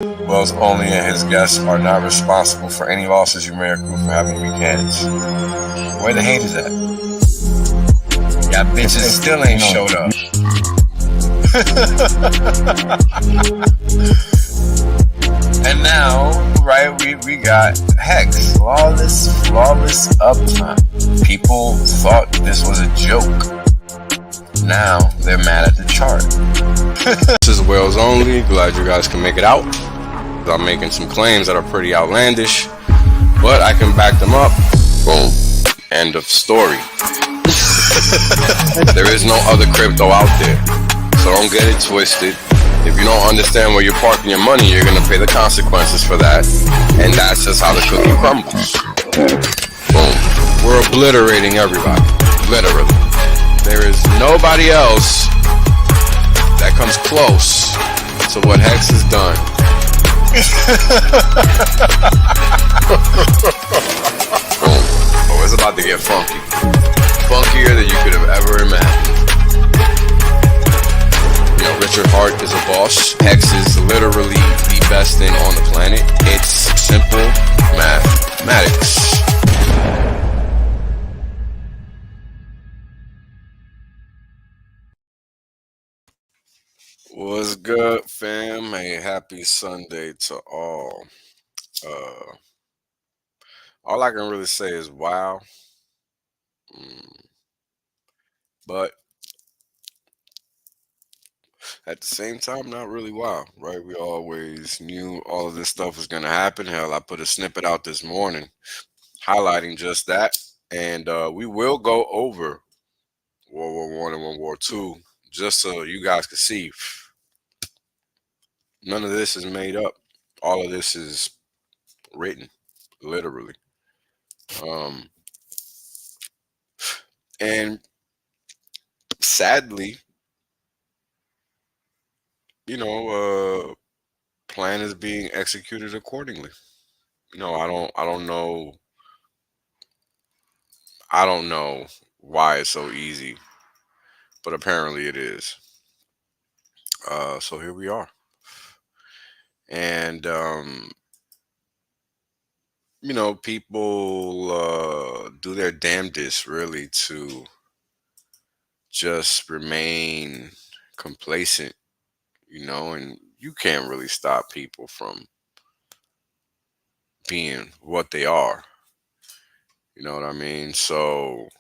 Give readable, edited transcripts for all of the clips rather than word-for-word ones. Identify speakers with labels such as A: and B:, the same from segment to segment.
A: Wells only and his guests are not responsible for any losses you may accrue for having weak hands. Where the haters at? Y'all bitches still ain't showed up. And now, right, we got Hex, flawless uptime. People thought this was a joke. Now they're mad at the chart.
B: This is Wales only. Glad you guys can make it out. I'm making some claims that are pretty outlandish, but I can back them up. Boom. End of story. There is no other crypto out there, so don't get it twisted. If you don't understand where you're parking your money, you're gonna pay the consequences for that, and that's just how the cookie crumbles. Boom. We're obliterating everybody, literally. There is nobody else that comes close to what Hex has done. Boom. Oh, it's about to get funky. Funkier than you could have ever imagined. You know, Richard Hart is a boss. Hex is literally the best thing on the planet. It's simple mathematics. What's good, fam? Hey, happy Sunday to all. All I can really say is wow. But at the same time, not really wow, right? We always knew all of this stuff was going to happen. Hell, I put a snippet out this morning highlighting just that. And we will go over World War One and World War Two just so you guys can see none of this is made up. All of this is written, literally. And sadly, plan is being executed accordingly. I don't know why it's so easy, but apparently it is. So here we are. And people do their damnedest really to just remain complacent, and you can't really stop people from being what they are. You know what I mean? So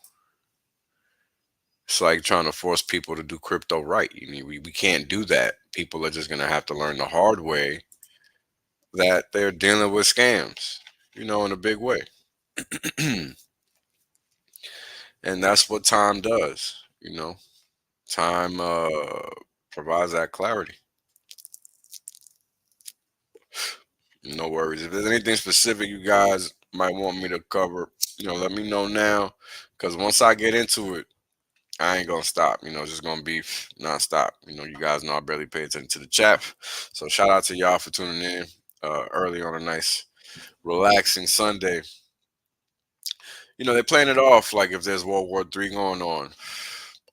B: it's like trying to force people to do crypto right. We can't do that. People are just going to have to learn the hard way that they're dealing with scams, in a big way. And that's what time does, Time provides that clarity. No worries. If there's anything specific you guys might want me to cover, let me know now. Because once I get into it, I ain't gonna stop. It's just gonna be nonstop. You guys know I barely pay attention to the chat. So shout out to y'all for tuning in early on a nice, relaxing Sunday. They're playing it off like if there's World War III going on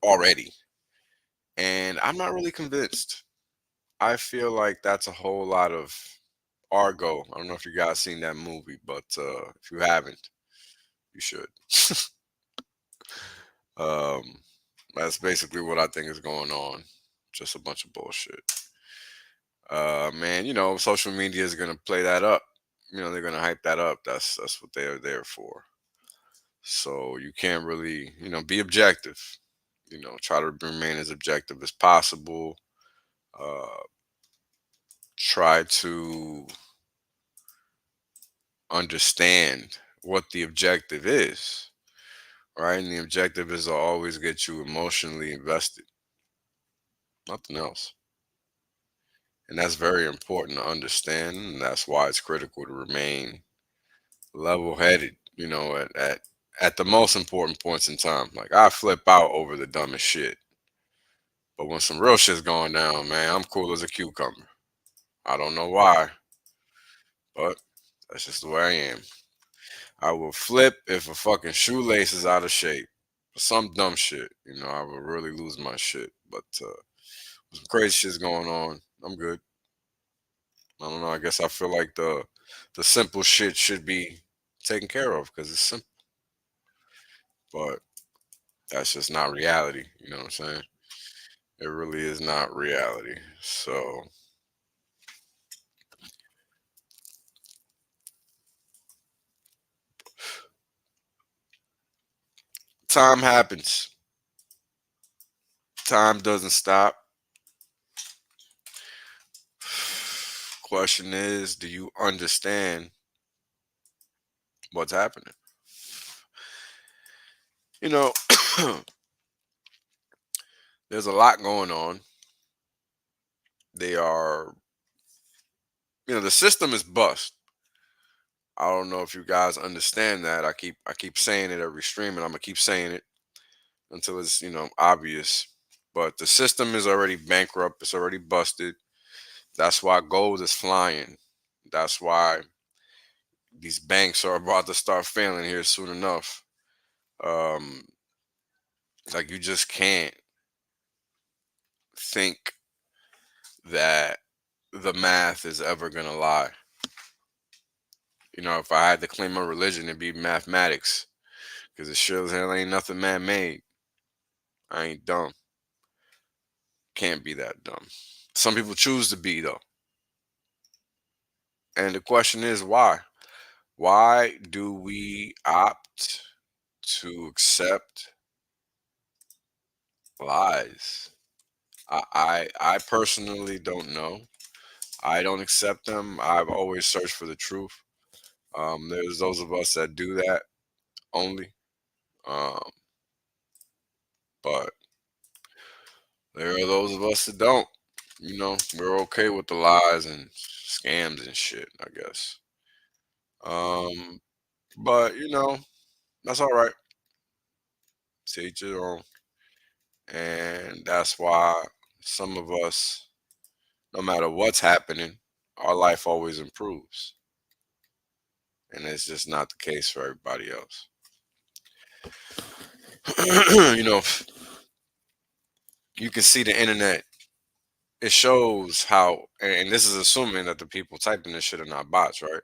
B: already. And I'm not really convinced. I feel like that's a whole lot of Argo. I don't know if you guys seen that movie, but if you haven't, you should. That's basically what I think is going on. Just a bunch of bullshit. Man, social media is gonna play that up. They're gonna hype that up. That's what they are there for. So you can't really, be objective. Try to remain as objective as possible. Try to understand what the objective is, right? And the objective is to always get you emotionally invested. Nothing else. And that's very important to understand. And that's why it's critical to remain level-headed, at the most important points in time. Like I flip out over the dumbest shit. But when some real shit's going down, man, I'm cool as a cucumber. I don't know why, but that's just the way I am. I will flip if a fucking shoelace is out of shape. Some dumb shit, I will really lose my shit. But some crazy shit's going on. I'm good. I don't know. I guess I feel like the simple shit should be taken care of because it's simple, but that's just not reality. You know what I'm saying? It really is not reality. So time happens. Time doesn't stop. Question is, do you understand what's happening? You know, there's a lot going on. They are, the system is bust. I don't know if you guys understand that. I keep saying it every stream, and I'm gonna keep saying it until it's obvious. But the system is already bankrupt. It's already busted. That's why gold is flying. That's why these banks are about to start failing here soon enough. Um, like you just can't think that the math is ever gonna lie. If I had to claim a religion, it'd be mathematics, because it sure as hell ain't nothing man made. I ain't dumb. Can't be that dumb. Some people choose to be though, and the question is why? Why do we opt to accept lies? I personally don't know. I don't accept them. I've always searched for the truth. There's those of us that do that only. Um, but there are those of us that don't. We're okay with the lies and scams and shit, I guess. Um, but that's all right. To each your own. And that's why some of us, no matter what's happening, our life always improves. And it's just not the case for everybody else. you know, you can see the internet. It shows how, and this is assuming that the people typing this shit are not bots, right?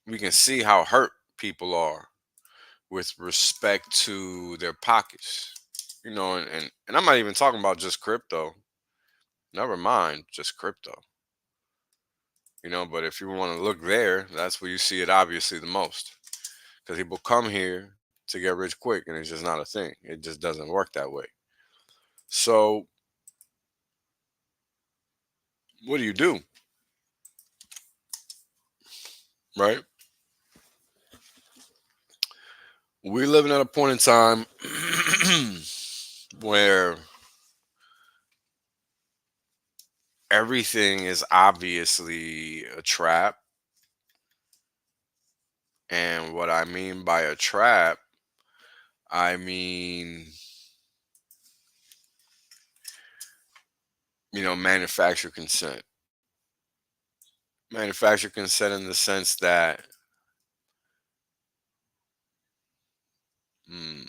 B: We can see how hurt people are with respect to their pockets. And I'm not even talking about just crypto. Never mind, just crypto. But if you want to look there, that's where you see it obviously the most. Because people come here to get rich quick, and it's just not a thing. It just doesn't work that way. So, what do you do? Right? We're living at a point in time where everything is obviously a trap. And what I mean by a trap, I mean, manufacturer consent. Manufacturer consent in the sense that, mm,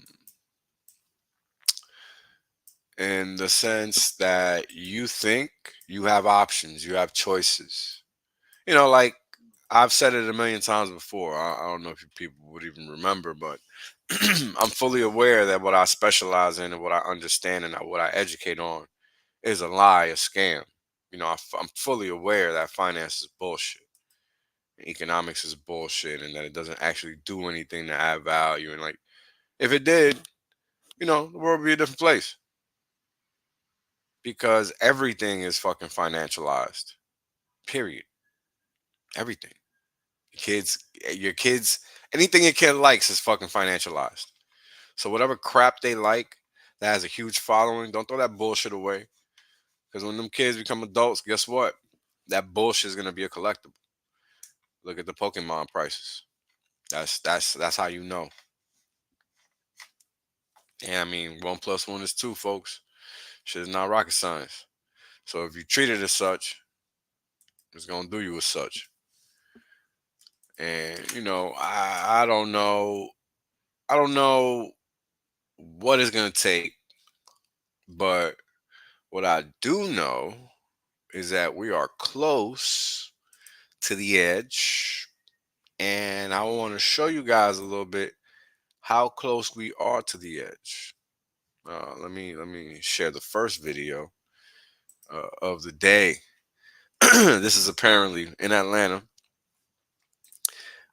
B: you think you have options, you have choices. Like I've said it a million times before. I don't know if you people would even remember, but I'm fully aware that what I specialize in and what I understand and what I educate on is a lie, a scam. I'm fully aware that finance is bullshit, and economics is bullshit, and that it doesn't actually do anything to add value. And like, if it did, the world would be a different place because everything is fucking financialized. Period. Everything. Your kids, anything your kid likes is fucking financialized. So whatever crap they like that has a huge following, don't throw that bullshit away. Because when them kids become adults, guess what? That bullshit is gonna be a collectible. Look at the Pokemon prices. That's how you know. And I mean, 1 plus 1 is 2, folks. Shit is not rocket science. So if you treat it as such, it's gonna do you as such. And I don't know. I don't know what it's gonna take, but what I do know is that we are close to the edge, and I want to show you guys a little bit how close we are to the edge. Let me share the first video of the day. This is apparently in Atlanta,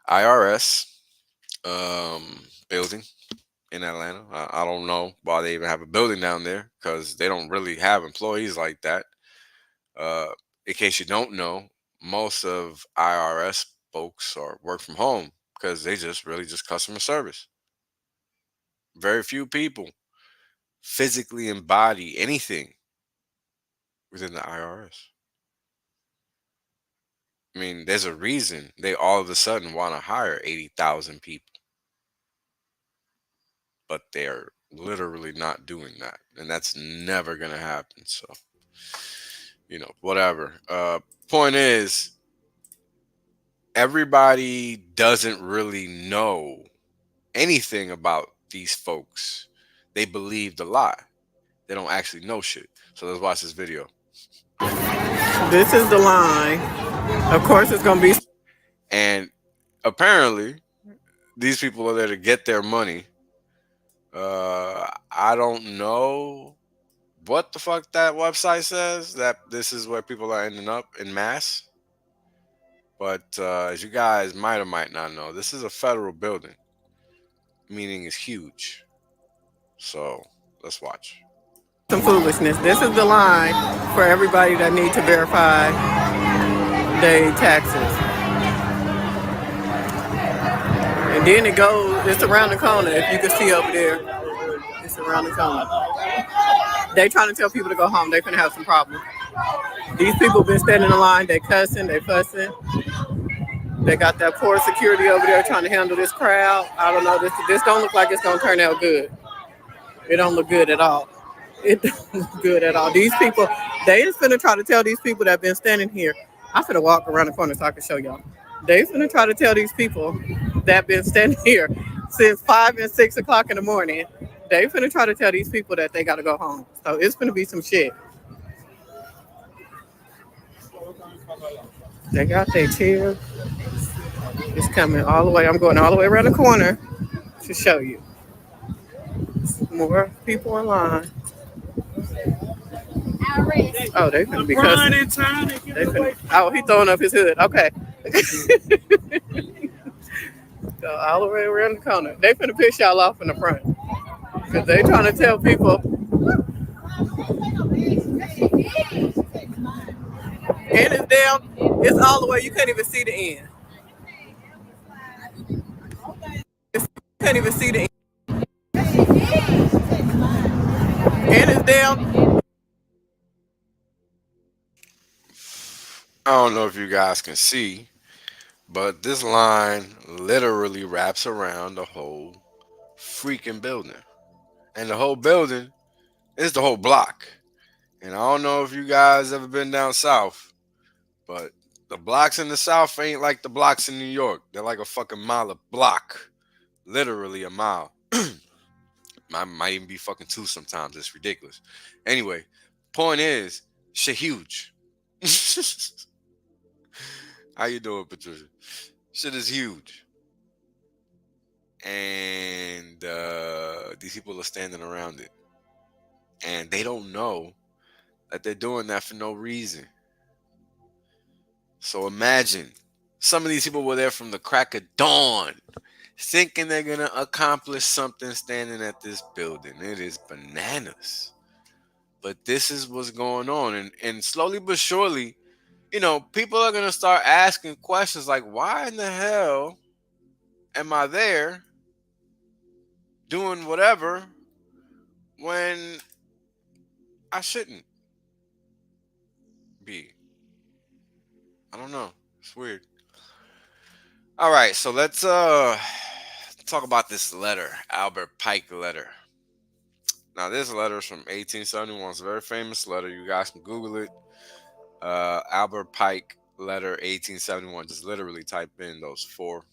B: IRS building in Atlanta. I don't know why they even have a building down there because they don't really have employees like that. Uh, in case you don't know, most of IRS folks are work from home because they just really just customer service. Very few people physically embody anything within the IRS. I mean, there's a reason they all of a sudden want to hire 80,000 people, but they're literally not doing that. And that's never going to happen. So, whatever. Point is, everybody doesn't really know anything about these folks. They believed a lie. They don't actually know shit. So let's watch this video.
C: This is the line. Of course, it's going to be.
B: And apparently, these people are there to get their money. I don't know what the fuck that website says that this is where people are ending up in mass. But as you guys might or might not know, this is a federal building, meaning it's huge. So let's watch.
C: Some foolishness. This is the line for everybody that need to verify their taxes. And then it goes, it's around the corner. If you can see over there, it's around the corner. They trying to tell people to go home. They finna have some problems. These people been standing in line. They cussing. They fussing. They got that poor security over there trying to handle this crowd. I don't know. This don't look like it's gonna turn out good. It don't look good at all. It don't look good at all. These people, they just finna try to tell these people that been standing here. I'm finna walk around the corner so I can show y'all. They finna try to tell these people that been standing here since 5 and 6 o'clock in the morning. They finna try to tell these people that they gotta go home. So it's finna be some shit. They got their chair. It's coming all the way. I'm going all the way around the corner to show you. More people in line. Oh, they finna be cussing. They finna, oh, he throwing up his hood. Okay. Go all the way around the corner. They finna piss y'all off in the front. Because they trying to tell people. And it's down. It's all the way. You can't even see the end. You can't even see the end. And it's down.
B: I don't know if you guys can see, but this line literally wraps around the whole freaking building. And the whole building is the whole block. And I don't know if you guys ever been down south, but the blocks in the south ain't like the blocks in New York. They're like a fucking mile a block. Literally a mile. Might even be fucking two sometimes. It's ridiculous. Anyway, point is, shit huge. How you doing, Patricia? Shit is huge. And these people are standing around it. And they don't know that they're doing that for no reason. So imagine, some of these people were there from the crack of dawn, thinking they're going to accomplish something standing at this building. It is bananas. But this is what's going on. And slowly but surely, people are going to start asking questions like, why in the hell am I there doing whatever when I shouldn't be? I don't know. It's weird. All right, so let's talk about this letter, Albert Pike letter. Now, this letter is from 1871. It's a very famous letter. You guys can Google it. Albert Pike letter 1871. Just literally type in those 4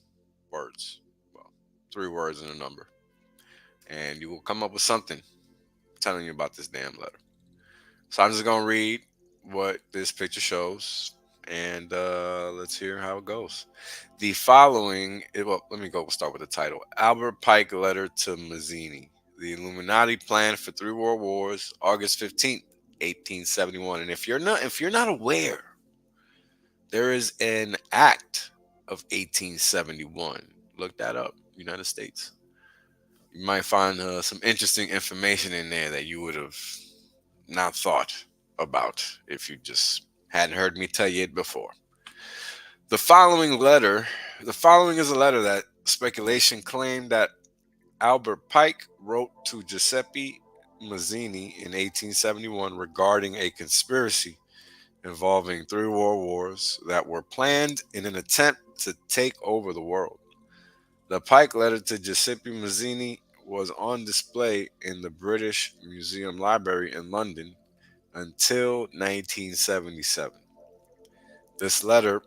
B: words. Well, 3 words and a number. And you will come up with something telling you about this damn letter. So I'm just going to read what this picture shows, and let's hear how it goes. The following, well, let me go start with the title: Albert Pike letter to Mazzini. The Illuminati plan for three world wars, August 15th, 1871. And if you're not aware, there is an act of 1871. Look that up, United States. You might find some interesting information in there that you would have not thought about if you just hadn't heard me tell you it before. The following letter, the following is a letter that speculation claimed that Albert Pike wrote to Giuseppe Mazzini in 1871 regarding a conspiracy involving three world wars that were planned in an attempt to take over the world. The Pike letter to Giuseppe Mazzini was on display in the British Museum Library in London until 1977. This letter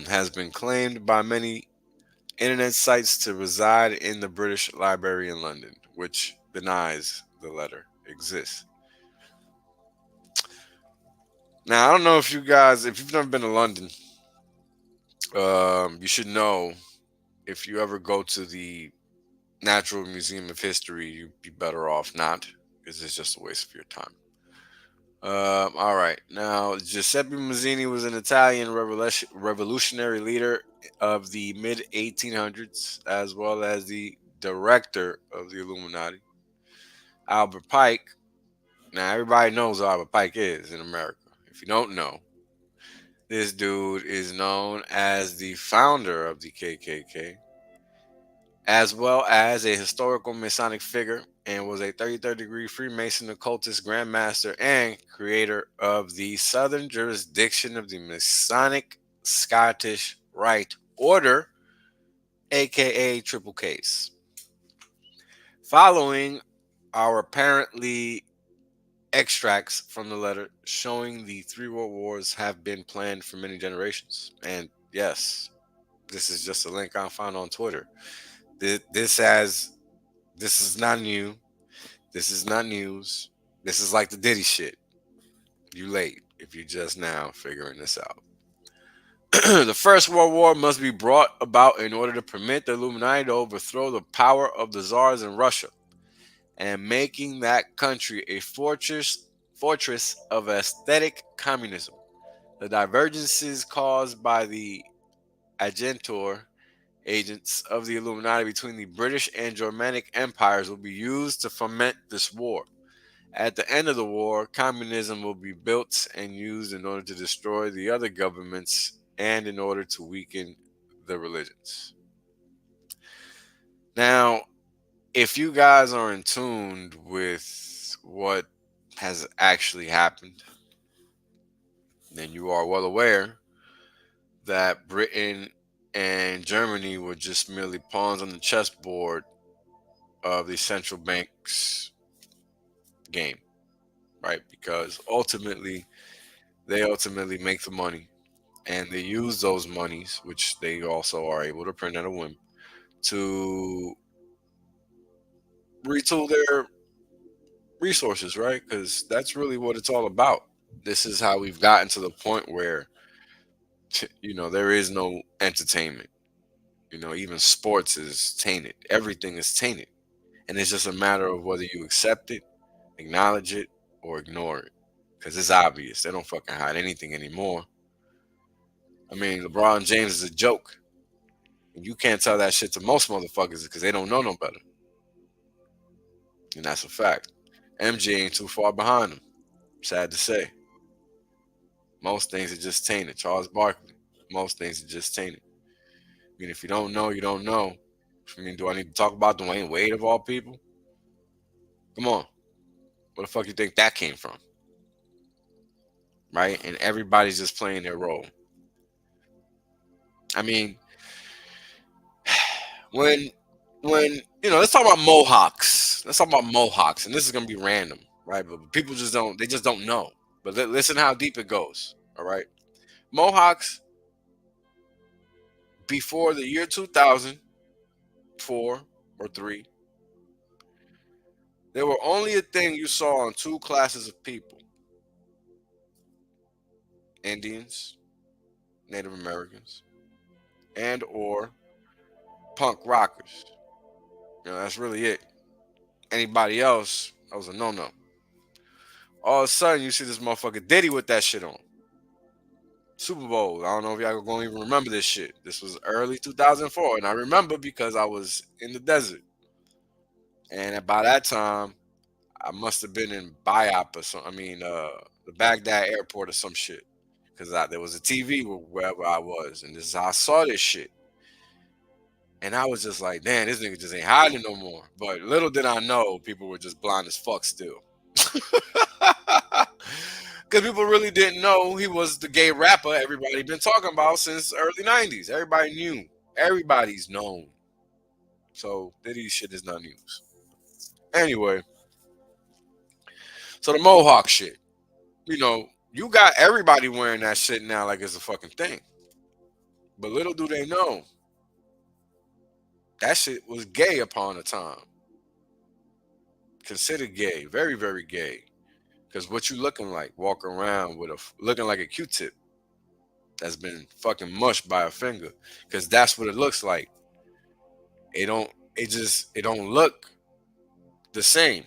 B: has been claimed by many internet sites to reside in the British Library in London, which denies the letter exists. Now, I don't know if you guys, if you've never been to London, you should know if you ever go to the Natural Museum of History, you'd be better off not, because it's just a waste of your time. All right. Now, Giuseppe Mazzini was an Italian revolutionary leader of the mid 1800s, as well as the director of the Illuminati. Albert Pike. Now, everybody knows who Albert Pike is in America. If you don't know, this dude is known as the founder of the KKK, as well as a historical Masonic figure, and was a 33rd degree Freemason occultist grandmaster and creator of the Southern jurisdiction of the Masonic Scottish Rite Order, aka Triple Case. Following are apparently extracts from the letter showing the three world wars have been planned for many generations. And yes, this is just a link I found on Twitter. This is not new. This is not news. This is like the Diddy shit. You late if you're just now figuring this out. The First World War must be brought about in order to permit the Illuminati to overthrow the power of the czars in Russia and making that country a fortress of aesthetic communism. The divergences caused by the agentur agents of the Illuminati between the British and Germanic empires will be used to foment this war. At the end of the war, communism will be built and used in order to destroy the other governments and in order to weaken the religions. Now, if you guys are in tune with what has actually happened, then you are well aware that Britain and Germany were just merely pawns on the chessboard of the central bank's game, right? Because they ultimately make the money, and they use those monies, which they also are able to print at a whim, to retool their resources, right? Because that's really what it's all about. This is how we've gotten to the point where, there is no entertainment. Even sports is tainted. Everything is tainted. And it's just a matter of whether you accept it, acknowledge it, or ignore it. Because it's obvious. They don't fucking hide anything anymore. I mean, LeBron James is a joke. And you can't tell that shit to most motherfuckers because they don't know no better. And that's a fact. MJ ain't too far behind him. Sad to say. Most things are just tainted. Charles Barkley. Most things are just tainted. I mean, if you don't know, you don't know. I mean, do I need to talk about Dwayne Wade of all people? Come on. Where the fuck you think that came from? Right? And everybody's just playing their role. I mean, when let's talk about Mohawks. Let's talk about Mohawks. And this is gonna be random, right? But people just don't know. But listen how deep it goes. All right. Mohawks before the year 2004 or 3, they were only a thing you saw on two classes of people. Indians, Native Americans, and or punk rockers. That's really it. Anybody else, that was a no-no. All of a sudden, you see this motherfucker Diddy with that shit on. Super Bowl. I don't know if y'all gonna even remember this shit. This was early 2004, and I remember because I was in the desert. And by that time, I must have been in Biop or something. I mean, the Baghdad airport or some shit. Because there was a TV wherever I was, and this is how I saw this shit. And I was just like, damn, this nigga just ain't hiding no more. But little did I know, people were just blind as fuck still. Because people really didn't know he was the gay rapper everybody been talking about since early 90s. Everybody knew. Everybody's known. So Diddy shit is not news. Anyway, so the Mohawk shit. You got everybody wearing that shit now like it's a fucking thing. But little do they know, that shit was gay upon a time. Considered gay. Very, very gay. Because what you looking like? Walking around with looking like a Q-tip that's been fucking mushed by a finger. Because that's what it looks like. It don't look the same.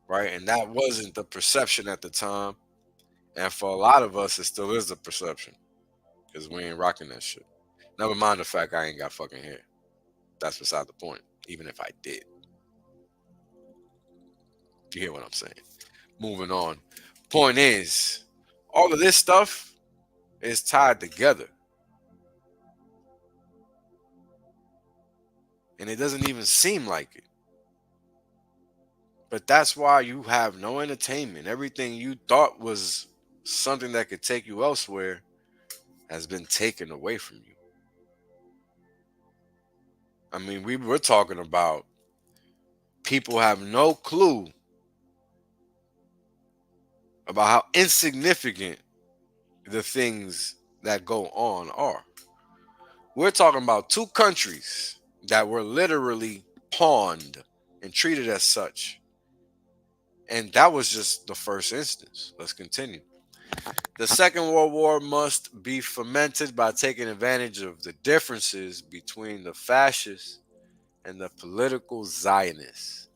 B: Right? And that wasn't the perception at the time. And for a lot of us, it still is the perception. Because we ain't rocking that shit. Never mind the fact I ain't got fucking hair. That's beside the point. Even if I did. You hear what I'm saying? Moving on. Point is, all of this stuff is tied together. And it doesn't even seem like it. But that's why you have no entertainment. Everything you thought was something that could take you elsewhere has been taken away from you. I mean, we're talking about people have no clue about how insignificant the things that go on are. We're talking about two countries that were literally pawned and treated as such. And that was just the first instance. Let's continue. The Second World War must be fomented by taking advantage of the differences between the fascists and the political Zionists.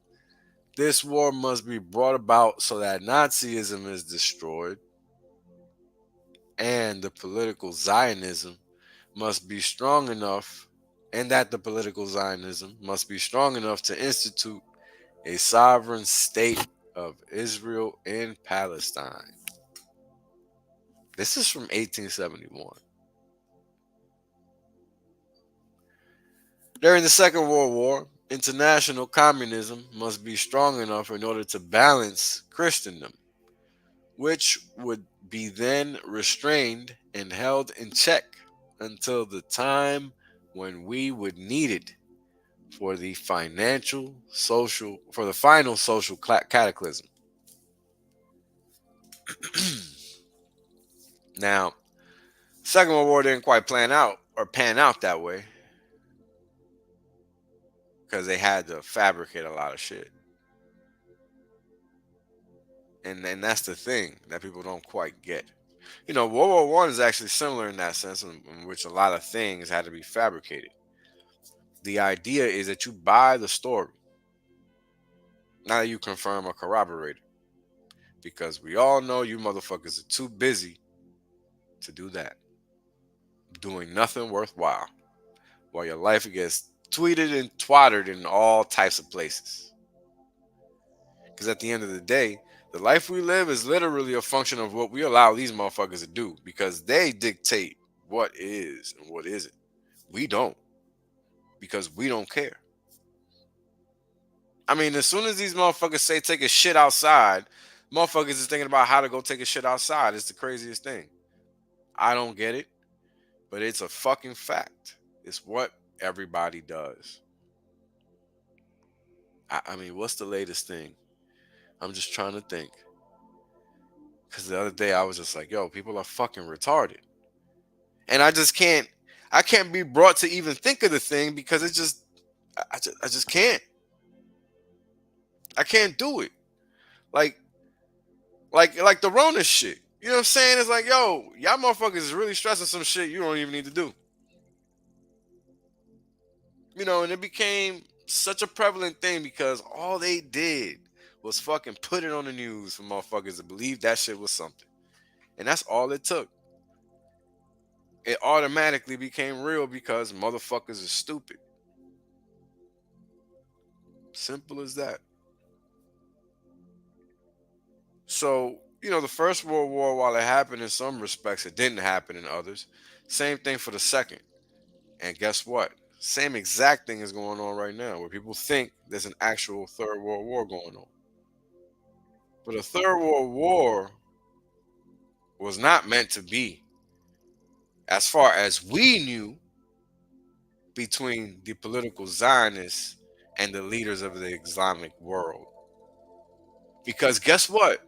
B: This war must be brought about so that Nazism is destroyed and the political Zionism must be strong enough, and that the political Zionism must be strong enough to institute a sovereign state of Israel in Palestine. This is from 1871. During the Second World War, international communism must be strong enough in order to balance Christendom, which would be then restrained and held in check until the time when we would need it for the final social cataclysm. Now, Second World War didn't quite pan out that way because they had to fabricate a lot of shit. And that's the thing that people don't quite get. World War One is actually similar in that sense, in which a lot of things had to be fabricated. The idea is that you buy the story, not that you confirm or corroborate it. Because we all know you motherfuckers are too busy to do that. Doing nothing worthwhile while your life gets tweeted and twattered in all types of places. Because at the end of the day, the life we live is literally a function of what we allow these motherfuckers to do, because they dictate what is and what isn't. We don't, because we don't care. I mean, as soon as these motherfuckers say take a shit outside, motherfuckers is thinking about how to go take a shit outside. It's the craziest thing. I don't get it, but it's a fucking fact. It's what everybody does. I mean, what's the latest thing? I'm just trying to think. Because the other day I was just like, yo, people are fucking retarded. And I can't be brought to even think of the thing because I just can't. I can't do it. Like Like the Rona shit. You know what I'm saying? It's like, yo, y'all motherfuckers is really stressing some shit you don't even need to do. And it became such a prevalent thing because all they did was fucking put it on the news for motherfuckers to believe that shit was something. And that's all it took. It automatically became real because motherfuckers are stupid. Simple as that. So, the First World War, while it happened in some respects, it didn't happen in others. Same thing for the second. And guess what? Same exact thing is going on right now, where people think there's an actual Third World War going on. But a Third World War was not meant to be, as far as we knew, between the political Zionists and the leaders of the Islamic world. Because guess what?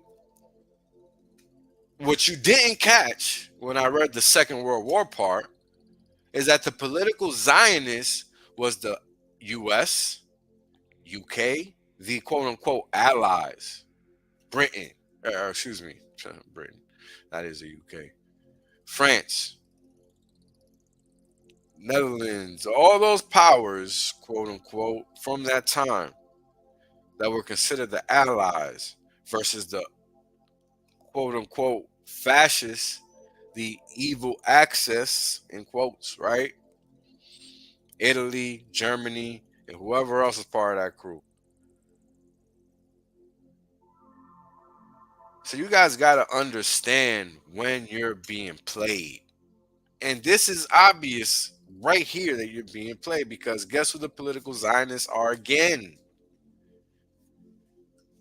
B: What you didn't catch when I read the Second World War part is that the political Zionists was the US, UK, the quote unquote allies, Britain, excuse me, Britain, that is the UK, France, Netherlands, all those powers, quote unquote, from that time that were considered the allies versus the quote unquote fascists, the evil axis, in quotes, right? Italy, Germany, and whoever else is part of that crew. So you guys got to understand when you're being played. And this is obvious right here that you're being played because guess who the political Zionists are again?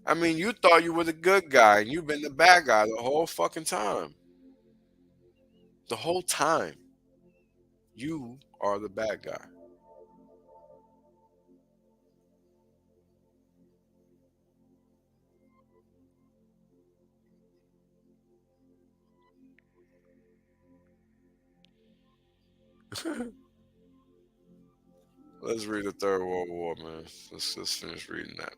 B: I mean, you thought you were the good guy and you've been the bad guy the whole fucking time. The whole time. You are the bad guy. Let's read the Third World War, man. Let's finish reading that.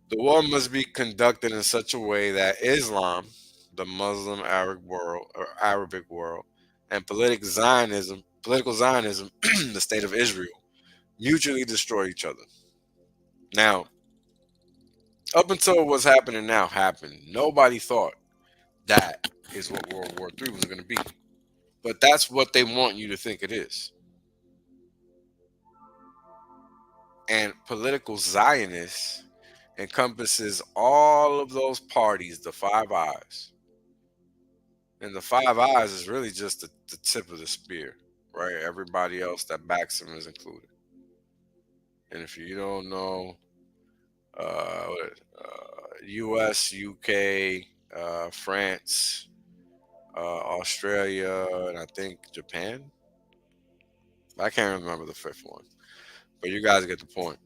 B: The war must be conducted in such a way that Islam, the Muslim Arabic world, and political Zionism, the state of Israel, mutually destroy each other. Now, up until what's happening now happened, nobody thought that is what World War III was going to be. But that's what they want you to think it is. And political Zionists encompasses all of those parties, the Five Eyes. And the Five Eyes is really just the tip of the spear, right? Everybody else that backs them is included. And if you don't know, U.S., U.K., France, Australia, and I think Japan. I can't remember the fifth one, but you guys get the point.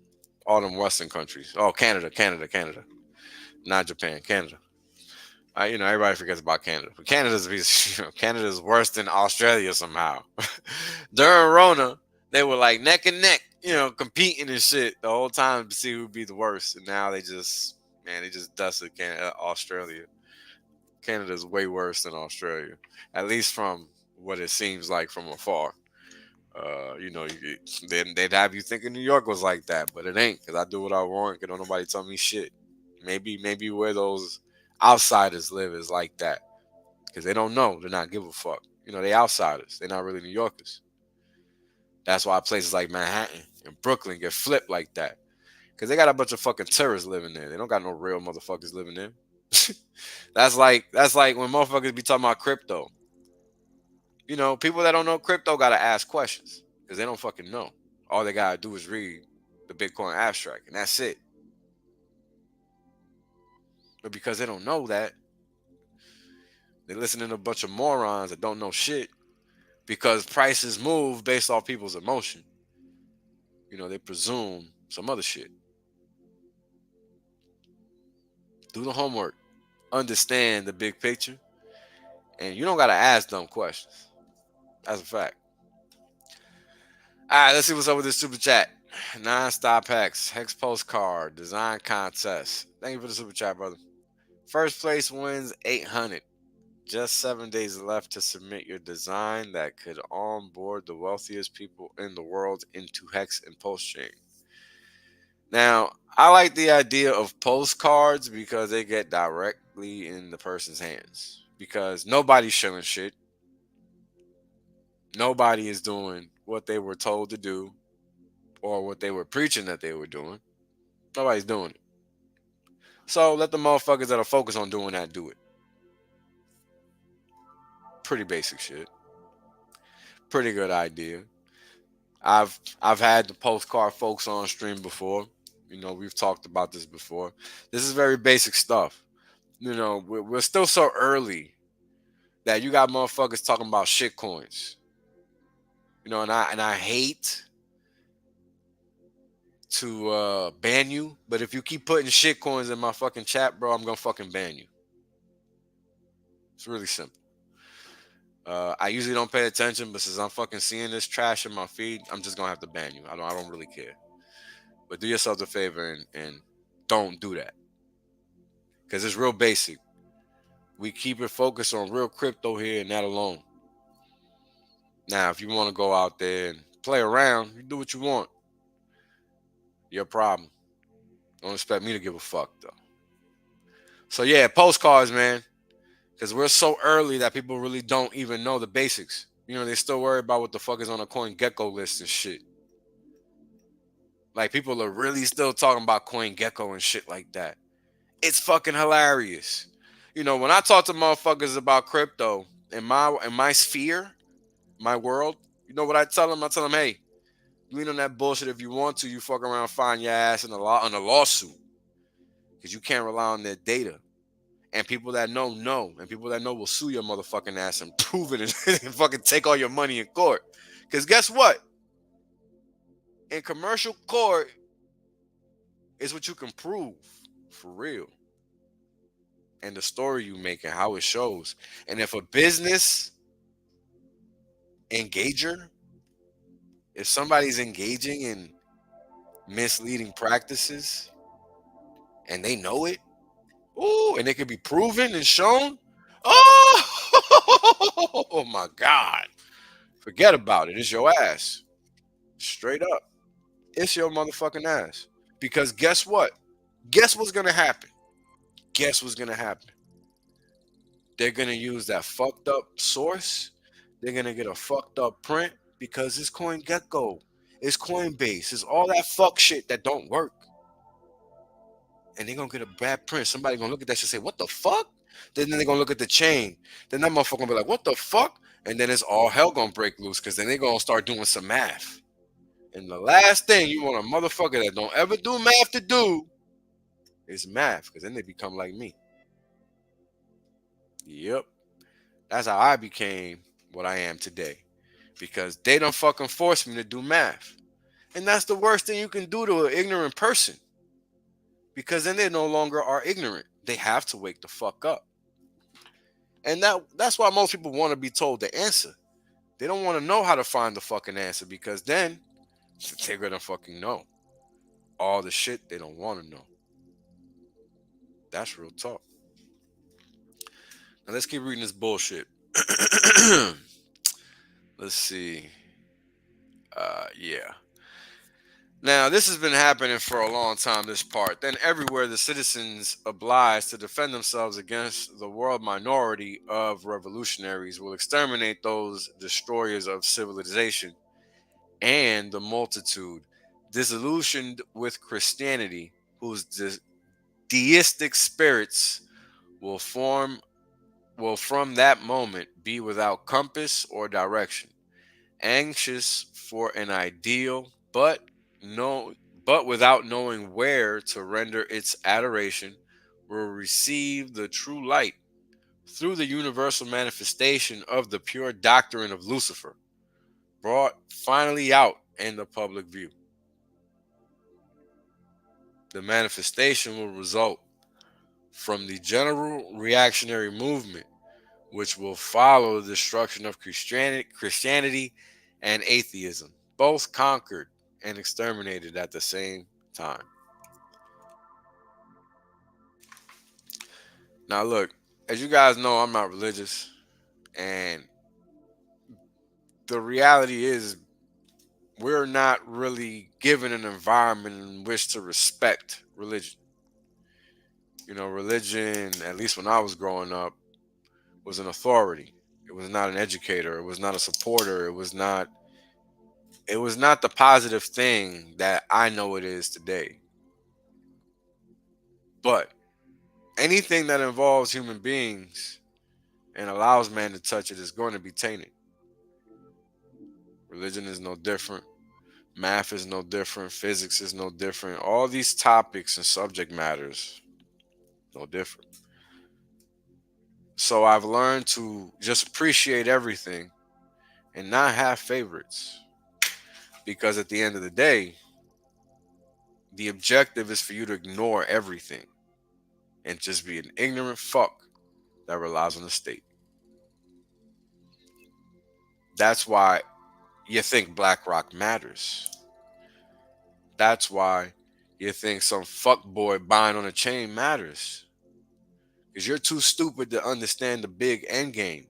B: All them Western countries. Oh, Canada, not Japan, Canada. Everybody forgets about Canada. But Canada's worse than Australia somehow. During Rona, they were like neck and neck, competing and shit the whole time to see who'd be the worst. And now they just dusted Australia. Canada's way worse than Australia, at least from what it seems like from afar. Then they'd have you thinking New York was like that, but it ain't. Cause I do what I want. Cause don't nobody tell me shit. Maybe where those outsiders live is like that, because they don't know. They're not give a fuck. They outsiders. They're not really New Yorkers. That's why places like Manhattan and Brooklyn get flipped like that, because they got a bunch of fucking tourists living there. They don't got no real motherfuckers living there. That's like when motherfuckers be talking about crypto. People that don't know crypto gotta ask questions because they don't fucking know. All they gotta do is read the Bitcoin abstract, and that's it. But because they don't know that, they listening to a bunch of morons that don't know shit. Because prices move based off people's emotion. They presume some other shit. Do the homework. Understand the big picture. And you don't gotta ask dumb questions. That's a fact. All right, let's see what's up with this super chat. Non-stop Hex postcard design contest. Thank you for the super chat, brother. First place wins 800. Just 7 days left to submit your design that could onboard the wealthiest people in the world into Hex and Postchain. Now, I like the idea of postcards because they get directly in the person's hands. Because nobody's shilling shit. Nobody is doing what they were told to do or what they were preaching that they were doing. Nobody's doing it. So let the motherfuckers that are focused on doing that do it. Pretty basic shit. Pretty good idea. I've had the postcard folks on stream before. We've talked about this before. This is very basic stuff. We're still so early that you got motherfuckers talking about shit coins. And I hate to ban you, but if you keep putting shit coins in my fucking chat, bro, I'm gonna fucking ban you. It's really simple. I usually don't pay attention, but since I'm fucking seeing this trash in my feed, I'm just gonna have to ban you. I don't really care. But do yourself a favor and don't do that. Because it's real basic. We keep it focused on real crypto here and that alone. Now, if you want to go out there and play around, you do what you want. Your problem. Don't expect me to give a fuck, though. So, yeah, postcards, man. Because we're so early that people really don't even know the basics. They still worry about what the fuck is on a CoinGecko list and shit. Like, people are really still talking about CoinGecko and shit like that. It's fucking hilarious. When I talk to motherfuckers about crypto in my sphere, my world, you know what I tell them? I tell them, hey, you ain't on that bullshit if you want to. You fuck around, find your ass in a lawsuit. Because you can't rely on their data. And people that know. And people that know will sue your motherfucking ass and prove it and fucking take all your money in court. Because guess what? In commercial court is what you can prove. For real. And the story you make and how it shows. And if a business engager, if somebody's engaging in misleading practices and they know it, ooh, and it can be proven and shown, oh my God. Forget about it. It's your ass. Straight up. It's your motherfucking ass. Because guess what? Guess what's going to happen? Guess what's going to happen? They're going to use that fucked up source. They're going to get a fucked up print because it's CoinGecko. It's Coinbase. It's all that fuck shit that don't work. And they're going to get a bad print. Somebody going to look at that shit and say, what the fuck? Then they're going to look at the chain. Then that motherfucker going to be like, what the fuck? And then it's all hell going to break loose because then they're going to start doing some math. And the last thing you want a motherfucker that don't ever do math to do is math, because then they become like me. Yep. That's how I became what I am today. Because they don't fucking force me to do math. And that's the worst thing you can do to an ignorant person. Because then they no longer are ignorant. They have to wake the fuck up. And that's why most people want to be told the answer. They don't want to know how to find the fucking answer, because then they're going to fucking know all the shit they don't want to know. That's real talk. Now let's keep reading this bullshit. Let's see. Yeah. Now, this has been happening for a long time, this part. Then everywhere the citizens obliged to defend themselves against the world minority of revolutionaries will exterminate those destroyers of civilization and the multitude, disillusioned with Christianity, whose deistic spirits will from that moment be without compass or direction, anxious for an ideal, but without knowing where to render its adoration, will receive the true light through the universal manifestation of the pure doctrine of Lucifer, brought finally out in the public view. The manifestation will result from the general reactionary movement, which will follow the destruction of Christianity and atheism, both conquered and exterminated at the same time. Now, look, as you guys know, I'm not religious, and the reality is we're not really given an environment in which to respect religion. Religion, at least when I was growing up, was an authority. It was not an educator. It was not a supporter. It was not the positive thing that I know it is today. But anything that involves human beings and allows man to touch it is going to be tainted. Religion is no different. Math is no different. Physics is no different. All these topics and subject matters, no different. So I've learned to just appreciate everything and not have favorites. Because at the end of the day, the objective is for you to ignore everything and just be an ignorant fuck that relies on the state. That's why you think BlackRock matters. That's why you think some fuck boy buying on a chain matters. Because you're too stupid to understand the big end game.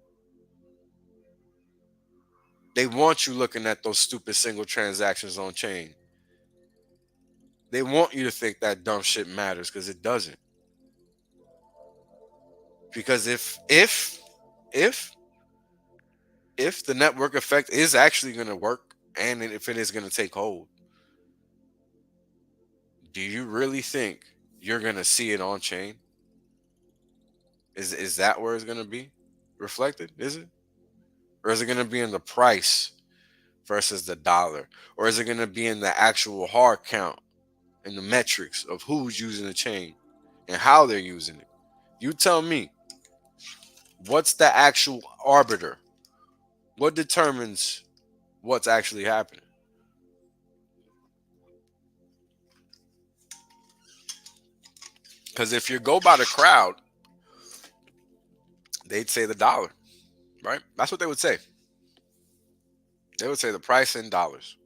B: They want you looking at those stupid single transactions on chain. They want you to think that dumb shit matters because it doesn't. Because if if the network effect is actually going to work and if it is going to take hold, do you really think you're going to see it on chain? Is that where it's going to be reflected? Is it? Or is it going to be in the price versus the dollar? Or is it going to be in the actual hard count and the metrics of who's using the chain and how they're using it? You tell me, what's the actual arbiter? What determines what's actually happening? Because if you go by the crowd, they'd say the dollar, right? That's what they would say. They would say the price in dollars.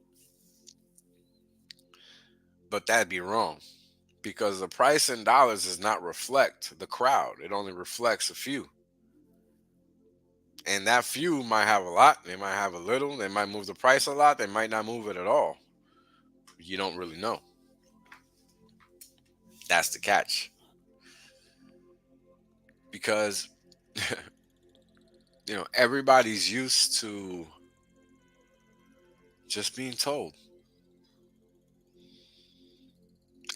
B: But that'd be wrong because the price in dollars does not reflect the crowd. It only reflects a few. And that few might have a lot, they might have a little, they might move the price a lot, they might not move it at all. You don't really know. That's the catch. Because everybody's used to just being told.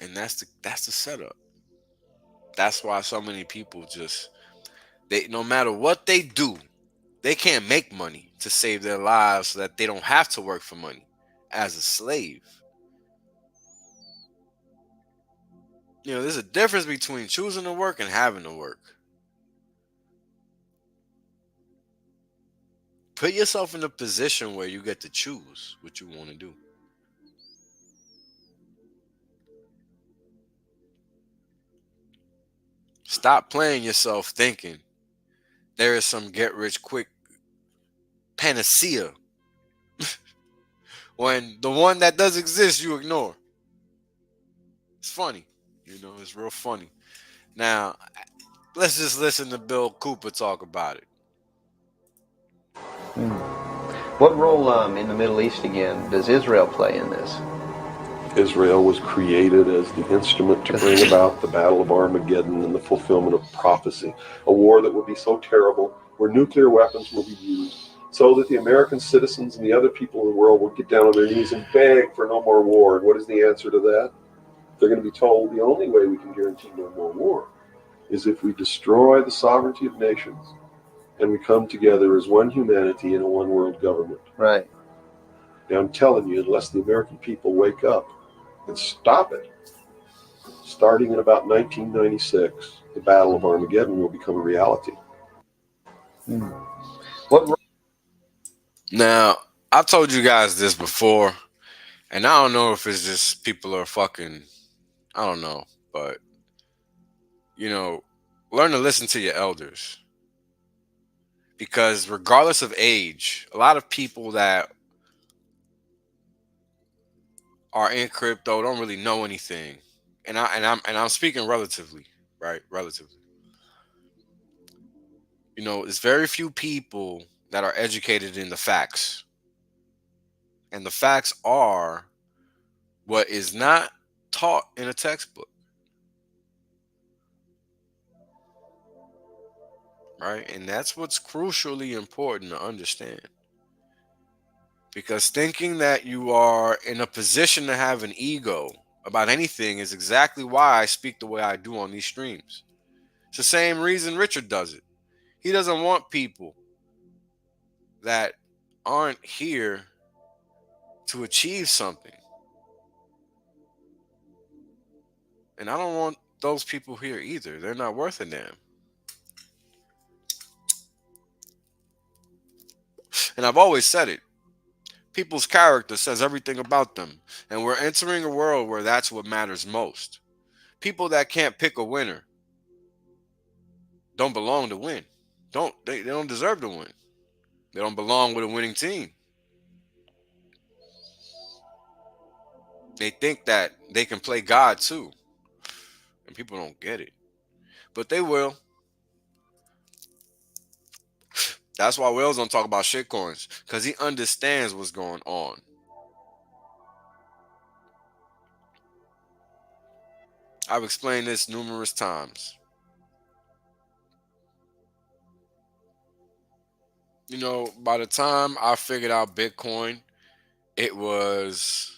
B: And that's the setup. That's why so many people they no matter what they do, they can't make money to save their lives so that they don't have to work for money as a slave. There's a difference between choosing to work and having to work. Put yourself in a position where you get to choose what you want to do. Stop playing yourself thinking there is some get rich quick panacea when the one that does exist you ignore. It's funny. It's real funny. Now, let's just listen to Bill Cooper talk about it.
D: What role in the Middle East, again, does Israel play in this?
E: Israel was created as the instrument to bring about the Battle of Armageddon and the fulfillment of prophecy, a war that will be so terrible, where nuclear weapons will be used, so that the American citizens and the other people in the world will get down on their knees and beg for no more war. And what is the answer to that? They're going to be told the only way we can guarantee no more war is if we destroy the sovereignty of nations and we come together as one humanity in a one world government.
D: Right.
E: Now, I'm telling you, unless the American people wake up and stop it, starting in about 1996, the Battle of Armageddon will become a reality.
B: Now, I've told you guys this before, and I don't know if it's just people are fucking, I don't know, but, learn to listen to your elders. Because regardless of age, a lot of people that are in crypto don't really know anything. And I'm speaking relatively, right? Relatively. There's very few people that are educated in the facts. And the facts are what is not taught in a textbook. Right? And that's what's crucially important to understand. Because thinking that you are in a position to have an ego about anything is exactly why I speak the way I do on these streams. It's the same reason Richard does it. He doesn't want people that aren't here to achieve something. And I don't want those people here either. They're not worth a damn. And I've always said it. People's character says everything about them. And we're entering a world where that's what matters most. People that can't pick a winner don't belong to win. They don't deserve to win. They don't belong with a winning team. They think that they can play God too. And people don't get it. But they will. That's why Wells don't talk about shitcoins. Because he understands what's going on. I've explained this numerous times. By the time I figured out Bitcoin, it was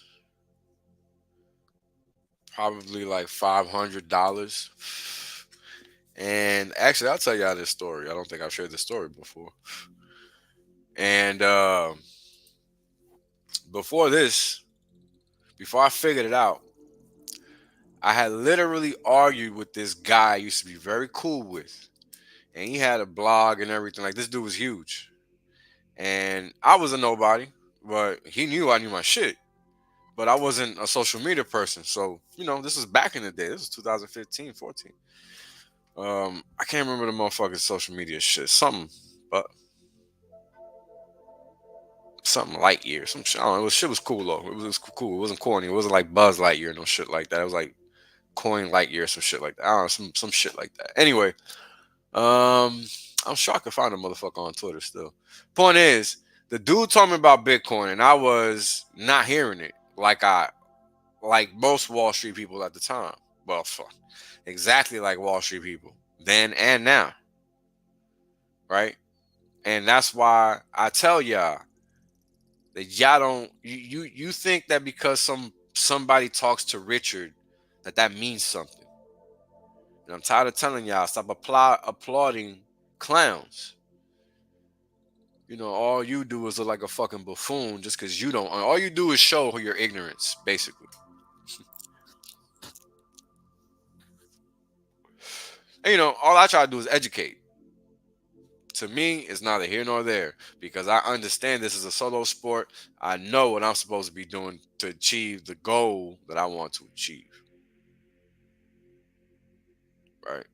B: probably like $500. And actually, I'll tell y'all this story. I don't think I've shared this story before. And before I figured it out, I had literally argued with this guy I used to be very cool with. And he had a blog and everything. Like, this dude was huge. And I was a nobody, but he knew I knew my shit. But I wasn't a social media person. So, this was back in the day. This was 2015, 14. I can't remember the motherfucking social media shit. Something Lightyear. Some shit. I don't know. Shit was cool though. It was cool. It wasn't corny. It wasn't like Buzz Lightyear, no shit like that. It was like Coin Lightyear, some shit like that. I don't know, some shit like that. Anyway, I'm sure I can find a motherfucker on Twitter still. Point is, the dude told me about Bitcoin, and I was not hearing it like most Wall Street people at the time. Well, fuck, exactly like Wall Street people then and now, right? And that's why I tell y'all that y'all don't. You think that because somebody talks to Richard that means something. And I'm tired of telling y'all, stop applauding clowns. All you do is look like a fucking buffoon just because you don't. All you do is show your ignorance, basically. And, all I try to do is educate. To me, it's neither here nor there because I understand this is a solo sport. I know what I'm supposed to be doing to achieve the goal that I want to achieve. Right?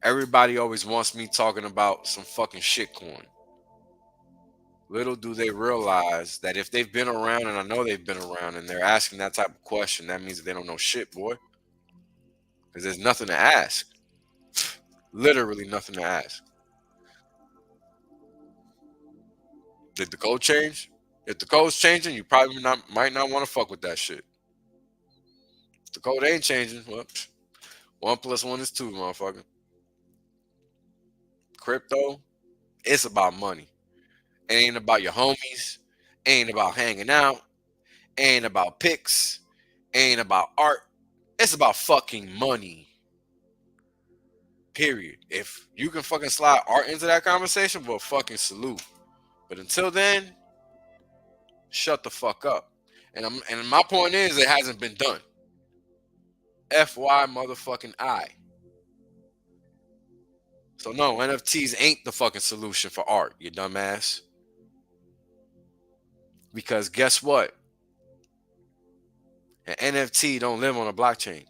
B: Everybody always wants me talking about some fucking shitcoin. Little do they realize that if they've been around, and I know they've been around, and they're asking that type of question, that means that they don't know shit, boy. Because there's nothing to ask. Literally nothing to ask. Did the code change? If the code's changing, you probably might not want to fuck with that shit. If the code ain't changing, well, 1 + 1 is 2, motherfucker. Crypto, it's about money. It ain't about your homies. Ain't about hanging out. Ain't about pics. Ain't about art. It's about fucking money. Period. If you can fucking slide art into that conversation, well, fucking salute. But until then, shut the fuck up. And my point is, it hasn't been done. FY motherfucking I. So no, NFTs ain't the fucking solution for art, you dumbass. Because guess what? An NFT don't live on a blockchain.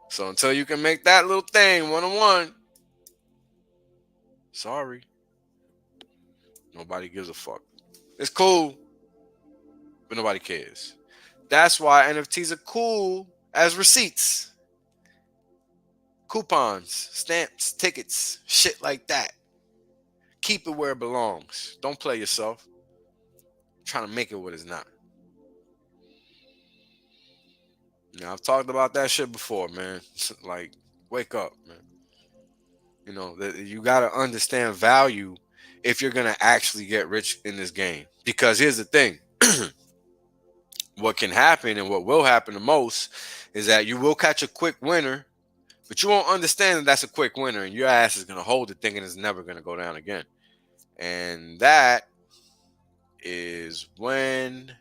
B: So until you can make that little thing one-on-one, sorry. Nobody gives a fuck. It's cool, but nobody cares. That's why NFTs are cool as receipts. coupons, stamps, tickets, shit like that. Keep it where it belongs. Don't play yourself. Trying to make it what it's not. Now, I've talked about that shit before, man. Like, wake up, man. You know, you got to understand value if you're going to actually get rich in this game. Because here's the thing. What can happen and what will happen the most is that you will catch a quick winner, but you won't understand that that's a quick winner, and your ass is going to hold it thinking it's never going to go down again. And that is when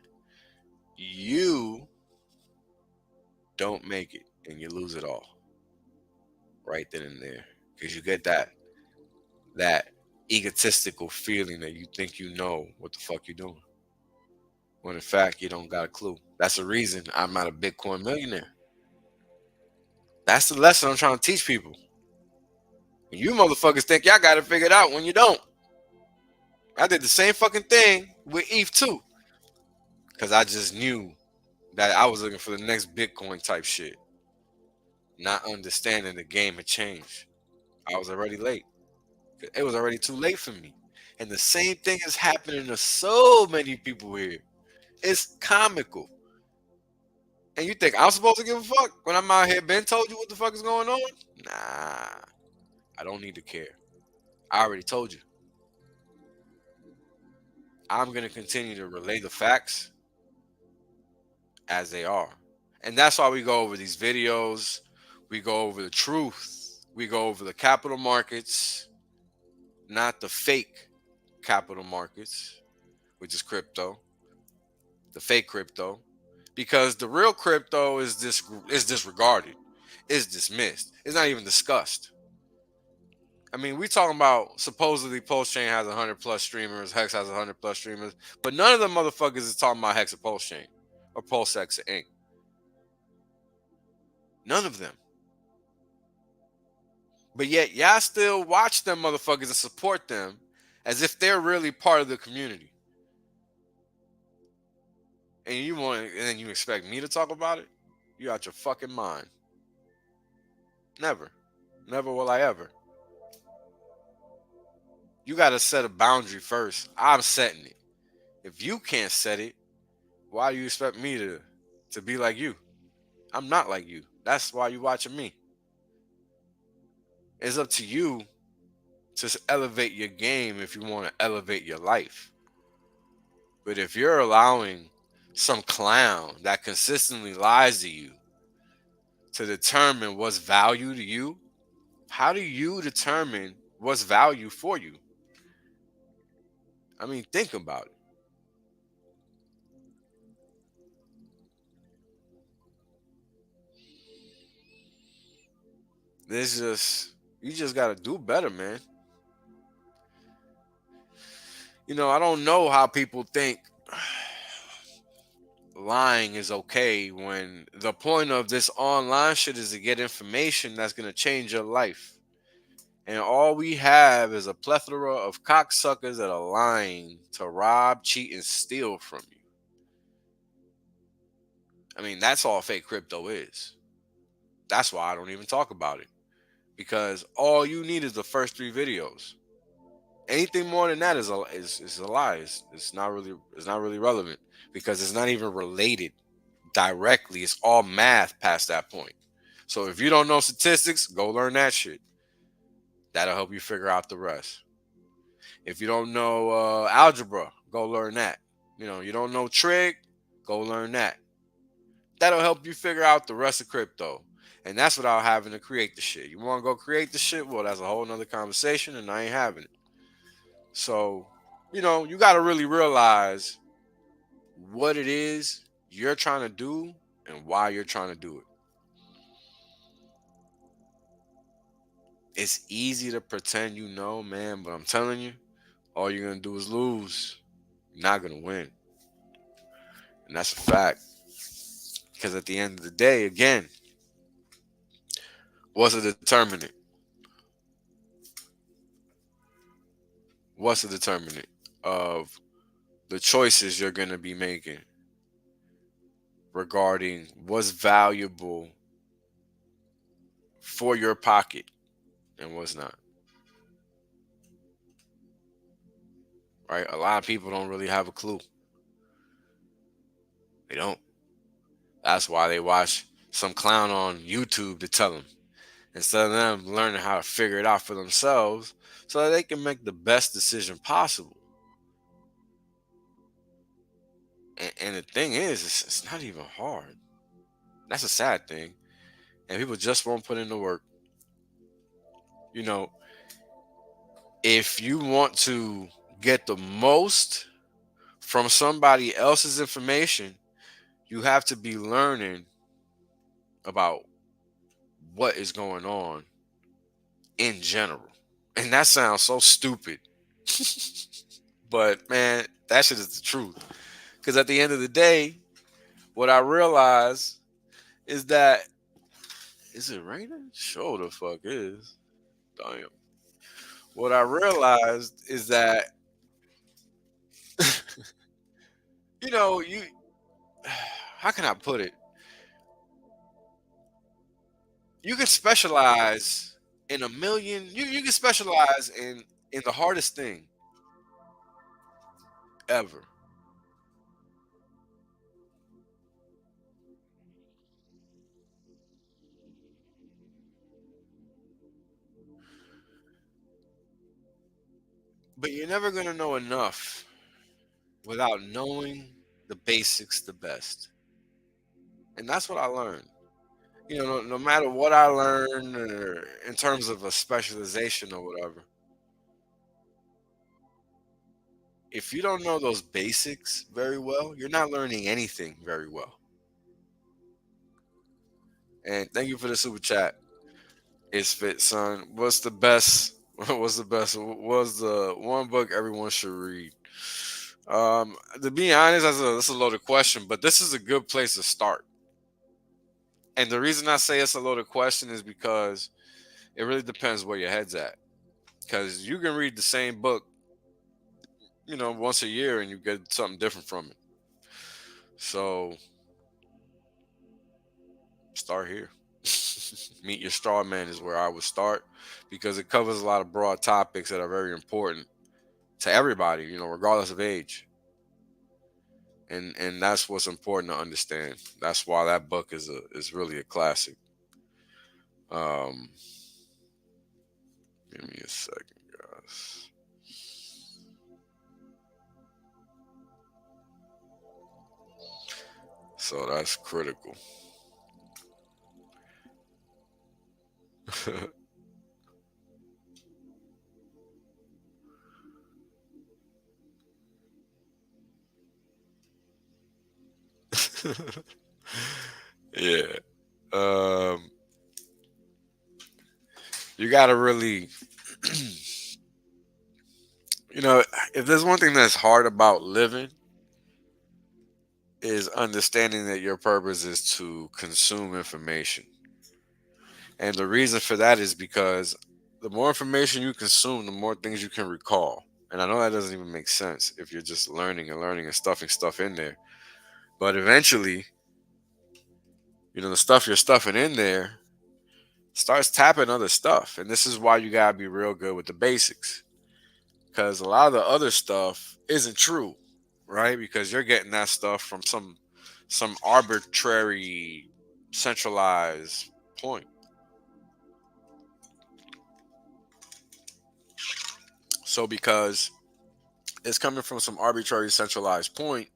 B: you don't make it and you lose it all right then and there, because you get that egotistical feeling that you think you know what the fuck you're doing, when in fact you don't got a clue. That's the reason I'm not a Bitcoin millionaire. That's the lesson I'm trying to teach people. And you motherfuckers think y'all got it figured out when you don't. I did the same fucking thing with ETH too, because I just knew that I was looking for the next Bitcoin type shit, not understanding the game had changed. I was already late. It was already too late for me. And the same thing is happening to so many people here. It's comical. And you think I'm supposed to give a fuck when I'm out here been told you what the fuck is going on? Nah, I don't need to care. I already told you. I'm going to continue to relay the facts as they are. And that's why we go over these videos. We go over the truth. We go over the capital markets, not the fake capital markets, which is crypto, the fake crypto, because the real crypto is disregarded, is dismissed, it's not even discussed. I mean, we talking about supposedly Pulse-Chain has 100 plus streamers, Hex has 100 plus streamers, but none of them motherfuckers is talking about Hex or Pulse-Chain or PulseX or Inc. None of them. But yet y'all still watch them motherfuckers and support them as if they're really part of the community. And then you expect me to talk about it? You out your fucking mind. Never. Never will I ever. You gotta set a boundary first. I'm setting it. If you can't set it, why do you expect me to be like you? I'm not like you. That's why you watching me. It's up to you to elevate your game if you want to elevate your life. But if you're allowing some clown that consistently lies to you to determine what's value to you, how do you determine what's value for you? I mean, think about it. You just got to do better, man. You know, I don't know how people think lying is okay when the point of this online shit is to get information that's going to change your life. And all we have is a plethora of cocksuckers that are lying to rob, cheat, and steal from you. I mean, that's all fake crypto is. That's why I don't even talk about it. Because all you need is the first 3 videos. Anything more than that is a lie. It's not really relevant because it's not even related directly. It's all math past that point. So if you don't know statistics, go learn that shit. That'll help you figure out the rest. If you don't know algebra, go learn that. You know, you don't know trig, go learn that. That'll help you figure out the rest of crypto. And that's without having to create the shit. You want to go create the shit? Well, that's a whole nother conversation, and I ain't having it. So, you know, you got to really realize what it is you're trying to do and why you're trying to do it. It's easy to pretend you know, man, but I'm telling you, all you're going to do is lose. You're not going to win. And that's a fact. Because at the end of the day, again, what's the determinant? What's the determinant of the choices you're going to be making regarding what's valuable for your pocket and what's not. Right? A lot of people don't really have a clue. They don't. That's why they watch some clown on YouTube to tell them, instead of them learning how to figure it out for themselves so that they can make the best decision possible. And the thing is, it's not even hard. That's a sad thing. And people just won't put in the work. You know, if you want to get the most from somebody else's information, you have to be learning about what is going on in general. And that sounds so stupid. But man, that shit is the truth. Because at the end of the day, what I realize is that, is it raining? Sure the fuck is. Damn. What I realized is that, you how can I put it? You can specialize in a million, you can specialize in the hardest thing ever. But you're never gonna know enough without knowing the basics the best. And that's what I learned. No matter what I learn or in terms of a specialization or whatever, if you don't know those basics very well, you're not learning anything very well. And thank you for the super chat. It's fit, son. What's the best? What's the best? What's the one book everyone should read? To be honest, that's a loaded question, but this is a good place to start. And the reason I say it's a loaded question is because it really depends where your head's at. Because you can read the same book, once a year and you get something different from it. So start here. Meet Your Straw Man is where I would start because it covers a lot of broad topics that are very important to everybody, regardless of age. And that's what's important to understand. That's why that book is really a classic. Um, Give me a second, guys. So that's critical. Yeah. Um, you gotta really, if there's one thing that's hard about living, is understanding that your purpose is to consume information. And the reason for that is because the more information you consume, the more things you can recall. And I know that doesn't even make sense if you're just learning and learning and stuffing stuff in there. But eventually, the stuff you're stuffing in there starts tapping other stuff. And this is why you gotta be real good with the basics. Because a lot of the other stuff isn't true, right? Because you're getting that stuff from some arbitrary centralized point. So because it's coming from some arbitrary centralized point,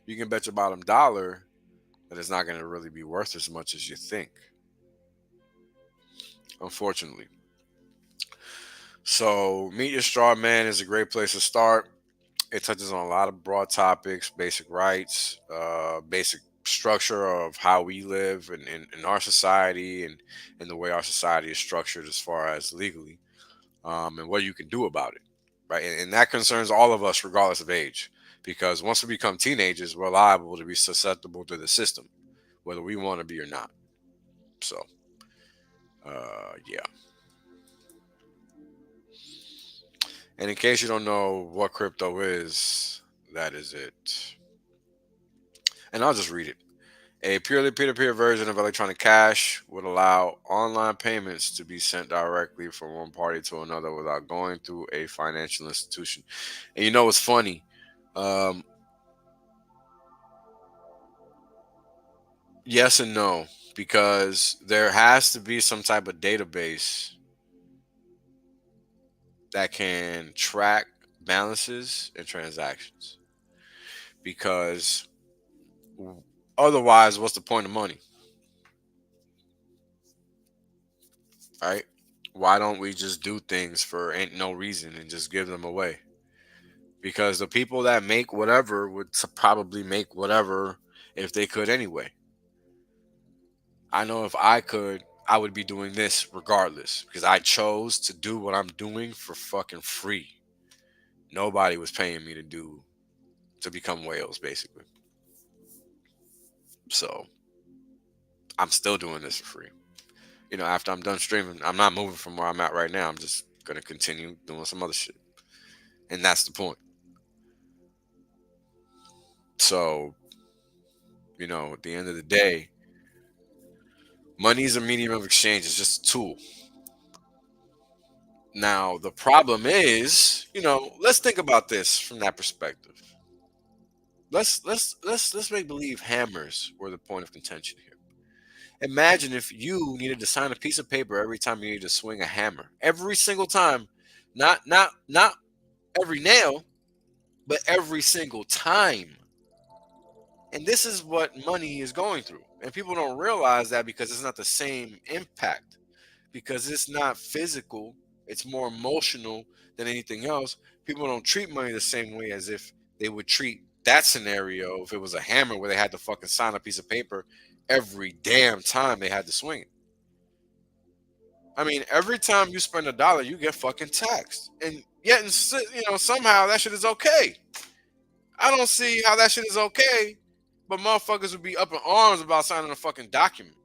B: you can bet your bottom dollar that it's not going to really be worth as much as you think. Unfortunately. So Meet Your Straw Man is a great place to start. It touches on a lot of broad topics, basic rights, basic structure of how we live in our society and the way our society is structured as far as legally, and what you can do about it, right? And that concerns all of us, regardless of age, because once we become teenagers, we're liable to be susceptible to the system, whether we want to be or not. So, yeah. And in case you don't know what crypto is, that is it. And I'll just read it. A purely peer-to-peer version of electronic cash would allow online payments to be sent directly from one party to another without going through a financial institution. And you know what's funny? Um, yes and no, because there has to be some type of database that can track balances and transactions. Because otherwise, what's the point of money? Right? Why don't we just do things for ain't no reason and just give them away? Because the people that make whatever would probably make whatever if they could anyway. I know if I could, I would be doing this regardless because I chose to do what I'm doing for fucking free. Nobody was paying me to become whales, basically. So I'm still doing this for free. You know, after I'm done streaming, I'm not moving from where I'm at right now. I'm just gonna continue doing some other shit, and that's the point. So, you know, at the end of the day, money is a medium of exchange. It's just a tool. Now, the problem is, you know, let's think about this from that perspective. Let's make believe hammers were the point of contention here. Imagine if you needed to sign a piece of paper every time you needed to swing a hammer. Every single time. Not every nail, but every single time. And this is what money is going through. And people don't realize that because it's not the same impact. Because it's not physical, it's more emotional than anything else. People don't treat money the same way as if they would treat that scenario if it was a hammer where they had to fucking sign a piece of paper every damn time they had to swing it. I mean, every time you spend $1, you get fucking taxed. And yet, you know, somehow that shit is okay. I don't see how that shit is okay, but motherfuckers would be up in arms about signing a fucking document.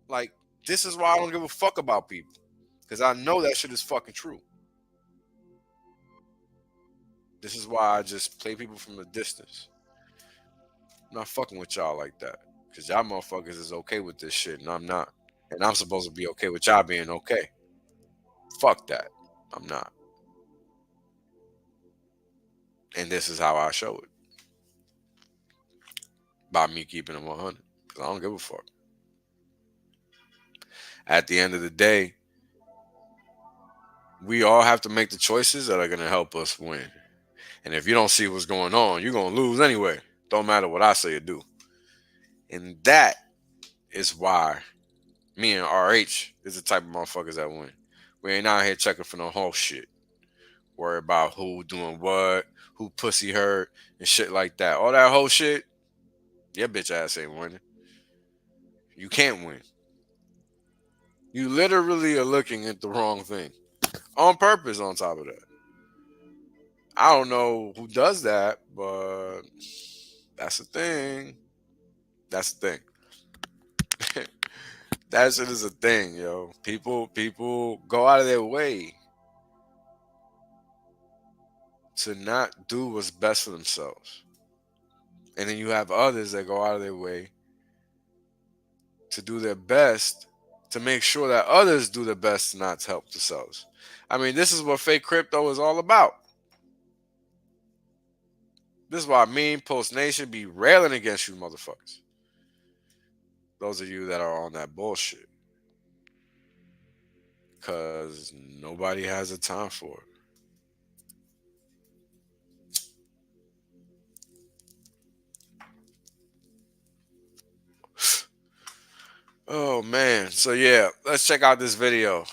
B: Like, this is why I don't give a fuck about people. Because I know that shit is fucking true. This is why I just play people from a distance. I'm not fucking with y'all like that. Because y'all motherfuckers is okay with this shit, and I'm not. And I'm supposed to be okay with y'all being okay. Fuck that. I'm not. And this is how I show it. By me keeping them 100. Because I don't give a fuck. At the end of the day, we all have to make the choices that are going to help us win. And if you don't see what's going on, you're going to lose anyway. Don't matter what I say or do. And that is why me and RH is the type of motherfuckers that win. We ain't out here checking for no whole shit. Worry about who doing what, who pussy hurt, and shit like that. All that whole shit, your bitch ass ain't winning. You can't win. You literally are looking at the wrong thing. On purpose, on top of that. I don't know who does that, but that's the thing. That's the thing. That shit is a thing, yo. People go out of their way to not do what's best for themselves. And then you have others that go out of their way to do their best to make sure that others do their best not to help themselves. I mean, this is what fake crypto is all about. This is why me, Post Nation, be railing against you motherfuckers. Those of you that are on that bullshit. Because nobody has the time for it. Oh, man. So, yeah, let's check out this video.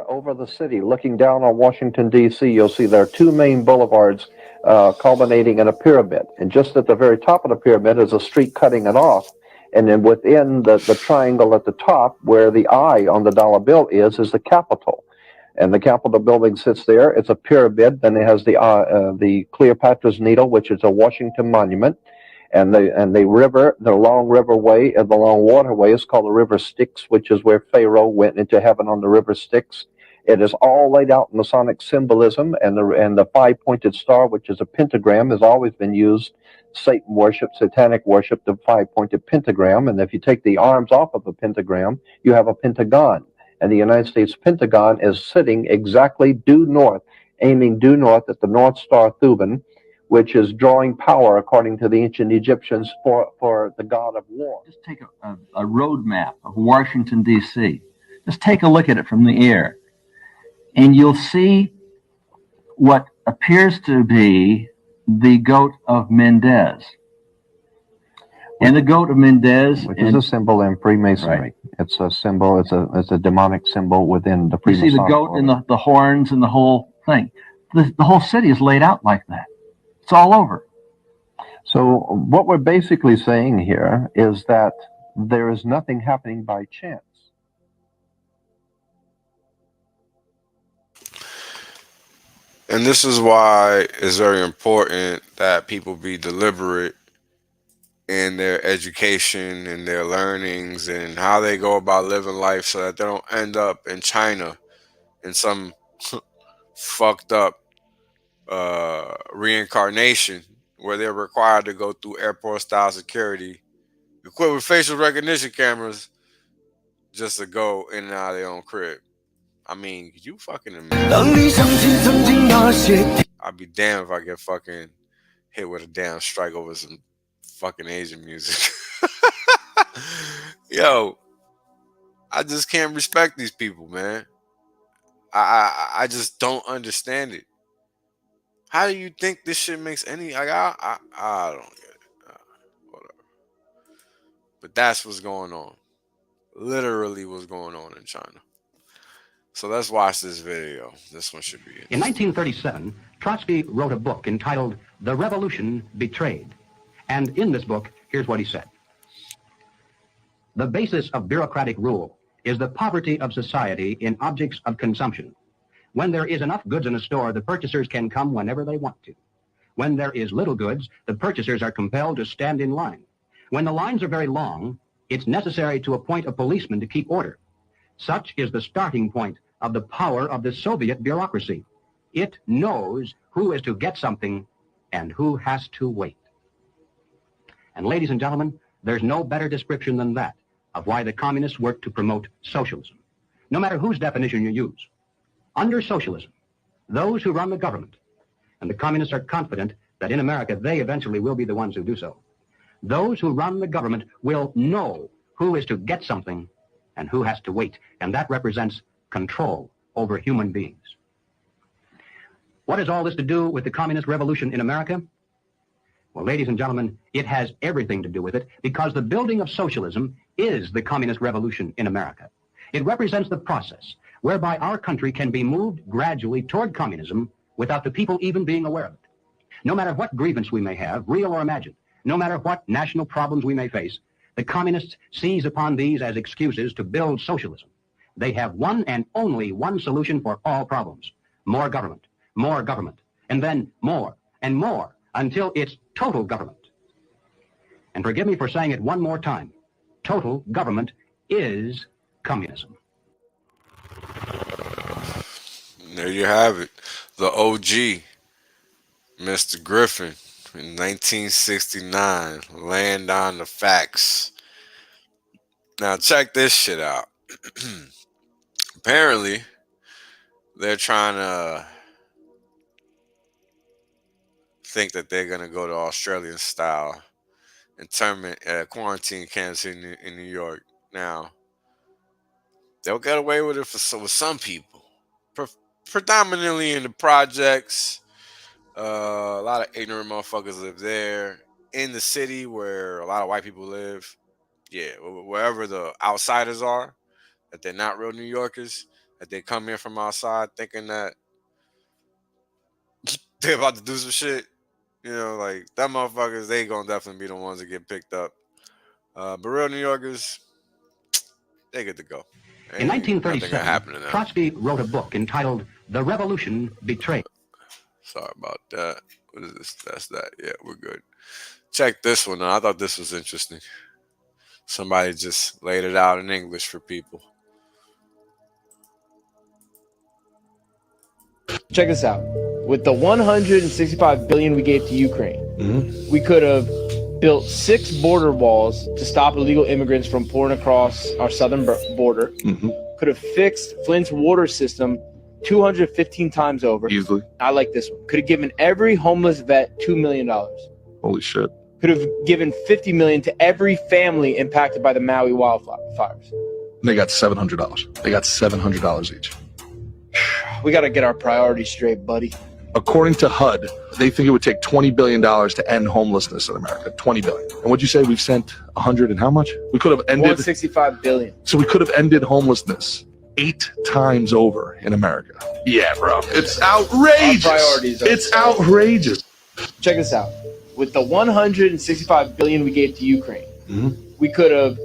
F: Over the city, looking down on Washington, D.C., you'll see there are two main boulevards culminating in a pyramid. And just at the very top of the pyramid is a street cutting it off. And then within the triangle at the top, where the eye on the dollar bill is the Capitol. And the Capitol building sits there. It's a pyramid. Then it has the Cleopatra's Needle, which is a Washington monument. And the river, the long riverway, and the long waterway is called the River Styx, which is where Pharaoh went into heaven on the River Styx. It is all laid out in Masonic symbolism, and the five-pointed star, which is a pentagram, has always been used. Satan worship, satanic worship, the five-pointed pentagram, and if you take the arms off of a pentagram, you have a pentagon. And the United States Pentagon is sitting exactly due north, aiming due north at the North Star Thuban, which is drawing power, according to the ancient Egyptians, for the god of war.
G: Just take a road map of Washington, D.C. Just take a look at it from the air, and you'll see what appears to be the goat of Mendez. And the goat of Mendez,
F: which is a symbol in Freemasonry. Right. It's a symbol. It's a demonic symbol within the Freemasonic.
G: You see the goat and the horns and the whole thing. The whole city is laid out like that. It's all over.
F: So what we're basically saying here is that there is nothing happening by chance.
B: And this is why it's very important that people be deliberate in their education and their learnings and how they go about living life, so that they don't end up in China in some fucked up reincarnation where they're required to go through airport style security equipped with facial recognition cameras just to go in and out of their own crib. I mean, could you fucking imagine? I'd be damned if I get fucking hit with a damn strike over some fucking Asian music. Yo, I just can't respect these people, man. I just don't understand it. How do you think this shit makes any? Like, I don't get it. Whatever. But that's what's going on. Literally, what's going on in China. So let's watch this video. This one should be interesting.
H: In 1937, Trotsky wrote a book entitled "The Revolution Betrayed." And in this book, here's what he said. The basis of bureaucratic rule is the poverty of society in objects of consumption. When there is enough goods in a store, the purchasers can come whenever they want to. When there is little goods, the purchasers are compelled to stand in line. When the lines are very long, it's necessary to appoint a policeman to keep order. Such is the starting point of the power of the Soviet bureaucracy. It knows who is to get something and who has to wait. And ladies and gentlemen, there's no better description than that of why the communists work to promote socialism. No matter whose definition you use. Under socialism, those who run the government, and the communists are confident that in America they eventually will be the ones who do so, those who run the government will know who is to get something and who has to wait, and that represents control over human beings. What has all this to do with the communist revolution in America? Well, ladies and gentlemen, it has everything to do with it, because the building of socialism is the communist revolution in America. It represents the process whereby our country can be moved gradually toward communism without the people even being aware of it. No matter what grievance we may have, real or imagined, no matter what national problems we may face, the communists seize upon these as excuses to build socialism. They have one and only one solution for all problems: more government, and then more and more until it's total government. And forgive me for saying it one more time, total government is communism.
B: There you have it. The OG, Mr. Griffin, in 1969, laying down the facts. Now check this shit out. Apparently, they're trying to think that they're going to go to Australian style internment quarantine camps in New York. Now, they'll get away with it with some people, predominantly in the projects. A lot of ignorant motherfuckers live there. In the city where a lot of white people live, yeah, wherever the outsiders are, that they're not real New Yorkers, that they come in from outside thinking that they're about to do some shit. You know, like, that motherfuckers, they gonna definitely be the ones that get picked up. But real New Yorkers, they get to go.
H: In 1937, Trotsky wrote a book entitled "The Revolution Betrayed."
B: Sorry about that. What is this? That's that. Yeah, we're good. Check this one out. I thought this was interesting. Somebody just laid it out in English for people.
I: Check this out. With the 165 billion we gave to Ukraine, we could have built 6 border walls to stop illegal immigrants from pouring across our southern border. Could have fixed Flint's water system 215 times over.
E: Easily.
I: I like this one. Could have given every homeless vet $2 million.
E: Holy shit.
I: Could have given $50 million to every family impacted by the Maui wildfires.
J: They got $700. They got $700 each.
I: We got to get our priorities straight, buddy.
J: According to HUD, they think it would take $20 billion to end homelessness in America. $20 billion. And what'd you say? We've sent 100 and how much? We could have ended
I: 165 billion.
J: So we could have ended homelessness 8 times over in America. Yeah, bro. It's outrageous.
I: Our priorities
J: It's outrageous.
I: Check this out. With the 165 billion we gave to Ukraine, we could have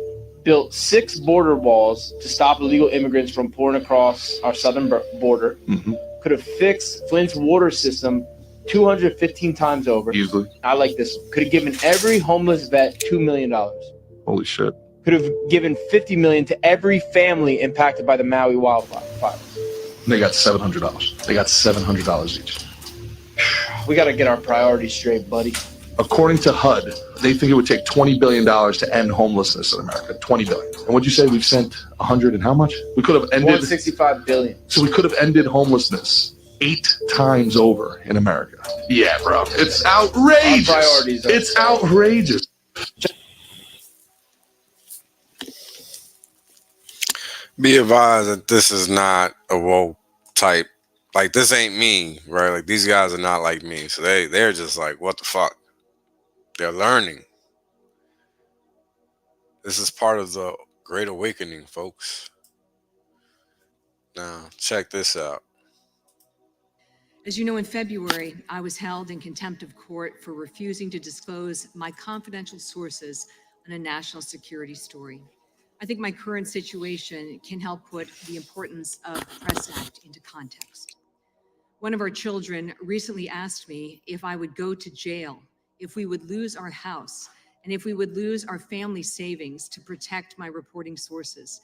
I: built 6 border walls to stop illegal immigrants from pouring across our southern border. Could have fixed Flint's water system 215 times over.
E: Easily.
I: I like this one. Could have given every homeless vet $2 million.
E: Holy shit.
I: Could have given $50 million to every family impacted by the Maui wildfires.
J: They got $700. They got $700 each.
I: We got to get our priorities straight, buddy.
J: According to HUD, they think it would take $20 billion to end homelessness in America. $20 billion. And what'd you say? We've sent 100 and how much? We could have ended
I: 165 billion.
J: So we could have ended homelessness 8 times over in America. Yeah, bro. It's outrageous.
I: Our priorities
J: It's outrageous.
B: Be advised that this is not a woke type. Like, this ain't me, right? Like, these guys are not like me. So they're just like, what the fuck? They're learning. This is part of the Great Awakening, folks. Now, check this out.
K: As you know, in February, I was held in contempt of court for refusing to disclose my confidential sources on a national security story. I think my current situation can help put the importance of the Press Act into context. One of our children recently asked me if I would go to jail, if we would lose our house, and if we would lose our family savings to protect my reporting sources.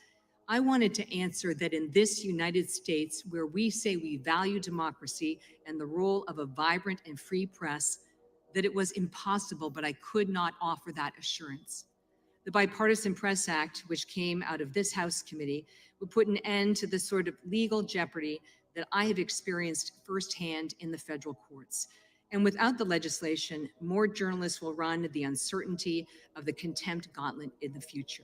K: I wanted to answer that in this United States, where we say we value democracy and the role of a vibrant and free press, that it was impossible, but I could not offer that assurance. The Bipartisan Press Act, which came out of this House committee, would put an end to the sort of legal jeopardy that I have experienced firsthand in the federal courts. And without the legislation, more journalists will run the uncertainty of the contempt gauntlet in the future.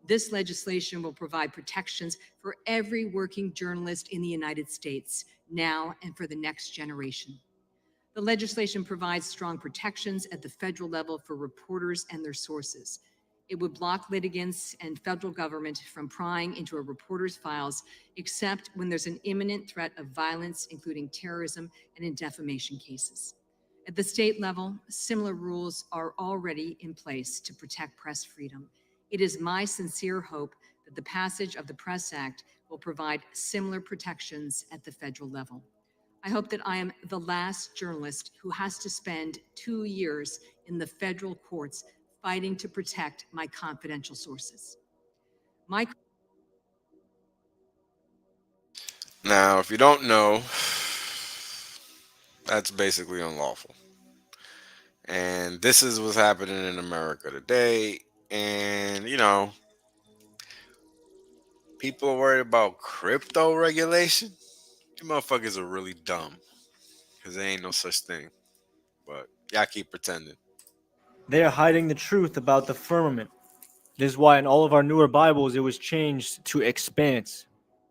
K: This legislation will provide protections for every working journalist in the United States, now and for the next generation. The legislation provides strong protections at the federal level for reporters and their sources. It would block litigants and federal government from prying into a reporter's files, except when there's an imminent threat of violence, including terrorism and in defamation cases. At the state level, similar rules are already in place to protect press freedom. It is my sincere hope that the passage of the Press Act will provide similar protections at the federal level. I hope that I am the last journalist who has to spend 2 years in the federal courts fighting to protect my confidential sources.
B: Now, if you don't know, that's basically unlawful. And this is what's happening in America today. And, you know, people are worried about crypto regulation. You motherfuckers are really dumb, because there ain't no such thing. But y'all keep pretending.
L: They are hiding the truth about the firmament. This is why in all of our newer Bibles it was changed to expanse.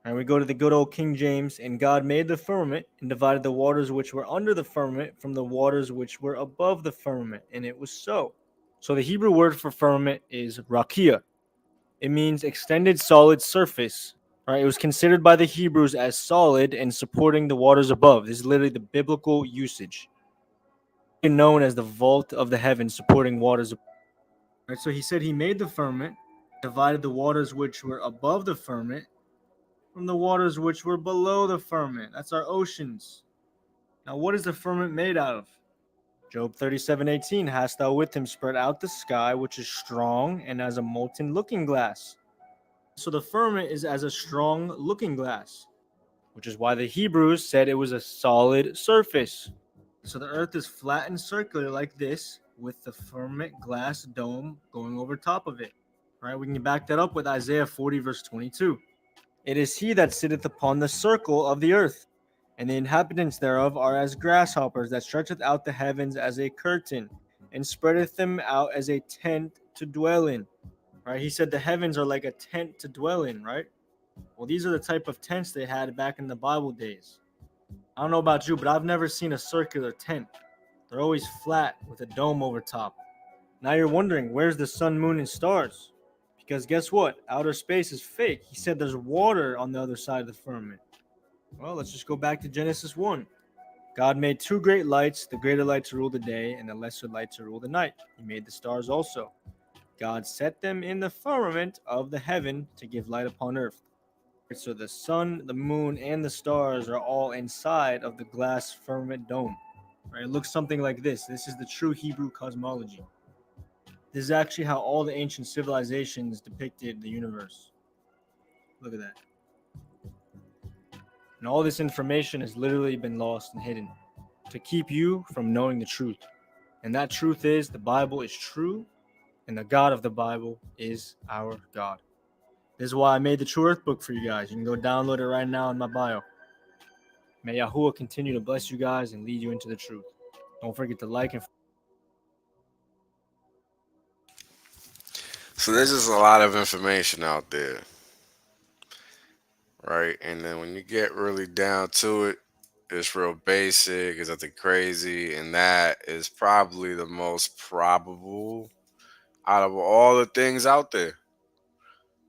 L: And we go to the good old King James, and God made the firmament and divided the waters which were under the firmament from the waters which were above the firmament. And it was so. So the Hebrew word for firmament is rakia. It means extended solid surface. Right? It was considered by the Hebrews as solid and supporting the waters above. This is literally the biblical usage. Known as the vault of the heavens, supporting waters. Right, so he said he made the firmament, divided the waters which were above the firmament from the waters which were below the firmament. That's our oceans. Now, what is the firmament made out of? Job 37:18, hast thou with him spread out the sky, which is strong and as a molten looking glass. So the firmament is as a strong looking glass. which is why the Hebrews said it was a solid surface. So the earth is flat and circular like this, with the firmament glass dome going over top of it. Right? We can back that up with Isaiah 40 verse 22. It is he that sitteth upon the circle of the earth, and the inhabitants thereof are as grasshoppers, that stretcheth out the heavens as a curtain, and spreadeth them out as a tent to dwell in. Right? He said the heavens are like a tent to dwell in, right? Well, these are the type of tents they had back in the Bible days. I don't know about you, but I've never seen a circular tent. They're always flat with a dome over top. Now you're wondering, where's the sun, moon, and stars? Because guess what? Outer space is fake. He said there's water on the other side of the firmament. Well, let's just go back to Genesis 1. God made two great lights, the greater light to rule the day, and the lesser light to rule the night. He made the stars also. God set them in the firmament of the heaven to give light upon earth. So the sun, the moon, and the stars are all inside of the glass firmament dome. Right? It looks something like this. This is the true Hebrew cosmology. This is actually how all the ancient civilizations depicted the universe. Look at that. And all this information has literally been lost and hidden to keep you from knowing the truth. And that truth is the Bible is true, and the God of the Bible is our God. This is why I made the True Earth book for you guys. You can go download it right now in my bio. May Yahuwah continue to bless you guys and lead you into the truth. Don't forget to like and
B: So there's just a lot of information out there, right? And then when you get really down to it, it's real basic, it's nothing crazy, and that is probably the most probable out of all the things out there.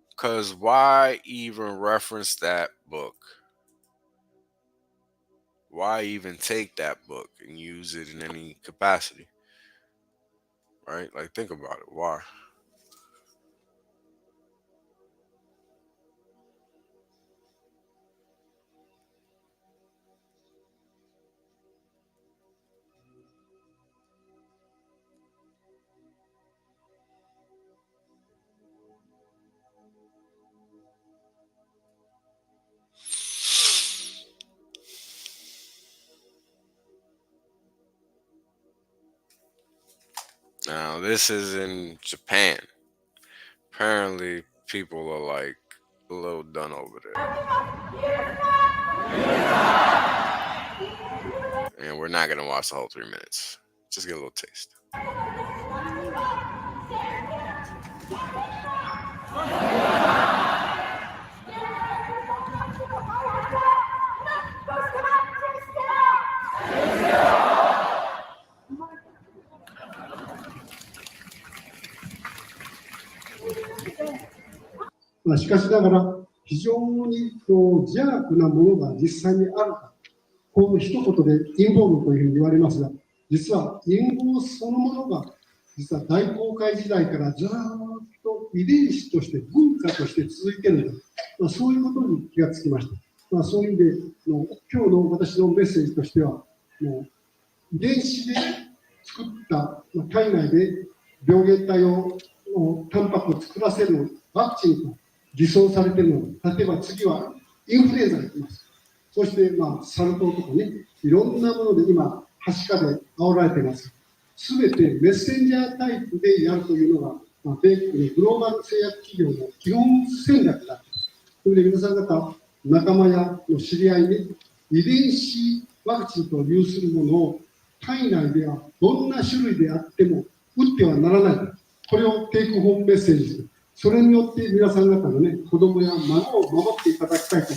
B: Because why even reference that book? Why even take that book and use it in any capacity? Right? Like, think about it. Why? Now, this is in Japan. Apparently, people are like a little done over there. And we're not going to watch the whole 3 minutes. Just get a little taste.
M: しかしながら非常に邪悪なものが実際にあるか、この一言で陰謀論というふうに言われますが、実は陰謀そのものが実は大航海時代からずっと遺伝子として文化として続いているんだ、そういうことに気がつきました。そういう意味で今日の私のメッセージとしては、もう遺伝子で作った体内で病原体をタンパクを作らせるワクチンと偽装されているので、例えば次はインフルエンザが来ます。そしてサル痘とかね、いろんなもので今はしかで煽られています。すべてメッセンジャータイプでやるというのが、米国グローバル製薬企業の基本戦略だ。それで皆さん方、仲間やの知り合いに遺伝子ワクチンと有するものを体内ではどんな種類であっても打ってはならない。これをテイクホームメッセージする。それによって皆さん方のね、子供や孫を守っていただきたいと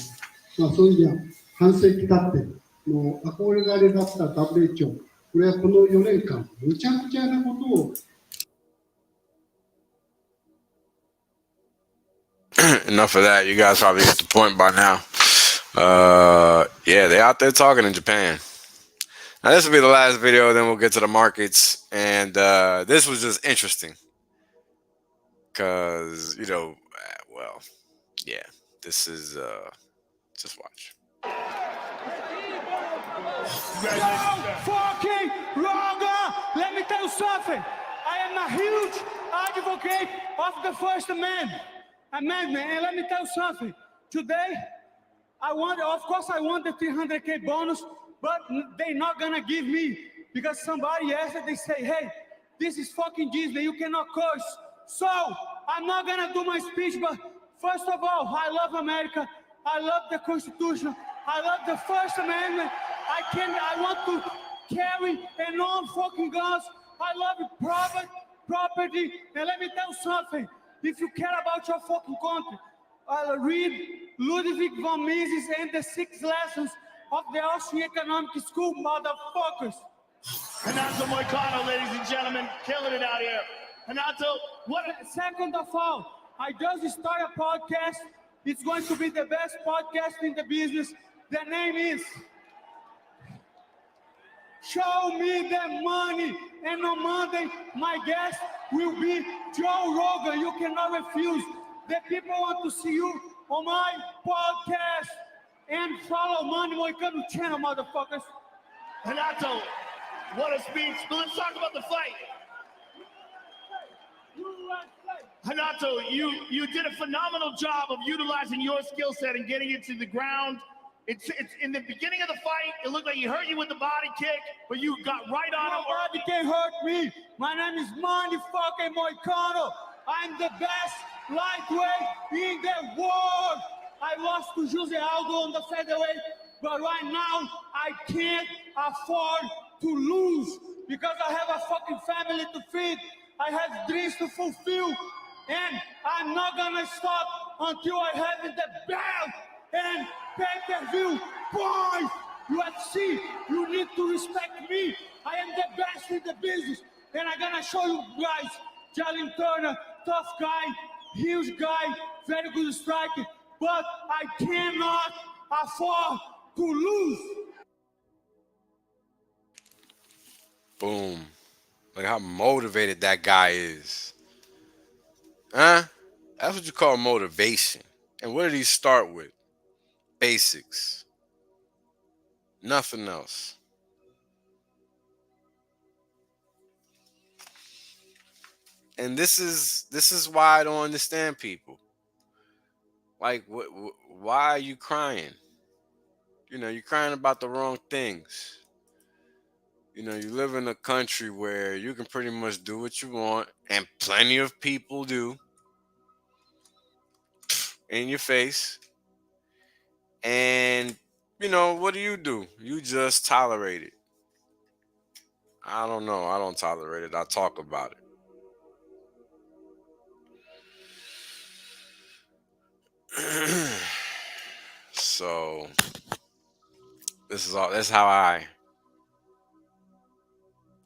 M: 思う。そういう意味では半世紀経ってもう憧れだった WHO、これはこの4年間むちゃくちゃなことを。
B: Enough of that. You guys probably get the point by now. Yeah, they're out there talking in Japan. Now, this will be the last video, then we'll get to the markets. And this was just interesting. Because, well, yeah, this is, just watch.
N: Fucking wrong! Let me tell you something. I am a huge advocate of the First Amendment. And let me tell you something. Today, Of course, I want the 300K bonus, but they're not gonna give me because somebody asked it. They say, hey, this is fucking Disney. You cannot curse. So I'm not gonna do my speech, but first of all, I love America. I love the Constitution. I love the First Amendment. I want to carry and own fucking guns. I love property. And let me tell you something. If you care about your fucking country, read Ludwig von Mises and the 6 lessons of the Austrian Economic School, motherfuckers.
O: Renato Moicano, ladies and gentlemen, killing it out here. Renato, what?
N: Second of all, I just started a podcast. It's going to be the best podcast in the business. The name is Show Me the Money. And on Monday, my guest will be Joe Rogan. You cannot refuse. The people want to see you on my podcast. And follow Money Moicano channel, motherfuckers.
O: Renato, what a speech. But let's talk about the fight. Renato, you did a phenomenal job of utilizing your skill set and getting it to the ground. It's in the beginning of the fight, it looked like he hurt you with the body kick, but you got right on him.
N: Nobody can hurt me. My name is Manny fucking Moicano. I'm the best lightweight in the world. I lost to Jose Aldo on the featherweight, but right now I can't afford to lose because I have a fucking family to feed. I have dreams to fulfill, and I'm not gonna stop until I have the belt and pay-per-view. Boys, UFC, you need to respect me. I am the best in the business, and I'm gonna show you guys. Jalen Turner, tough guy, huge guy, very good striker, but I cannot afford to lose.
B: Boom. Like how motivated that guy is. Huh? That's what you call motivation. And what did he start with? Basics. Nothing else. And this is why I don't understand people. Like, why are you crying? You know, you're crying about the wrong things. You know, you live in a country where you can pretty much do what you want, and plenty of people do, in your face. And, you know, what do? You just tolerate it. I don't know. I don't tolerate it. I talk about it. So, that's how I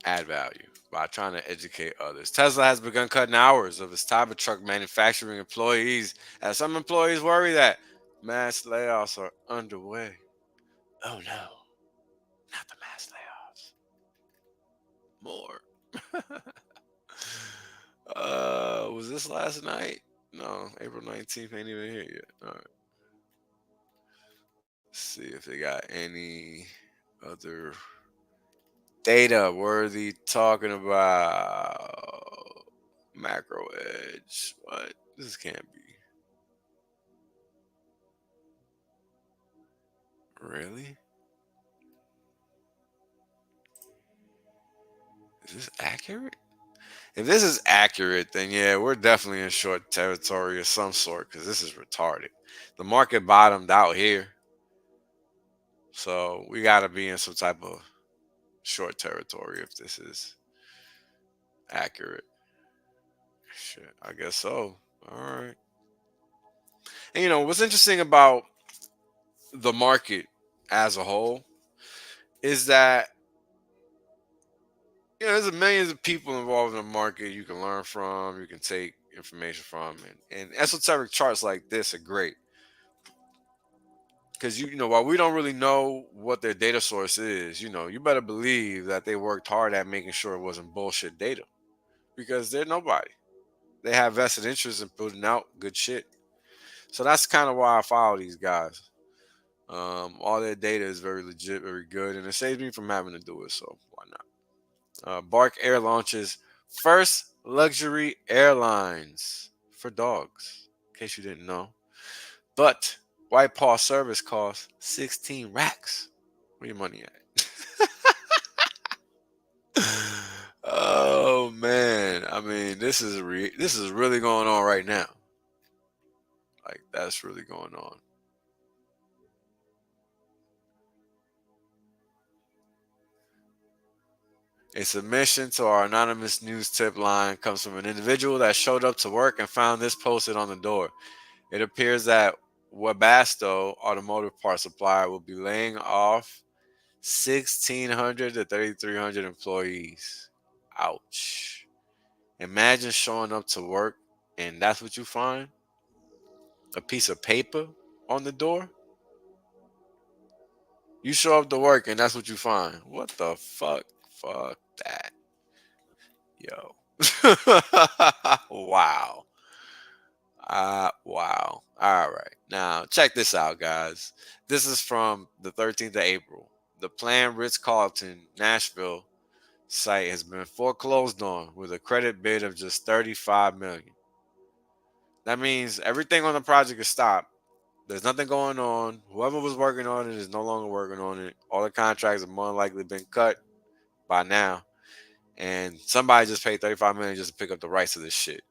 B: add value, by trying to educate others. Tesla has begun cutting hours of its Cybertruck manufacturing employees, as some employees worry that mass layoffs are underway. Oh no, not the mass layoffs. More. Was this last night? No, April 19th ain't even here yet. All right. Let's see if they got any other data worthy talking about. Macro edge. What? This can't be. Really? Is this accurate? If this is accurate, then yeah, we're definitely in short territory of some sort, because this is retarded. The market bottomed out here. So we got to be in some type of short territory if this is accurate. Shit, I guess so. All right. And you know, what's interesting about the market as a whole is that, you know, there's millions of people involved in the market you can learn from, you can take information from, and esoteric charts like this are great. Because, you know, while we don't really know what their data source is, you know, you better believe that they worked hard at making sure it wasn't bullshit data. Because they're nobody. They have vested interest in putting out good shit. So that's kind of why I follow these guys. All their data is very legit, very good, and it saves me from having to do it, so why not? Bark Air launches first luxury airlines for dogs, in case you didn't know. But White Paw service costs 16 racks. Where your money at? Oh man, I mean, this is really going on right now. Like, that's really going on. A submission to our anonymous news tip line comes from an individual that showed up to work and found this posted on the door. It appears that Webasto Automotive Parts Supplier will be laying off 1,600 to 3,300 employees. Ouch. Imagine showing up to work and that's what you find? A piece of paper on the door? You show up to work and that's what you find. What the fuck? Fuck that. Yo. Wow. Wow. All right. Now, check this out, guys. This is from the 13th of April. The planned Ritz-Carlton Nashville site has been foreclosed on with a credit bid of just $35 million. That means everything on the project is stopped. There's nothing going on. Whoever was working on it is no longer working on it. All the contracts have more than likely been cut by now. And somebody just paid $35 million just to pick up the rights of this shit.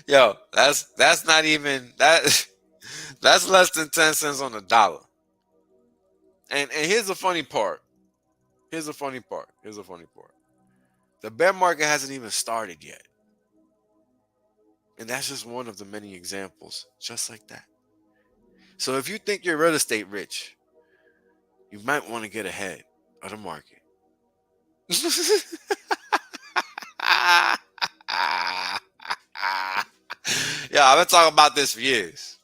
B: Yo, that's not even that. That's less than 10 cents on the dollar. And here's the funny part. Here's the funny part. The bear market hasn't even started yet. And that's just one of the many examples, just like that. So if you think you're real estate rich, you might want to get ahead of the market. Yeah, I've been talking about this for years.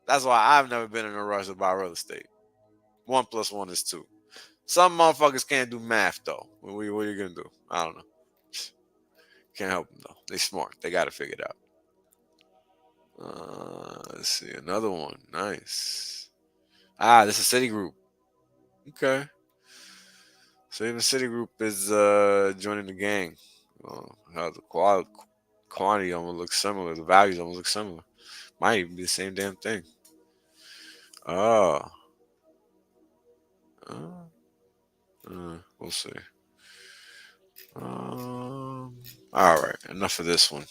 B: That's why I've never been in a rush to buy real estate. 1 + 1 is 2. Some motherfuckers can't do math though. What are you gonna do? I don't know. Can't help them though. They smart. They got to figure it out. Let's see another one. Nice. This is Citigroup. Okay. So even Citigroup is joining the gang. How the quantity almost looks similar. The values almost look similar. Might even be the same damn thing. We'll see. All right. Enough of this one.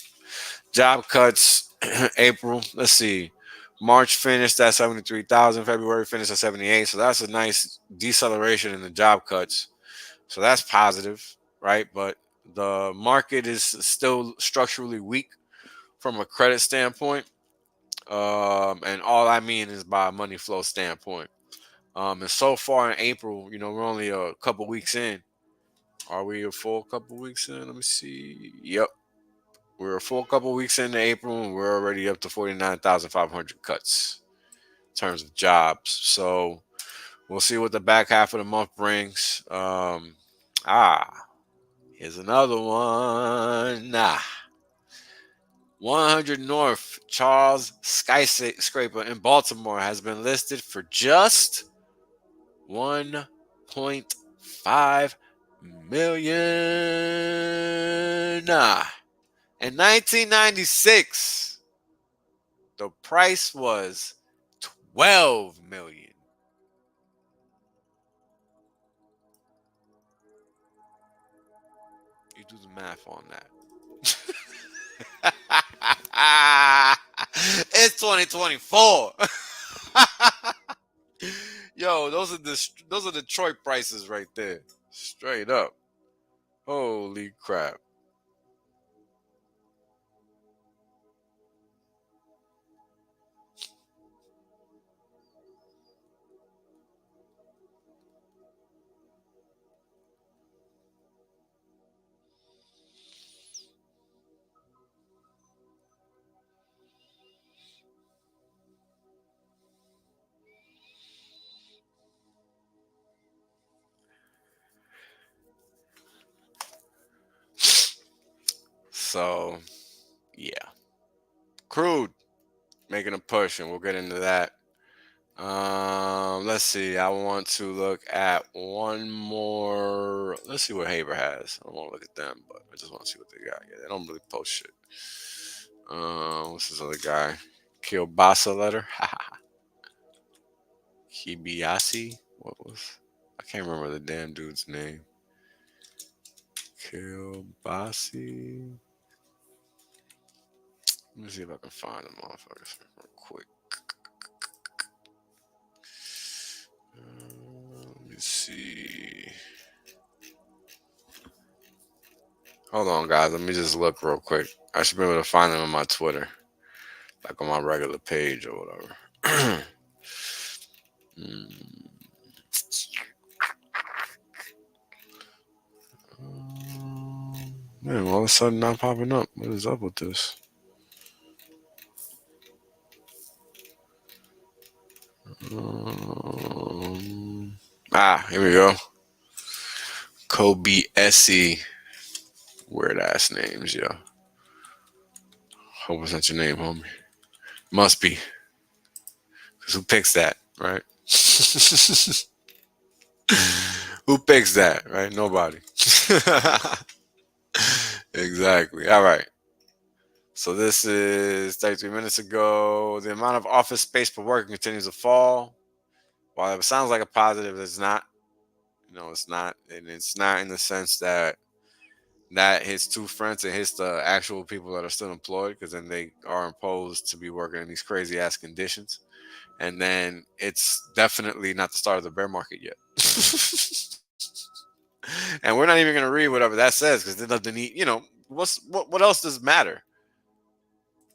B: Job cuts, April. Let's see. March finished at 73,000. February finished at 78. So that's a nice deceleration in the job cuts. So that's positive, right? But the market is still structurally weak from a credit standpoint. And all I mean is by a money flow standpoint. And so far in April, we're only a couple weeks in. Are we a full couple weeks in? Let me see. Yep. We're a full couple weeks into April, and we're already up to 49,500 cuts in terms of jobs. So we'll see what the back half of the month brings. Here's another one. 100 North Charles skyscraper in Baltimore has been listed for just $1.5 million. In 1996, the price was $12 million. You do the math on that. It's 2024. Yo, those are Detroit prices right there. Straight up. Holy crap. So, yeah. Crude making a push, and we'll get into that. Let's see. I want to look at one more. Let's see what Haber has. I don't want to look at them, but I just want to see what they got. Yeah, they don't really post shit. What's this other guy? Kielbasa letter. Kibiasi? What was? I can't remember the damn dude's name. Kielbasi. Let me see if I can find the motherfuckers real quick. Let me see. Hold on, guys. Let me just look real quick. I should be able to find them on my Twitter, like on my regular page or whatever. Man, all of a sudden not popping up. What is up with this? Here we go. Kobe Essie. Weird ass names, yo. Hope it's not your name, homie. Must be. Because who picks that, right? Who picks that, right? Nobody. Exactly. All right. So this is 33 minutes ago. The amount of office space per worker continues to fall. While it sounds like a positive, it's not. No, it's not. And it's not in the sense that hits two fronts. It hits the actual people that are still employed, because then they are imposed to be working in these crazy ass conditions. And then it's definitely not the start of the bear market yet. And we're not even going to read whatever that says, because it doesn't need, what else does matter?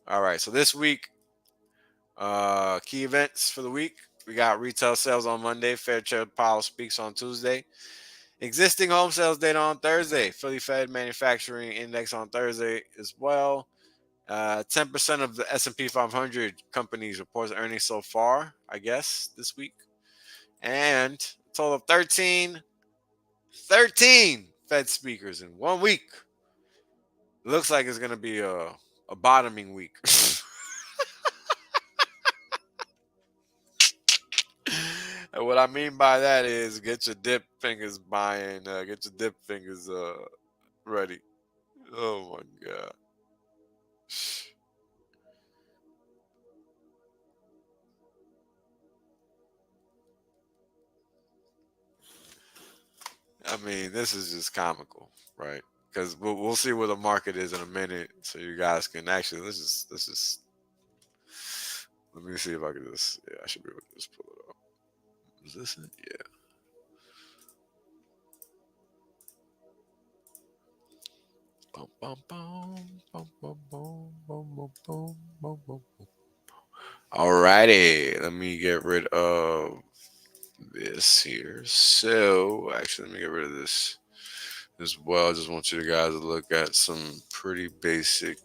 B: All right. So this week, key events for the week. We got retail sales on Monday. Fairchild Powell speaks on Tuesday. Existing home sales data on Thursday. Philly Fed Manufacturing Index on Thursday as well. 10% of the S&P 500 companies reports earnings so far, I guess, this week. And a total of 13 Fed speakers in 1 week. Looks like it's going to be a bottoming week. And what I mean by that is get your dip fingers ready. Oh my God. I mean, this is just comical, right? Because we'll see where the market is in a minute, so you guys can actually let's just let me see if I can just I should be able to just pull it up. Is this it? Yeah. Alrighty, let me get rid of this here. So actually, let me get rid of this as well. I just want you guys to look at some pretty basic.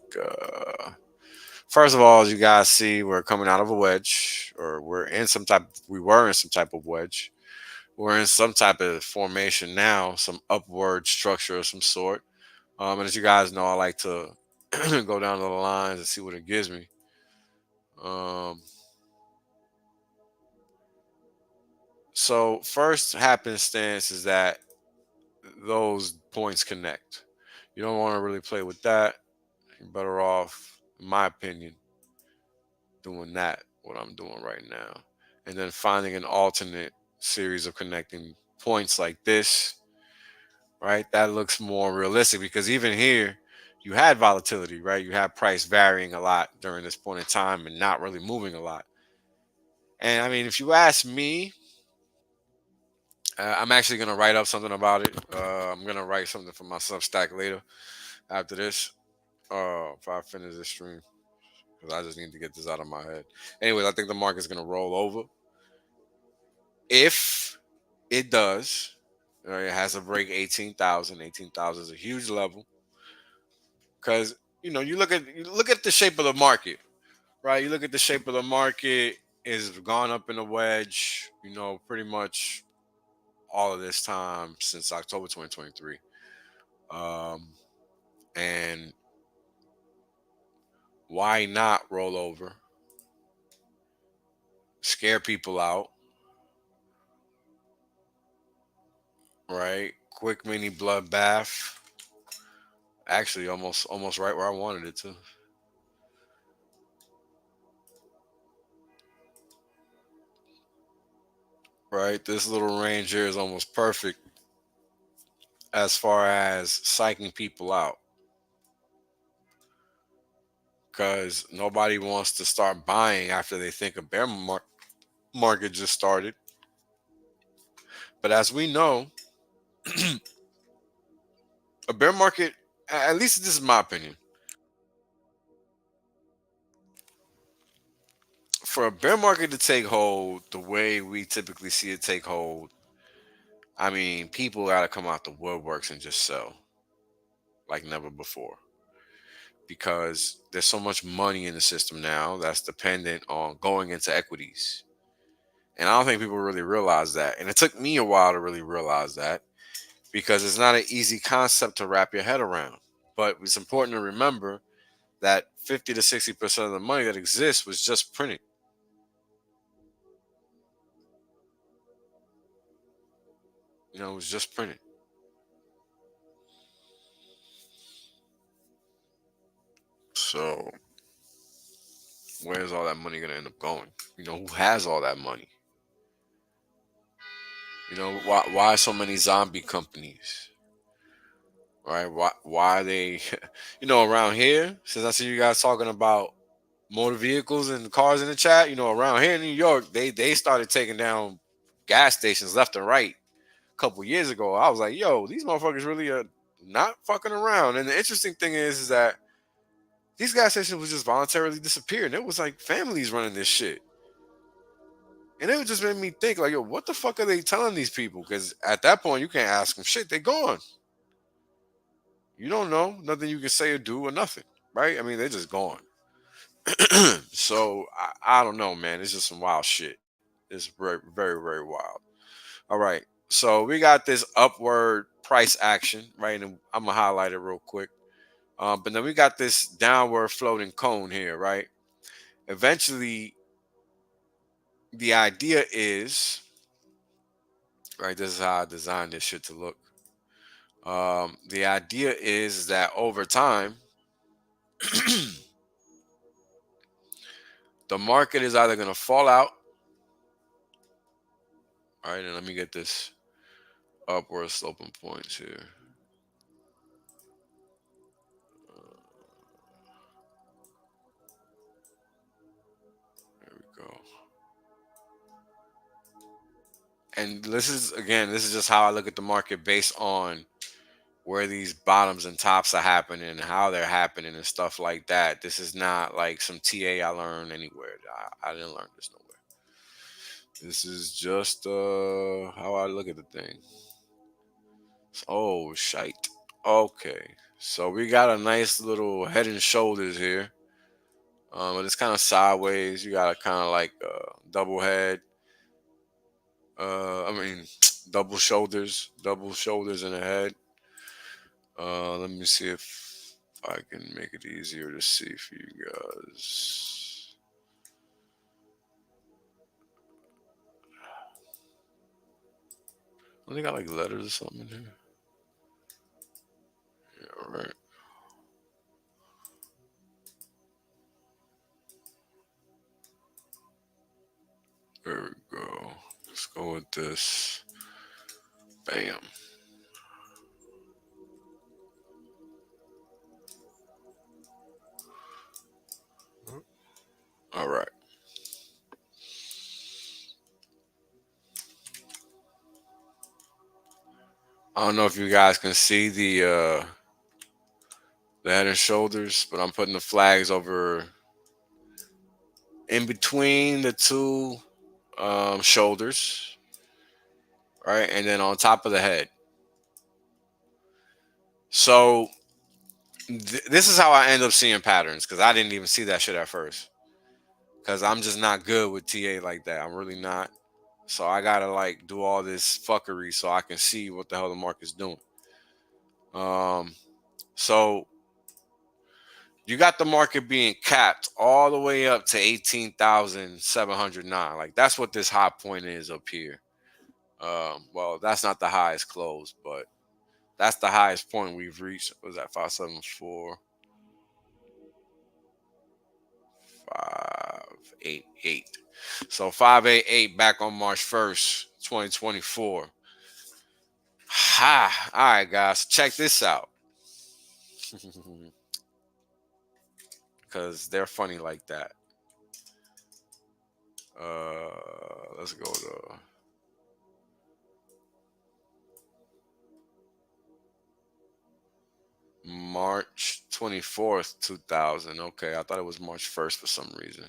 B: First of all, as you guys see, we're coming out of a wedge, or we were in some type of wedge. We're in some type of formation now, some upward structure of some sort. And as you guys know, I like to go down to the lines and see what it gives me. So first happenstance is that those points connect. You don't want to really play with that. You're better off, in my opinion, doing that, what I'm doing right now. And then finding an alternate series of connecting points like this, right? That looks more realistic, because even here, you had volatility, right? You had price varying a lot during this point in time and not really moving a lot. And I mean, if you ask me, I'm actually going to write up something about it. I'm going to write something for my Substack later after this, if I finish this stream, because I just need to get this out of my head. Anyways, I think the market's going to roll over. If it does, it has to break 18,000. 18,000 is a huge level, because you look at the shape of the market, right? You look at the shape of the market is gone up in a wedge, pretty much all of this time since October 2023. And why not roll over, scare people out, right? Quick mini bloodbath. Actually, almost right where I wanted it to. right? This little range here is almost perfect as far as psyching people out, because nobody wants to start buying after they think a market just started. But as we know, a bear market, at least this is my opinion, for a bear market to take hold the way we typically see it take hold, I mean, people got to come out the woodworks and just sell like never before, because there's so much money in the system now that's dependent on going into equities. And I don't think people really realize that. And it took me a while to really realize that, because it's not an easy concept to wrap your head around. But it's important to remember that 50 to 60% of the money that exists was just printed. You know, it was just printed. So where's all that money going to end up going? You know, who has all that money? You know, why so many zombie companies? Right? Why are they, you know, around here, since I see you guys talking about motor vehicles and cars in the chat, you know, around here in New York, they started taking down gas stations left and right a couple years ago. I was like, yo, these motherfuckers really are not fucking around. And the interesting thing is that these gas stations was just voluntarily disappearing. It was like families running this shit. And it just made me think, like, yo, what the fuck are they telling these people? Because at that point, you can't ask them shit. They're gone. You don't know. Nothing you can say or do or nothing. Right? I mean, they're just gone. So, I don't know, man. It's just some wild shit. It's very, very, very wild. All right. So, we got this upward price action, right? And I'm going to highlight it real quick. But then we got this downward floating cone here, right? Eventually, the idea is, right, this is how I designed this shit to look. The idea is that over time, the market is either going to fall out. All right, and let me get this upward sloping points here. There we go. And this is just how I look at the market based on where these bottoms and tops are happening and how they're happening and stuff like that. This is not like some TA I learned anywhere. I didn't learn this nowhere. This is just how I look at the thing. Oh, shite. Okay. So we got a nice little head and shoulders here. But it's kind of sideways. You got a kind of like double head. Double shoulders in the head. Let me see if I can make it easier to see for you guys. I think I got like letters or something in here. Yeah, all right. There we go. Let's go with this. Bam. All right. I don't know if you guys can see the head and shoulders, but I'm putting the flags over in between the two shoulders, right? And then on top of the head. So this is how I end up seeing patterns, because I didn't even see that shit at first. Because I'm just not good with TA like that. I'm really not. So I gotta like do all this fuckery so I can see what the hell the market's doing. So you got the market being capped all the way up to 18,709. Like that's what this high point is up here. Well, that's not the highest close, but that's the highest point we've reached. Was that 574? 588. So 588 back on March 1st, 2024. Ha! All right, guys, check this out. Because they're funny like that. Let's go to March 24th, 2000. Okay, I thought it was March 1st for some reason.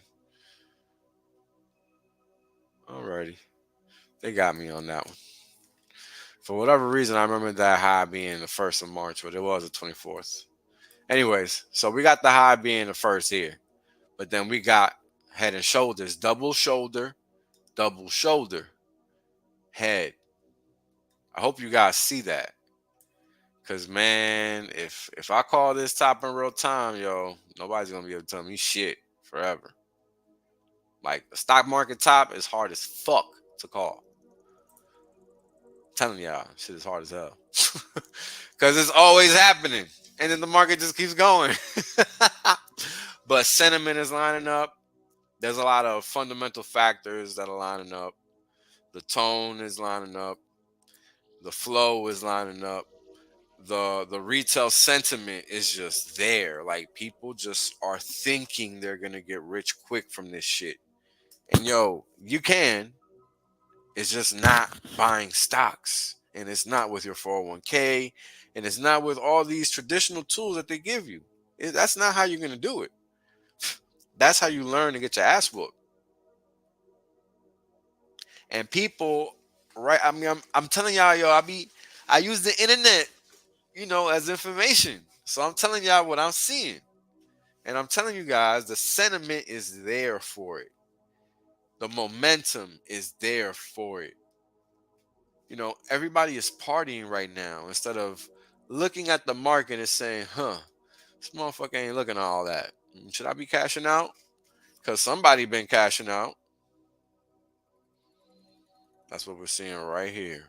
B: Alrighty. They got me on that one. For whatever reason, I remember that high being the 1st of March, but it was the 24th. Anyways, so we got the high being the 1st here. But then we got head and shoulders, double shoulder, head. I hope you guys see that. Because, man, if I call this top in real time, yo, nobody's going to be able to tell me shit forever. Like, the stock market top is hard as fuck to call. I'm telling y'all, shit is hard as hell. Because it's always happening. And then the market just keeps going. But sentiment is lining up. There's a lot of fundamental factors that are lining up. The tone is lining up. The flow is lining up. The retail sentiment is just there. Like, people just are thinking they're gonna get rich quick from this shit. And yo, you can. It's just not buying stocks. And it's not with your 401k. And it's not with all these traditional tools that they give you. That's not how you're gonna do it. That's how you learn to get your ass whooped. And people, right? I mean, I'm telling y'all, yo, I use the internet, as information. So I'm telling y'all what I'm seeing. And I'm telling you guys, the sentiment is there for it. The momentum is there for it. Everybody is partying right now instead of looking at the market and saying, this motherfucker ain't looking at all that. Should I be cashing out? Because somebody been cashing out. That's what we're seeing right here.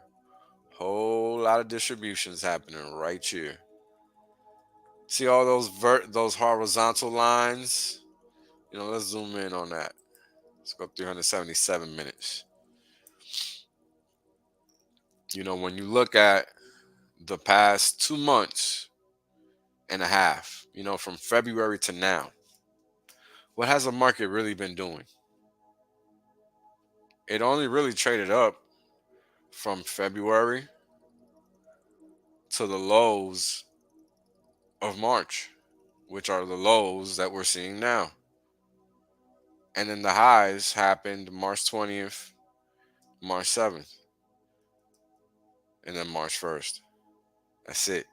B: Whole lot of distributions happening right here. See all those horizontal lines? Let's zoom in on that. Let's go 377 minutes. When you look at the past 2 months and a half, from February to now, what has the market really been doing? It only really traded up from February to the lows of March, which are the lows that we're seeing now. And then the highs happened March 20th, March 7th, and then March 1st. That's it.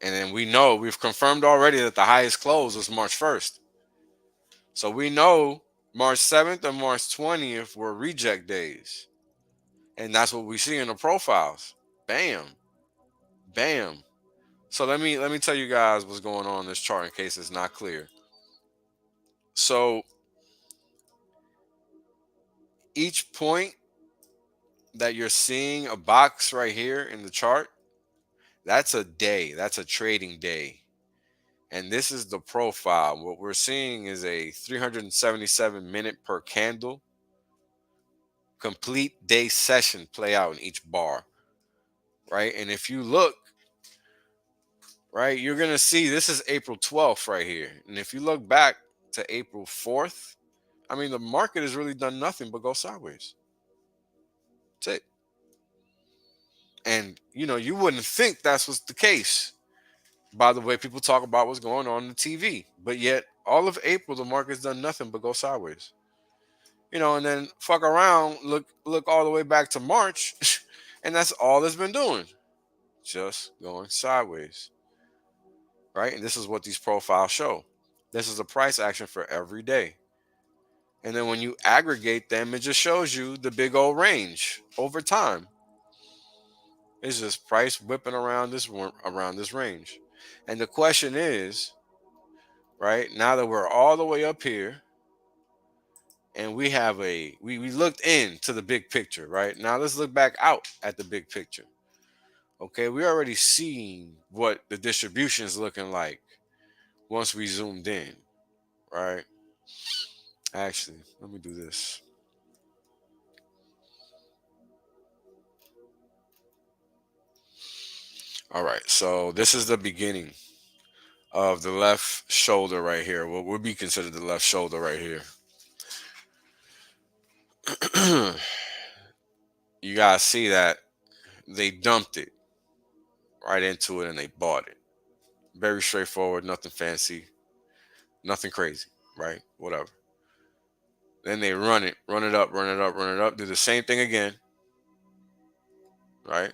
B: And then we've confirmed already that the highest close was March 1st. So we know March 7th and March 20th were reject days. And that's what we see in the profiles. Bam. Bam. So let me tell you guys what's going on in this chart in case it's not clear. So each point that you're seeing a box right here in the chart, that's a day. That's a trading day. And this is the profile. What we're seeing is a 377 minute per candle complete day session play out in each bar. Right? And if you look, right, you're going to see this is April 12th right here. And if you look back to April 4th, I mean, the market has really done nothing but go sideways. That's it. And, you wouldn't think that's what's the case by the way people talk about what's going on the TV. But yet, all of April, the market's done nothing but go sideways. And then fuck around, look all the way back to March, and that's all it's been doing. Just going sideways. Right? And this is what these profiles show. This is a price action for every day. And then when you aggregate them, it just shows you the big old range over time. It's just price whipping around this range. And the question is, right, now that we're all the way up here and we have we looked into the big picture, right? Now let's look back out at the big picture. Okay, we already seen what the distribution is looking like once we zoomed in, right? Actually, let me do this. All right, so this is the beginning of the left shoulder right here. What would be considered the left shoulder right here. You guys see that they dumped it right into it and they bought it. Very straightforward, nothing fancy, nothing crazy, right? Whatever. Then they run it up, run it up, run it up, do the same thing again, right?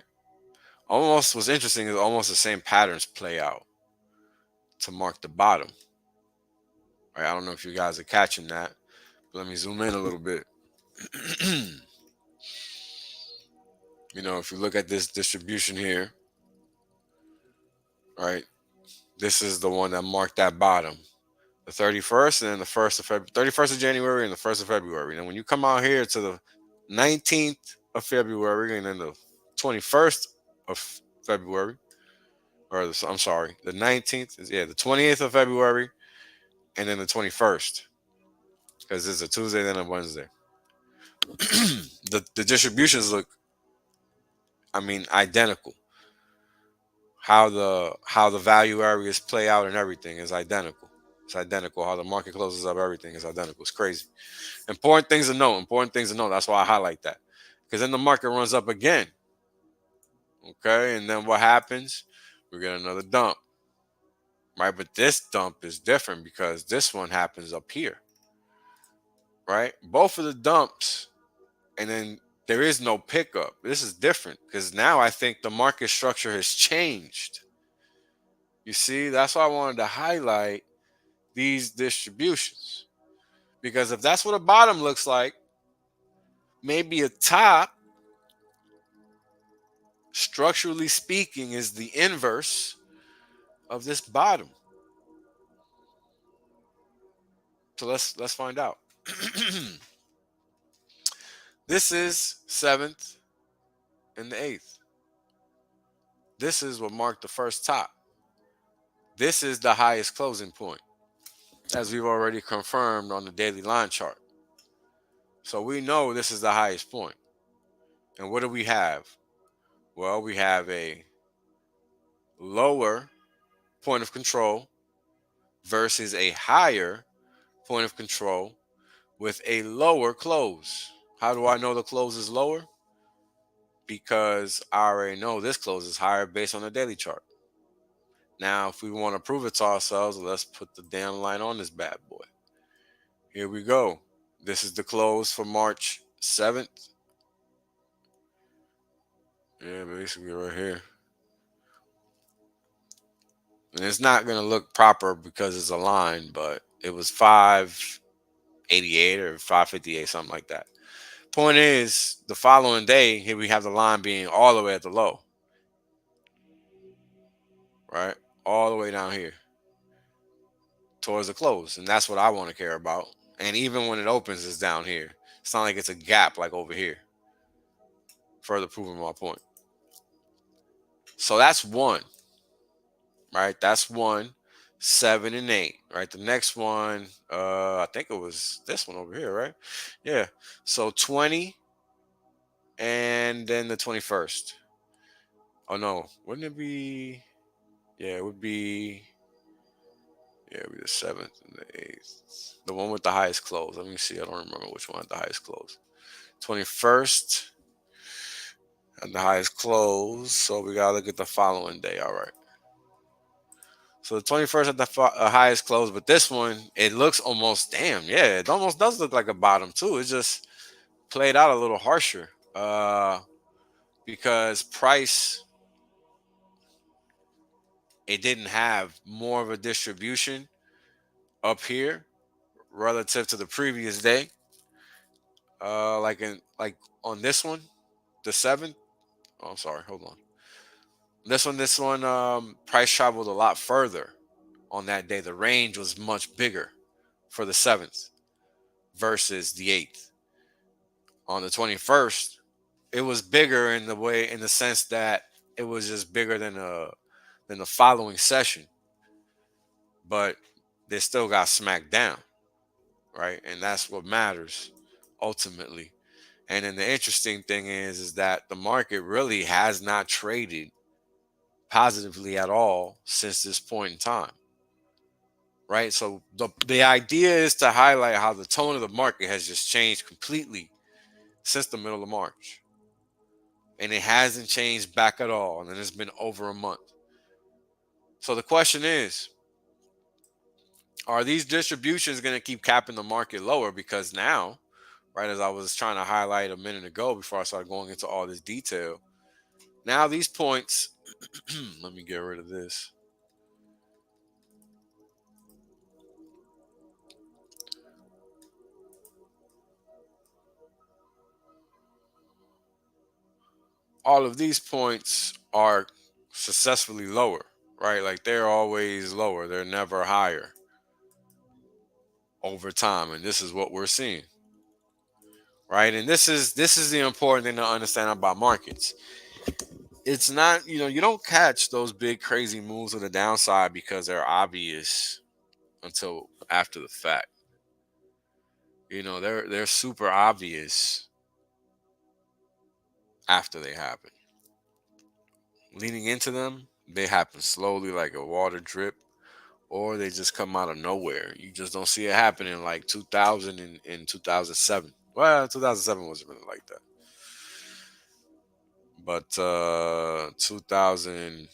B: Almost what's interesting is almost the same patterns play out to mark the bottom. Right? I don't know if you guys are catching that, but let me zoom in a little bit. You know, if you look at this distribution here, right? This is the one that marked that bottom. The 31st and then the 1st of February, 31st of January and the 1st of February. And when you come out here to the 19th of February and then the 21st of February, or I'm sorry, the 19th is, the 28th of February and then the 21st, because it's a Tuesday then a Wednesday. The distributions look, identical. How the value areas play out and everything is identical. It's identical. How the market closes up, everything is identical. It's crazy. Important things to know. Important things to know. That's why I highlight that. Because then the market runs up again. Okay, and then what happens? We get another dump. Right, but this dump is different because this one happens up here. Right? Both of the dumps, and then there is no pickup. This is different because now I think the market structure has changed. You see, that's why I wanted to highlight these distributions. Because if that's what a bottom looks like, maybe a top, structurally speaking, is the inverse of this bottom. So let's find out. This is 7th and the 8th. This is what marked the first top. This is the highest closing point, as we've already confirmed on the daily line chart. So we know this is the highest point. And what do we have? Well, we have a lower point of control versus a higher point of control with a lower close. How do I know the close is lower? Because I already know this close is higher based on the daily chart. Now, if we want to prove it to ourselves, let's put the damn line on this bad boy. Here we go. This is the close for March 7th. Yeah, basically right here. And it's not going to look proper because it's a line, but it was 588 or 558, something like that. Point is, the following day, here we have the line being all the way at the low. Right? All the way down here towards the close. And that's what I want to care about. And even when it opens, it's down here. It's not like it's a gap like over here. Further proving my point. So that's one. Right? That's 1, 7, and 8. Right? The next one, I think it was this one over here, right? Yeah. So 20 and then the 21st. Oh no, wouldn't it be? Yeah, it would be. Yeah, it would be the 7th and the 8th. The one with the highest close. Let me see. I don't remember which one had the highest close. 21st at the highest close. So we gotta look at the following day. All right. So the 21st at the highest close, but this one, it looks almost, damn, yeah, it almost does look like a bottom too. It just played out a little harsher because price, it didn't have more of a distribution up here relative to the previous day. Like on this one, the 7th. Oh, I'm sorry, hold on. This one, price traveled a lot further on that day. The range was much bigger for the 7th versus the 8th. On the 21st, it was bigger in the sense that it was just bigger than the following session, but they still got smacked down, right? And that's what matters ultimately. And then the interesting thing is that the market really has not traded positively at all since this point in time. Right? So the idea is to highlight how the tone of the market has just changed completely since the middle of March. And it hasn't changed back at all. And it's been over a month. So the question is, are these distributions going to keep capping the market lower? Because now, right, as I was trying to highlight a minute ago before I started going into all this detail, now these points, let me get rid of this. All of these points are successfully lower, right? Like they're always lower. They're never higher over time. And this is what we're seeing. Right? And this is the important thing to understand about markets. It's not, you don't catch those big crazy moves to the downside because they're obvious until after the fact. They're super obvious after they happen. Leading into them, they happen slowly like a water drip, or they just come out of nowhere. You just don't see it happening like 2000 and 2007. Well, 2007 wasn't really like that. But 2000,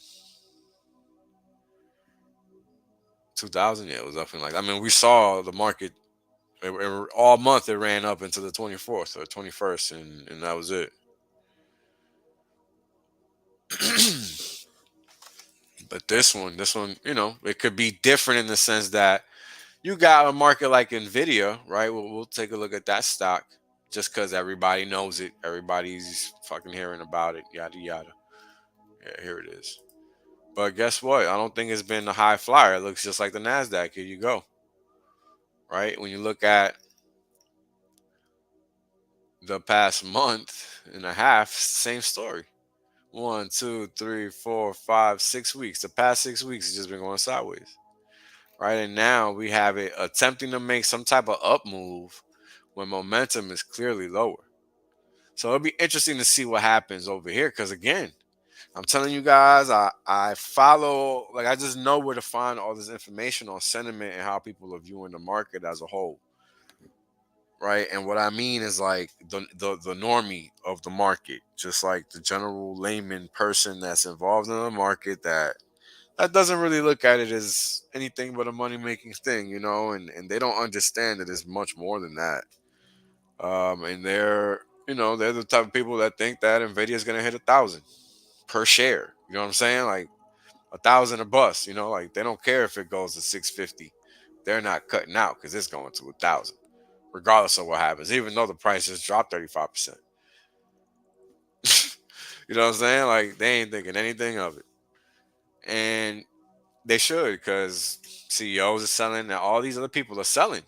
B: yeah, it was definitely like that. I mean, we saw the market all month. It ran up into the 24th or 21st, and that was it. But this one, it could be different in the sense that you got a market like Nvidia, right? We'll take a look at that stock just because everybody knows it. Everybody's fucking hearing about it, yada, yada. Yeah, here it is. But guess what? I don't think it's been a high flyer. It looks just like the NASDAQ. Here you go. Right? When you look at the past month and a half, same story. 1, 2, 3, 4, 5, 6 weeks. The past 6 weeks has just been going sideways. Right? And now we have it attempting to make some type of up move when momentum is clearly lower. So it'll be interesting to see what happens over here. Because again, I'm telling you guys, I follow, like I just know where to find all this information on sentiment and how people are viewing the market as a whole. Right. And what I mean is like the normie of the market, just like the general layman person that's involved in the market that doesn't really look at it as anything but a money making thing, and they don't understand that it's much more than that. And they're the type of people that think that Nvidia is going to hit 1,000 per share. You know what I'm saying? Like 1,000 a bust, like they don't care if it goes to 650. They're not cutting out because it's going to 1,000. Regardless of what happens, even though the price has dropped 35%. You know what I'm saying? Like, they ain't thinking anything of it. And they should, because CEOs are selling, and all these other people are selling.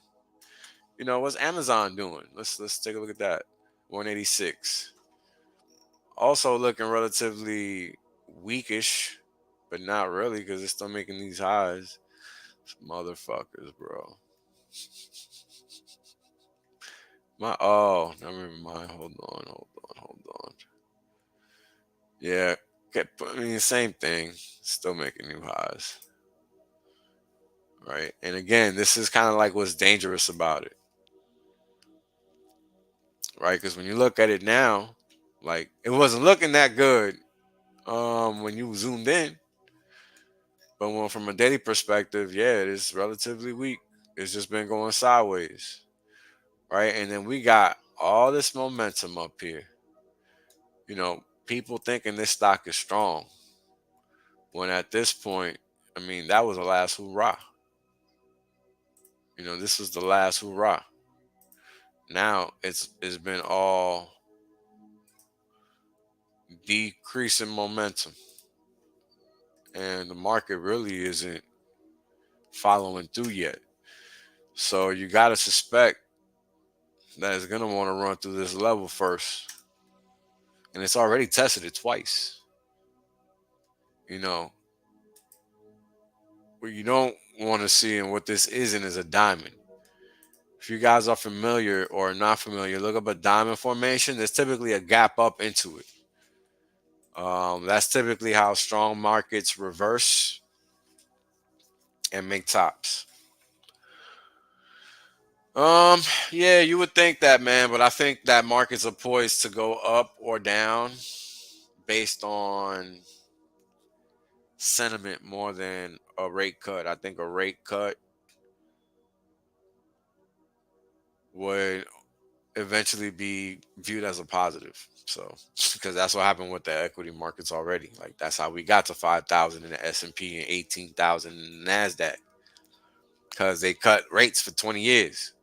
B: What's Amazon doing? Let's take a look at that. 186. Also looking relatively weakish, but not really, because it's still making these highs. Motherfuckers, bro. Never mind. Hold on. Yeah, same thing. Still making new highs. Right? And again, this is kind of like what's dangerous about it. Right? Because when you look at it now, like it wasn't looking that good when you zoomed in. But from a daily perspective, yeah, it is relatively weak. It's just been going sideways. Right? And then we got all this momentum up here. People thinking this stock is strong. When at this point, that was the last hoorah. This was the last hoorah. Now it's been all decreasing momentum. And the market really isn't following through yet. So you got to suspect that it's going to want to run through this level first. And it's already tested it twice. What you don't want to see and what this isn't is a diamond. If you guys are familiar or not familiar, look up a diamond formation. There's typically a gap up into it. That's typically how strong markets reverse and make tops. Yeah, you would think that, man, but I think that markets are poised to go up or down based on sentiment more than a rate cut. I think a rate cut would eventually be viewed as a positive. So, because that's what happened with the equity markets already. Like that's how we got to 5,000 in the S&P and 18,000 in the Nasdaq, because they cut rates for 20 years.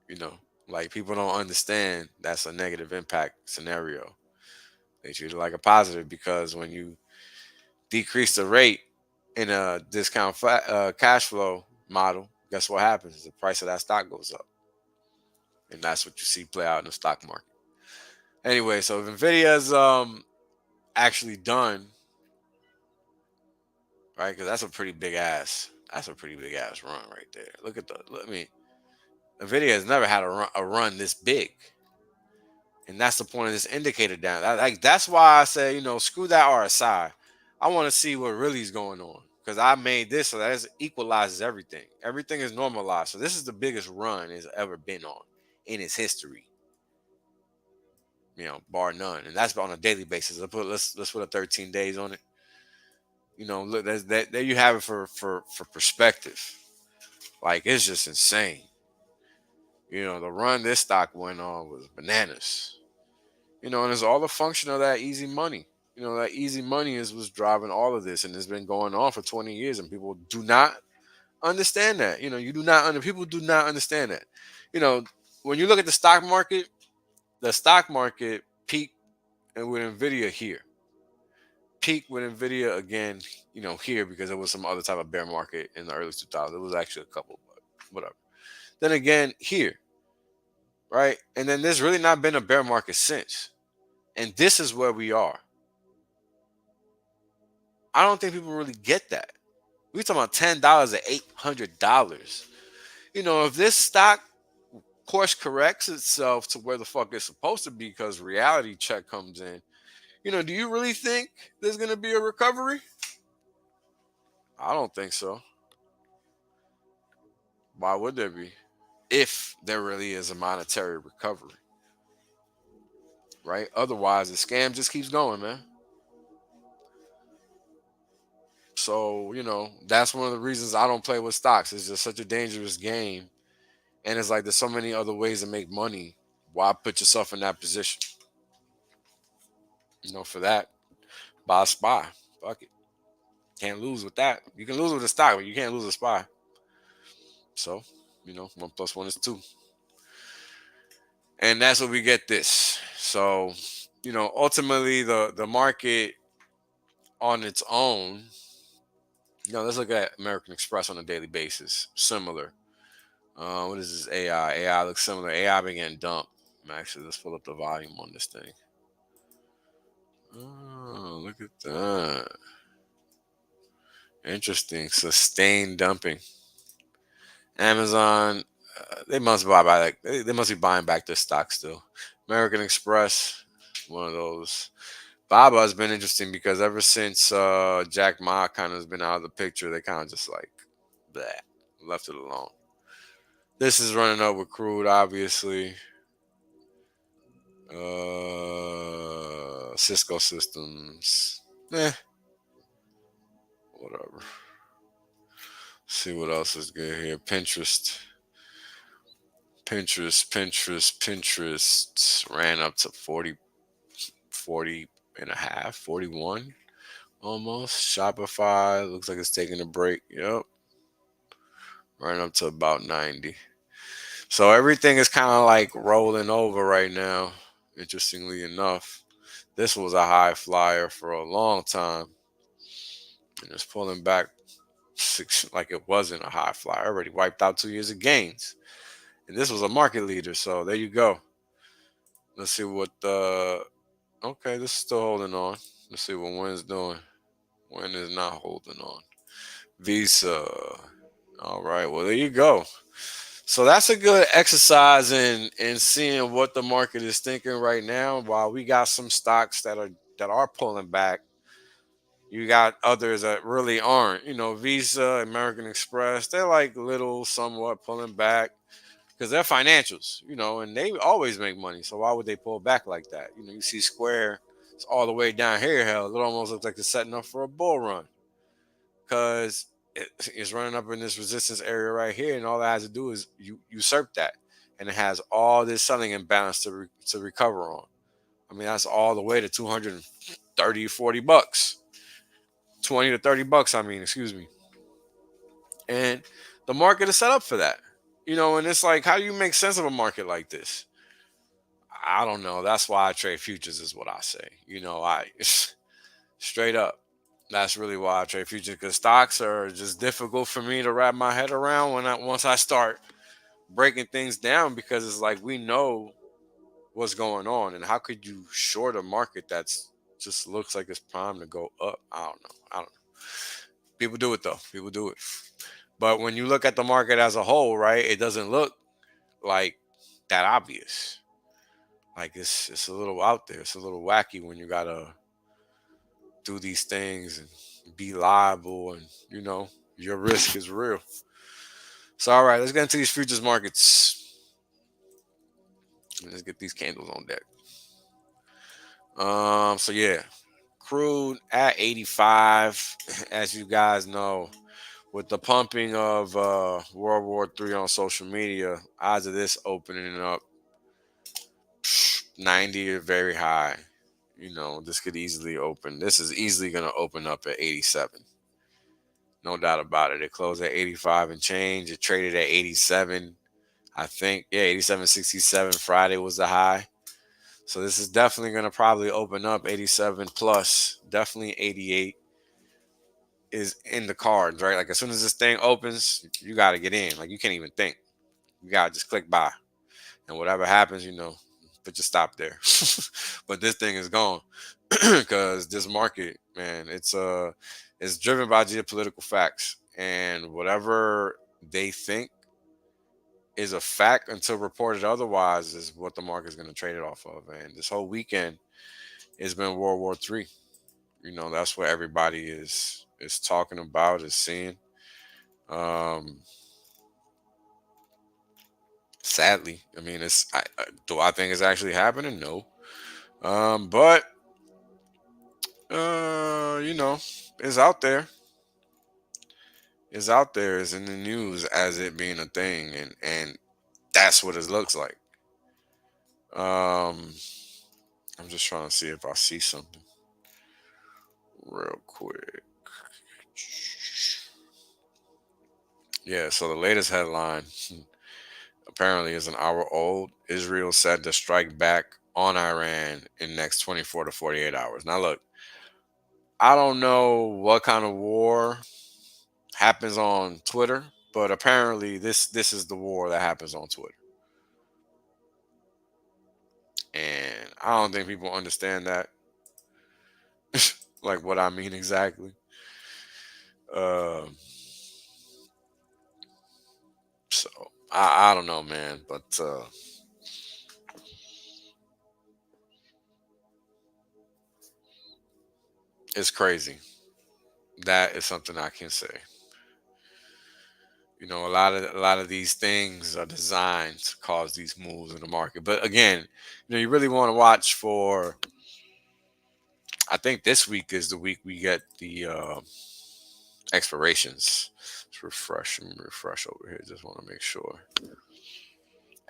B: You know, like people don't understand that's a negative impact scenario. They treat it like a positive, because when you decrease the rate in a discount cash flow model, guess what happens? The price of that stock goes up. And that's what you see play out in the stock market. Anyway, so if Nvidia's actually done, right? Because that's a pretty big ass run right there. Look at Nvidia has never had a run this big. And that's the point of this indicator down. That's why I say, screw that RSI. I want to see what really is going on, because I made this so that it equalizes everything. Everything is normalized. So this is the biggest run it's ever been on in its history, bar none. And that's on a daily basis. Let's put a 13 days on it. Look, there you have it for perspective. Like, it's just insane. The run this stock went on was bananas. And it's all a function of that easy money. That easy money is what's driving all of this, and it's been going on for 20 years, and people do not understand that. People do not understand that. When you look at the stock market peaked and with Nvidia here. Peaked with Nvidia again, here, because there was some other type of bear market in the early 2000s. It was actually a couple, but whatever. Then again, here, right? And then there's really not been a bear market since. And this is where we are. I don't think people really get that. We're talking about $10 to $800. If this stock course corrects itself to where the fuck it's supposed to be, because reality check comes in, do you really think there's going to be a recovery? I don't think so. Why would there be? If there really is a monetary recovery, right? Otherwise, the scam just keeps going, man. So, that's one of the reasons I don't play with stocks. It's just such a dangerous game. And it's like there's so many other ways to make money. Why put yourself in that position? For that, buy a SPY. Fuck it. Can't lose with that. You can lose with a stock, but you can't lose a SPY. So, 1 + 1 is 2. And that's what we get this. So, ultimately the market on its own, let's look at American Express on a daily basis. Similar. What is this? AI. AI looks similar. AI been getting dumped. Actually, let's pull up the volume on this thing. Oh, look at that. Interesting. Sustained dumping. Amazon, they must they must be buying back their stock still. American Express, one of those. Baba has been interesting because ever since Jack Ma kind of has been out of the picture, they kind of just like left it alone. This is running up with crude, obviously. Cisco Systems. Whatever. See what else is good here. Pinterest ran up to 40 and a half, 41 almost. Shopify looks like it's taking a break. Yep. Ran up to about 90. So everything is kind of like rolling over right now, interestingly enough. This was a high flyer for a long time. And it's pulling back like it wasn't a high flyer. Already wiped out 2 years of gains. And this was a market leader. So there you go. Let's see what okay, this is still holding on. Let's see what Win's doing. Win is not holding on. Visa. All right, well, there you go. So that's a good exercise in seeing what the market is thinking right now. While we got some stocks that are pulling back, you got others that really aren't. Visa, American Express, they're like little somewhat pulling back because they're financials, and they always make money. So why would they pull back like that? You see Square, it's all the way down here. Hell, it almost looks like it's setting up for a bull run because it's running up in this resistance area right here, and all it has to do is usurp that, and it has all this selling imbalance to recover on. I mean, that's all the way to 230, 40 bucks, 20 to 30 bucks. I mean, excuse me. And the market is set up for that, and it's like, how do you make sense of a market like this? I don't know. That's why I trade futures, is what I say. I straight up. That's really why I trade futures, because stocks are just difficult for me to wrap my head around once I start breaking things down, because it's like we know what's going on, and how could you short a market that's just looks like it's primed to go up? I don't know. People do it though. People do it. But when you look at the market as a whole, right, it doesn't look like that obvious. Like it's a little out there. It's a little wacky when you gotta do these things and be liable, and your risk is real. So all right, let's get into these futures markets. Let's get these candles on deck. So yeah, crude at 85, as you guys know, with the pumping of World War III on social media, odds of this opening up 90 are very high. This could easily open. This is easily going to open up at 87. No doubt about it. It closed at 85 and change. It traded at 87. I think, yeah, 87.67. Friday was the high. So this is definitely going to probably open up 87 plus. Definitely 88 is in the cards, right? Like as soon as this thing opens, you got to get in. Like you can't even think. You got to just click buy. And whatever happens, put your stop there. But this thing is gone because this market, man, it's driven by geopolitical facts, and whatever they think is a fact until reported otherwise is what the market is going to trade it off of. And this whole weekend has been World War III. That's what everybody is talking about, is seeing. Sadly, I mean, do I think it's actually happening? No. But it's out there. It's out there. It's in the news as it being a thing, and that's what it looks like. I'm just trying to see if I see something real quick. Yeah, so the latest headline apparently is an hour old. Israel said to strike back on Iran in next 24 to 48 hours. Now look, I don't know what kind of war happens on Twitter, but apparently this is the war that happens on Twitter. And I don't think people understand that. Like what I mean exactly. So I don't know, man, but it's crazy. That is something I can say. A lot of these things are designed to cause these moves in the market. But again, you really want to watch for. I think this week is the week we get the expirations. Let's refresh and refresh over here. Just want to make sure.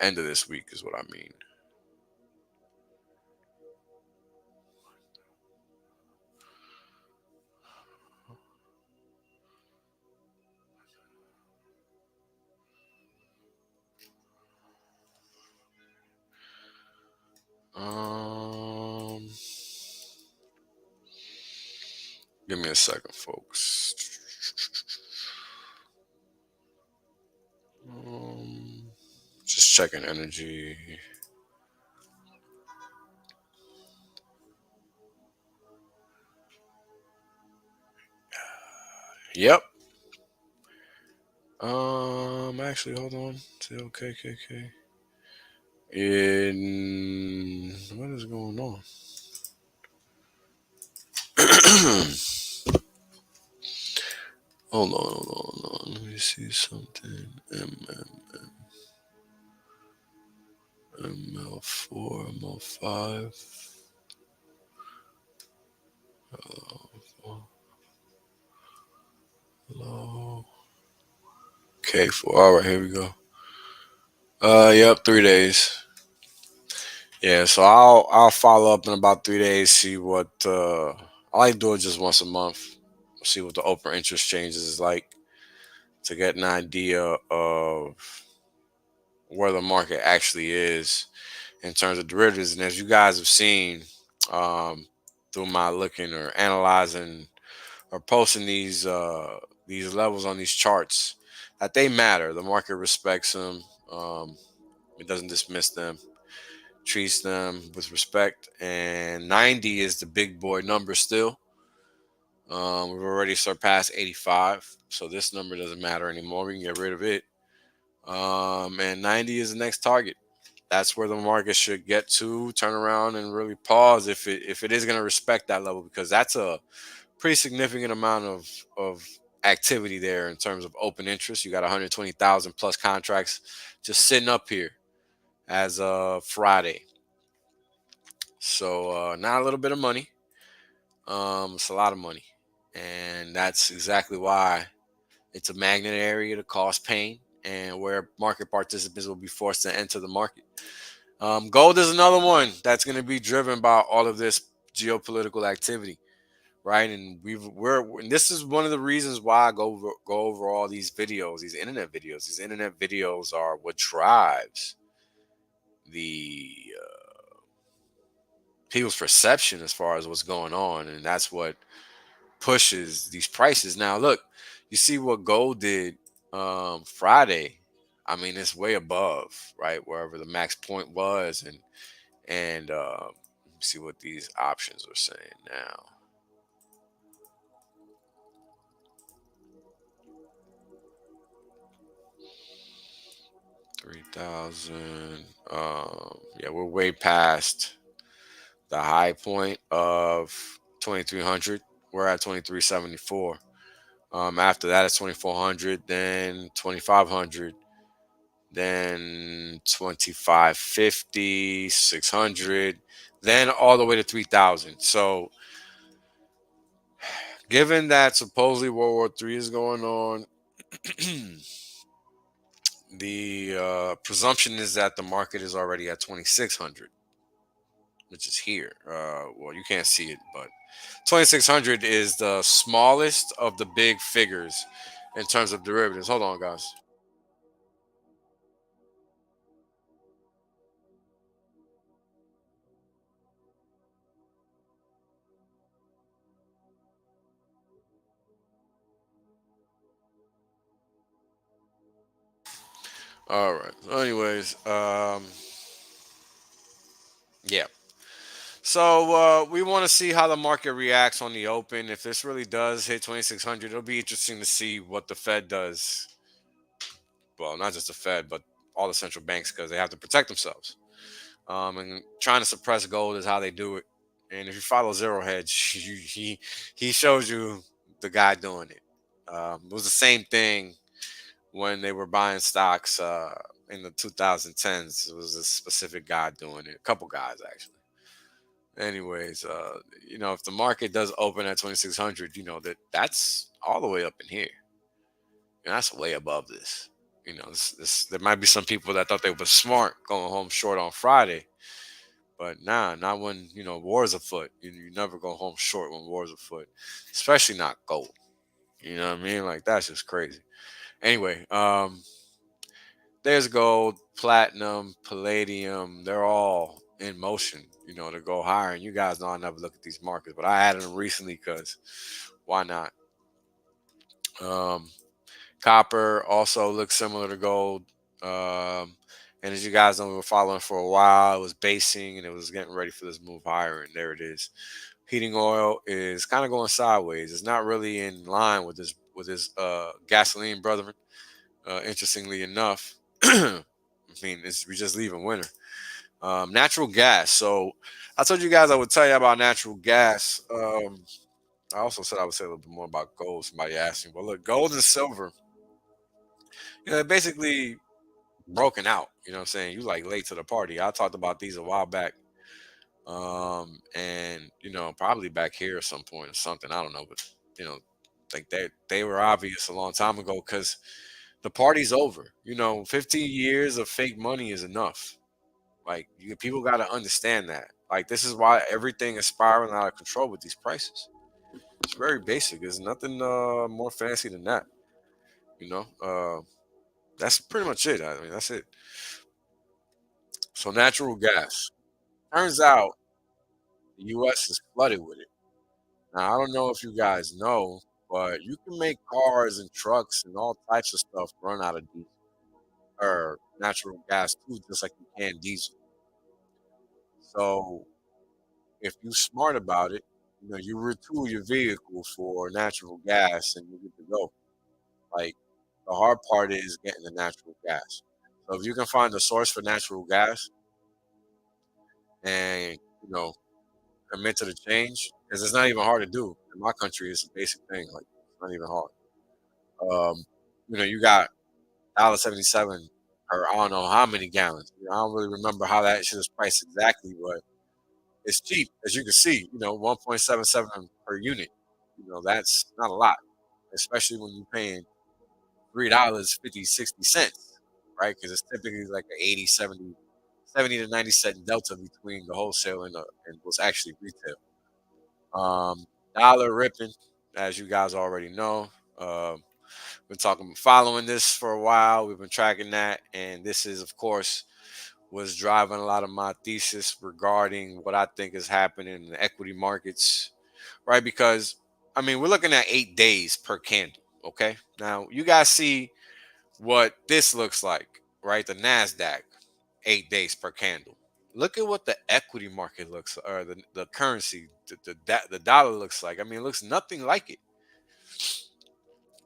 B: End of this week is what I mean. Give me a second, folks. Just checking energy. Yep. Actually, hold on. KKK. In what is going on? Hold on. Let me see something. ML4, ML5. Hello. K4. All right, here we go. Yep, 3 days. Yeah, so I'll follow up in about 3 days. See what I like to do it just once a month. See what the open interest changes is like to get an idea of where the market actually is in terms of derivatives. And as you guys have seen through my looking or analyzing or posting these levels on these charts, that they matter. The market respects them. It doesn't dismiss them. Treats them with respect. And 90 is the big boy number still. We've already surpassed 85, so this number doesn't matter anymore. We can get rid of it. And 90 is the next target. That's where the market should get to, turn around and really pause if it is going to respect that level, because that's a pretty significant amount of activity there in terms of open interest. You got 120,000 plus contracts just sitting up here as of Friday. So not a little bit of money. It's a lot of money. And that's exactly why it's a magnet area to cause pain and where market participants will be forced to enter the market. Gold is another one that's going to be driven by all of this geopolitical activity, right? And and this is one of the reasons why I go over all these videos, these internet videos. These internet videos are what drives the people's perception as far as what's going on, and that's what pushes these prices. Now, look, you see what gold did Friday. I mean, it's way above, right, wherever the max point was, and let me see what these options are saying now. $3,000. Yeah, we're way past the high point of 2,300. We're at 2,374. After that, it's 2,400, then 2,500, then 2,550, 600, then all the way to 3,000. So, given that supposedly World War III is going on, the presumption is that the market is already at 2,600, which is here. Well, you can't see it, but 2,600 is the smallest of the big figures in terms of derivatives. Hold on, guys. All right. So anyways, yeah. So we want to see how the market reacts on the open. If this really does hit 2,600, it'll be interesting to see what the Fed does. Well, not just the Fed, but all the central banks, because they have to protect themselves. And trying to suppress gold is how they do it. And if you follow Zero Hedge, he shows you the guy doing it. It was the same thing when they were buying stocks in the 2010s. It was a specific guy doing it. A couple guys, actually. Anyways, if the market does open at 2,600, that's all the way up in here. And that's way above this. There might be some people that thought they were smart going home short on Friday. But not when, war's afoot. You never go home short when war's afoot, especially not gold. You know what I mean? Like, that's just crazy. Anyway, there's gold, platinum, palladium. They're all in motion, to go higher. And you guys know I never look at these markets, but I added them recently because why not? Copper also looks similar to gold. And as you guys know, we were following for a while. It was basing and it was getting ready for this move higher. And there it is. Heating oil is kind of going sideways. It's not really in line with this gasoline, brethren. interestingly enough, I mean, we just leaving winter. Natural gas. So I told you guys I would tell you about natural gas. I also said I would say a little bit more about gold. Somebody asked me. But look, gold and silver, they're basically broken out. You know what I'm saying? You like late to the party. I talked about these a while back. And probably back here at some point or something. I don't know, but like they were obvious a long time ago because the party's over. 15 years of fake money is enough. Like people got to understand that. Like this is why everything is spiraling out of control with these prices. It's very basic. There's nothing more fancy than that. That's pretty much it. I mean, that's it. So natural gas. Turns out the U.S. is flooded with it. Now I don't know if you guys know, but you can make cars and trucks and all types of stuff run out of diesel or natural gas too, just like you can diesel. So if you're smart about it, you retool your vehicle for natural gas and you're good to go. Like the hard part is getting the natural gas. So if you can find a source for natural gas and commit to the change, because it's not even hard to do. In my country, it's a basic thing. Like it's not even hard. You got $1.77 or I don't know how many gallons. I don't really remember how that shit is priced exactly, but it's cheap, as you can see. 1.77 per unit. That's not a lot, especially when you're paying $3.50-60 right? Because it's typically like an 80, 70 to 90 cent delta between the wholesale and what's actually retail. Dollar ripping, as you guys already know. Following this for a while. We've been tracking that, and this is, of course, was driving a lot of my thesis regarding what I think is happening in the equity markets, right? Because I mean, we're looking at 8 days per candle. Okay, now you guys see what this looks like, right? The Nasdaq, 8 days per candle. Look at what the equity market looks, or the currency, the dollar looks like. I mean, it looks nothing like it,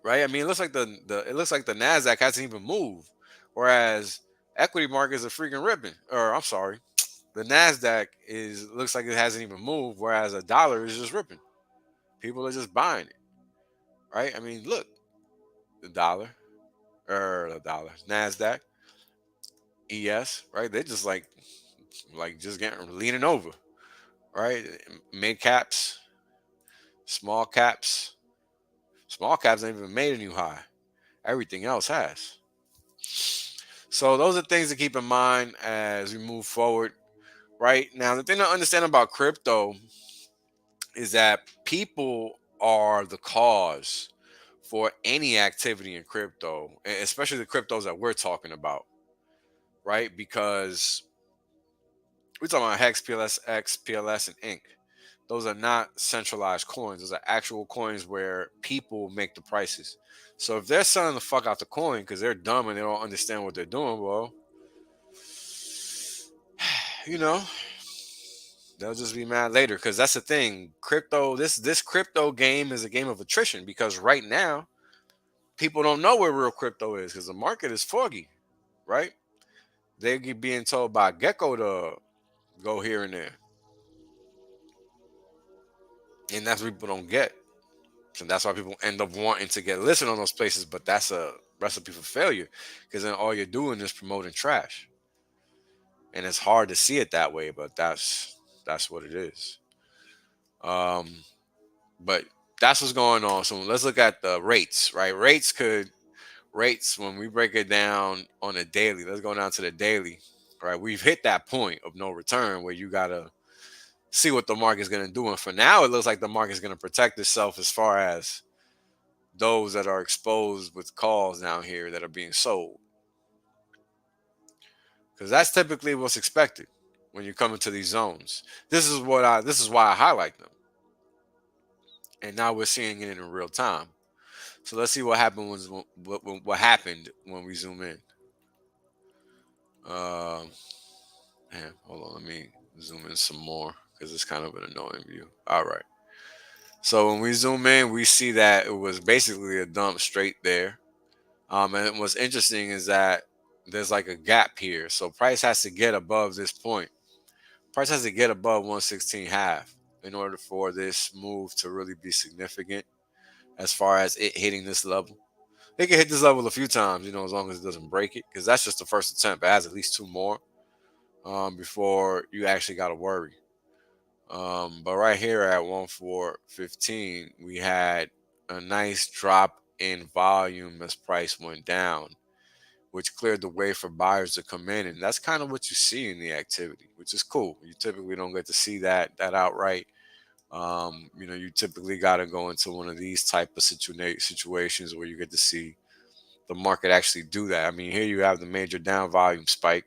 B: right? I mean, it looks like the Nasdaq hasn't even moved, whereas equity markets are freaking ripping. Or I'm sorry, the Nasdaq looks like it hasn't even moved, whereas a dollar is just ripping. People are just buying it, right? I mean, look, the dollar or the dollar Nasdaq, ES, right? They're just like just getting leaning over, right? Mid caps, small caps, small caps ain't even made a new high. Everything else has. So those are things to keep in mind as we move forward. Right now, the thing to understand about crypto is that people are the cause for any activity in crypto, especially the cryptos that we're talking about, right? Because we're talking about Hex, PLS, X, PLS, and Inc. Those are not centralized coins. Those are actual coins where people make the prices. So if they're selling the fuck out the coin because they're dumb and they don't understand what they're doing, well, they'll just be mad later. Because that's the thing. Crypto, this crypto game is a game of attrition because right now people don't know where real crypto is because the market is foggy, right? They're being told by Gecko to go here and there. And that's what people don't get. And that's why people end up wanting to get listed on those places. But that's a recipe for failure because then all you're doing is promoting trash. And it's hard to see it that way, but that's what it is. But that's what's going on. So let's look at the rates, right? Rates, when we break it down on a daily, let's go down to the daily, right? We've hit that point of no return where you got to see what the market's going to do. And for now, it looks like the market's going to protect itself as far as those that are exposed with calls down here that are being sold. Because that's typically what's expected when you come into these zones. This is why I highlight them. And now we're seeing it in real time. So let's see what happened what happened when we zoom in. Hold on, let me zoom in some more because it's kind of an annoying view. All right. So when we zoom in, we see that it was basically a dump straight there. And what's interesting is that there's like a gap here. So price has to get above this point. Price has to get above 116 half in order for this move to really be significant as far as it hitting this level. It can hit this level a few times, as long as it doesn't break it, because that's just the first attempt. It has at least two more before you actually got to worry. But right here at 1415, we had a nice drop in volume as price went down, which cleared the way for buyers to come in. And that's kind of what you see in the activity, which is cool. You typically don't get to see that outright. You typically got to go into one of these type of situations where you get to see the market actually do that. I mean, here you have the major down volume spike,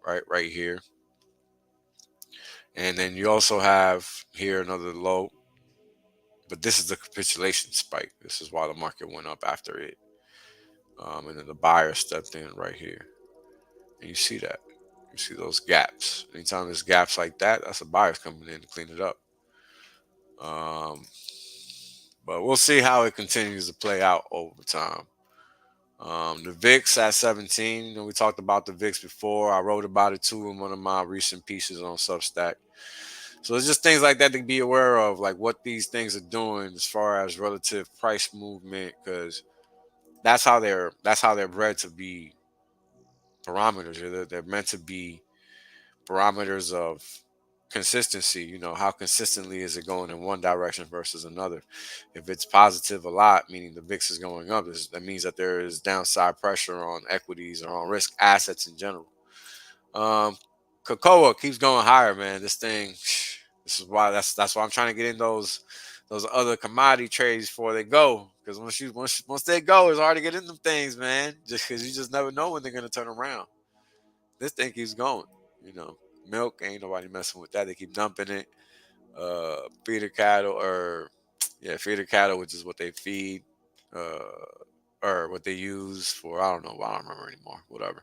B: right here. And then you also have here another low, but this is the capitulation spike. This is why the market went up after it. And then the buyer stepped in right here. And you see that. You see those gaps. Anytime there's gaps like that, that's the buyers coming in to clean it up. But we'll see how it continues to play out over time. The VIX at 17. We talked about the VIX before. I wrote about it too in one of my recent pieces on Substack. So it's just things like that to be aware of, like what these things are doing as far as relative price movement, because that's how they're bred to be parameters. They're meant to be parameters of consistency. How consistently is it going in one direction versus another? If it's positive a lot, meaning the VIX is going up, that means that there is downside pressure on equities or on risk assets in general. Cocoa keeps going higher, man. This is why that's why I'm trying to get in those other commodity trades before they go, because once they go, it's hard to get in them things, man. Just because you just never know when they're gonna turn around. This thing keeps going. Milk, ain't nobody messing with that. They keep dumping it. Feeder cattle, feeder cattle, which is what they feed, or what they use for, I don't know, I don't remember anymore. Whatever.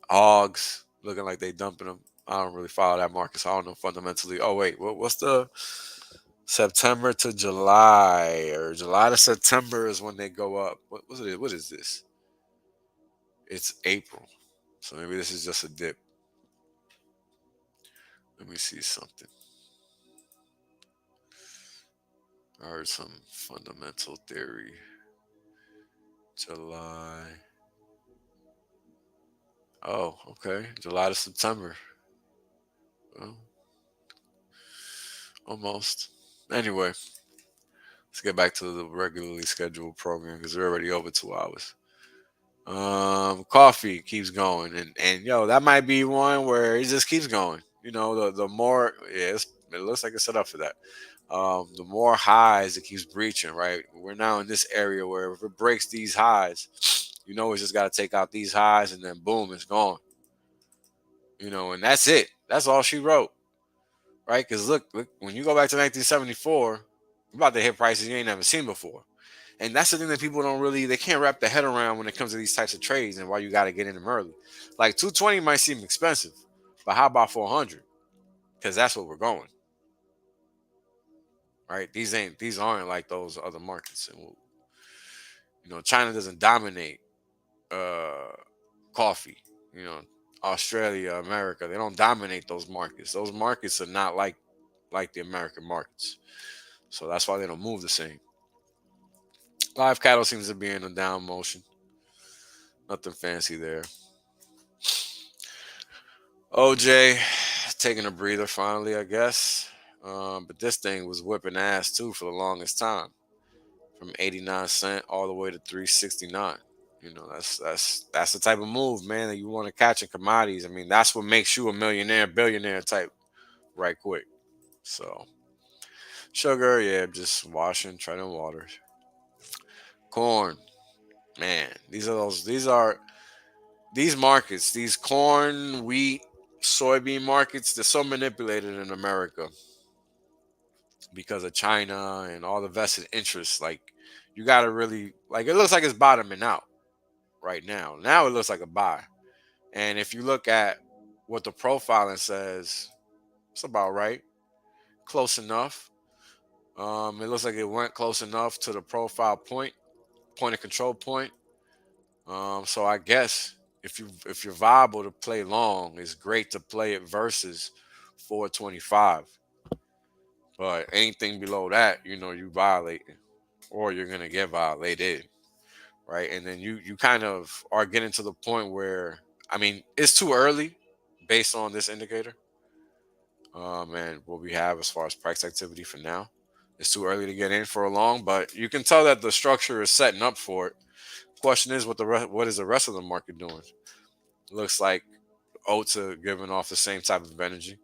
B: Hogs looking like they dumping them. I don't really follow that market, so I don't know fundamentally. Oh wait, what's the September to July, or July to September is when they go up? What is this? It's April, so maybe this is just a dip. Let me see something. I heard some fundamental theory. July. Oh, okay. July to September. Well, almost. Anyway, let's get back to the regularly scheduled program because we're already over 2 hours. Coffee keeps going, and yo, that might be one where it just keeps going. The more, it looks like it's set up for that. The more highs it keeps breaching, right? We're now in this area where if it breaks these highs, it's just got to take out these highs, and then boom, it's gone. And that's it. That's all she wrote, right? Because look, when you go back to 1974, you're about to hit prices you ain't never seen before. And that's the thing that people they can't wrap their head around when it comes to these types of trades and why you got to get in them early. Like 220 might seem expensive, but how about 400? Because that's what we're going. Right? These aren't like those other markets. And China doesn't dominate coffee. Australia, America, they don't dominate those markets. Those markets are not like the American markets. So that's why they don't move the same. Live cattle seems to be in a down motion. Nothing fancy there. OJ taking a breather finally, I guess. But this thing was whipping ass too for the longest time, from 89 cents all the way to 369. That's the type of move, man, that you want to catch in commodities. I mean, that's what makes you a millionaire, billionaire type right quick. So sugar, yeah, just washing, treading water. Corn, man, these markets, these corn, wheat, soybean markets, they're so manipulated in America because of China and all the vested interests. Like, you got to really, like, it looks like it's bottoming out right now. Now it looks like a buy. And if you look at what the profiling says, it's about right. Close enough. It looks like it went close enough to the profile point. point of control point. So I guess if you're viable to play long, it's great to play it versus 425. But anything below that, you violating, or you're gonna get violated, right? And then you kind of are getting to the point where, I mean, it's too early based on this indicator. And what we have as far as price activity for now, it's too early to get in for a long, but you can tell that the structure is setting up for it. Question is, what is the rest of the market doing? Looks like oats are giving off the same type of energy.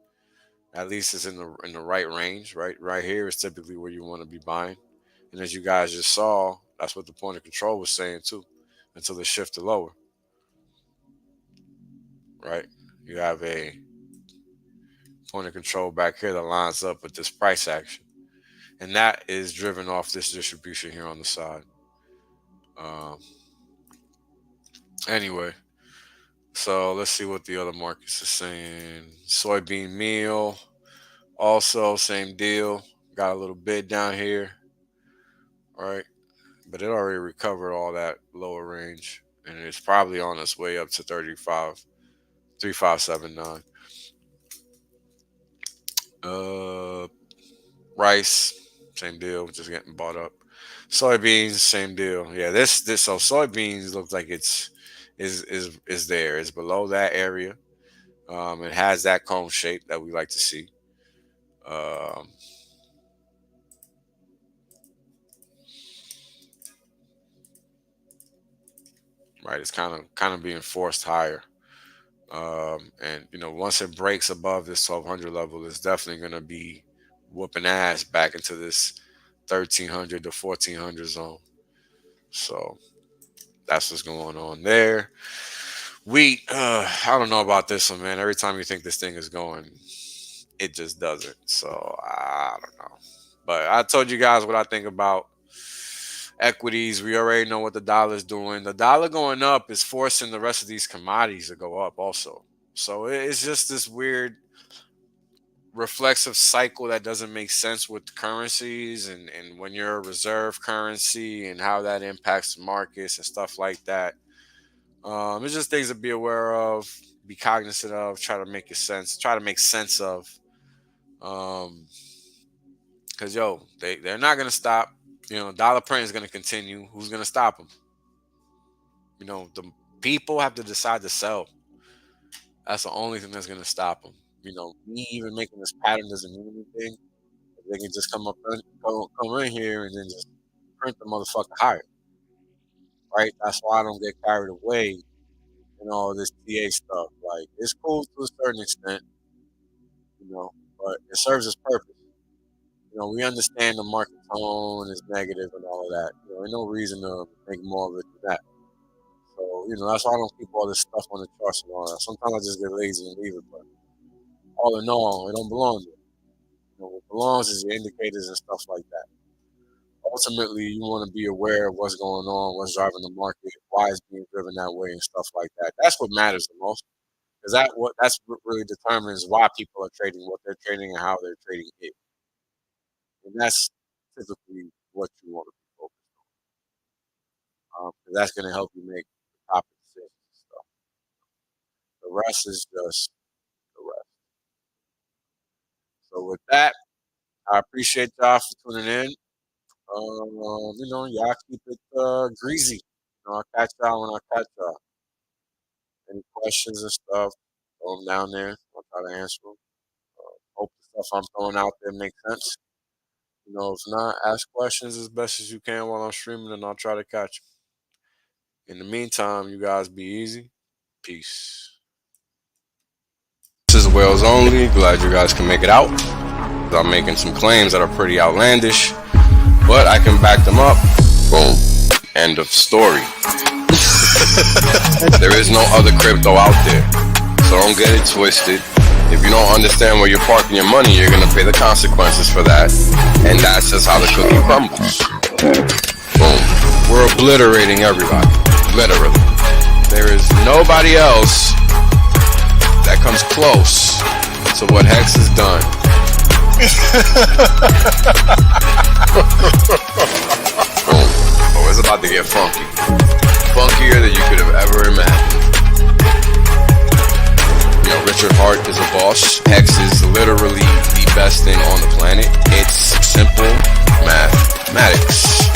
B: At least it's in the right range, right? Right here is typically where you want to be buying. And as you guys just saw, that's what the point of control was saying too, until it shifted lower. Right? You have a point of control back here that lines up with this price action. And that is driven off this distribution here on the side. Anyway, so let's see what the other markets are saying. Soybean meal, also same deal. Got a little bid down here. All right. But it already recovered all that lower range. And it's probably on its way up to 3579. Rice, same deal, just getting bought up. Soybeans, same deal. Yeah, this so soybeans looks like is there. It's below that area. It has that cone shape that we like to see. Right, it's kind of being forced higher. And once it breaks above this 1200 level, it's definitely going to be whooping ass back into this 1300 to 1400 zone. So that's what's going on there. Wheat, I don't know about this one, man. Every time you think this thing is going, it just doesn't. So I don't know. But I told you guys what I think about equities. We already know what the dollar's doing. The dollar going up is forcing the rest of these commodities to go up also. So it's just this weird reflexive cycle that doesn't make sense with currencies and when you're a reserve currency and how that impacts markets and stuff like that. It's just things to be aware of, be cognizant of, try to make sense of. Because they're not gonna stop. Dollar print is gonna continue. Who's gonna stop them? The people have to decide to sell. That's the only thing that's gonna stop them. Me even making this pattern doesn't mean anything. They can just come in here and then just print the motherfucker higher. Right? That's why I don't get carried away in all this TA stuff. Like, it's cool to a certain extent, but it serves its purpose. We understand the market tone is negative and all of that. There's no reason to make more of it than that. So, that's why I don't keep all this stuff on the charts and all that. Sometimes I just get lazy and leave it, but all in all, it don't belong there. What belongs is your indicators and stuff like that. Ultimately, you want to be aware of what's going on, what's driving the market, why it's being driven that way, and stuff like that. That's what matters the most, because that's what really determines why people are trading what they're trading and how they're trading it. And that's typically what you want to be focused on. That's going to help you make the top decisions and stuff. The rest is just the rest. So with that, I appreciate y'all for tuning in. Y'all keep it greasy. I'll catch y'all when I catch y'all. Any questions and stuff, throw them down there. I'll try to answer them. Hope the stuff I'm throwing out there makes sense. If not, ask questions as best as you can while I'm streaming, and I'll try to catch you. In the meantime, you guys be easy. Peace. This is Wales Only. Glad you guys can make it out. I'm making some claims that are pretty outlandish, but I can back them up. Boom. End of story. There is no other crypto out there, so don't get it twisted. If you don't understand where you're parking your money, you're going to pay the consequences for that. And that's just how the cookie crumbles. Boom. We're obliterating everybody. Literally. There is nobody else that comes close to what Hex has done. Boom. it's about to get funky. Funkier than you could have ever imagined. You know, Richard Hart is a boss. Hex is literally the best thing on the planet. It's simple mathematics.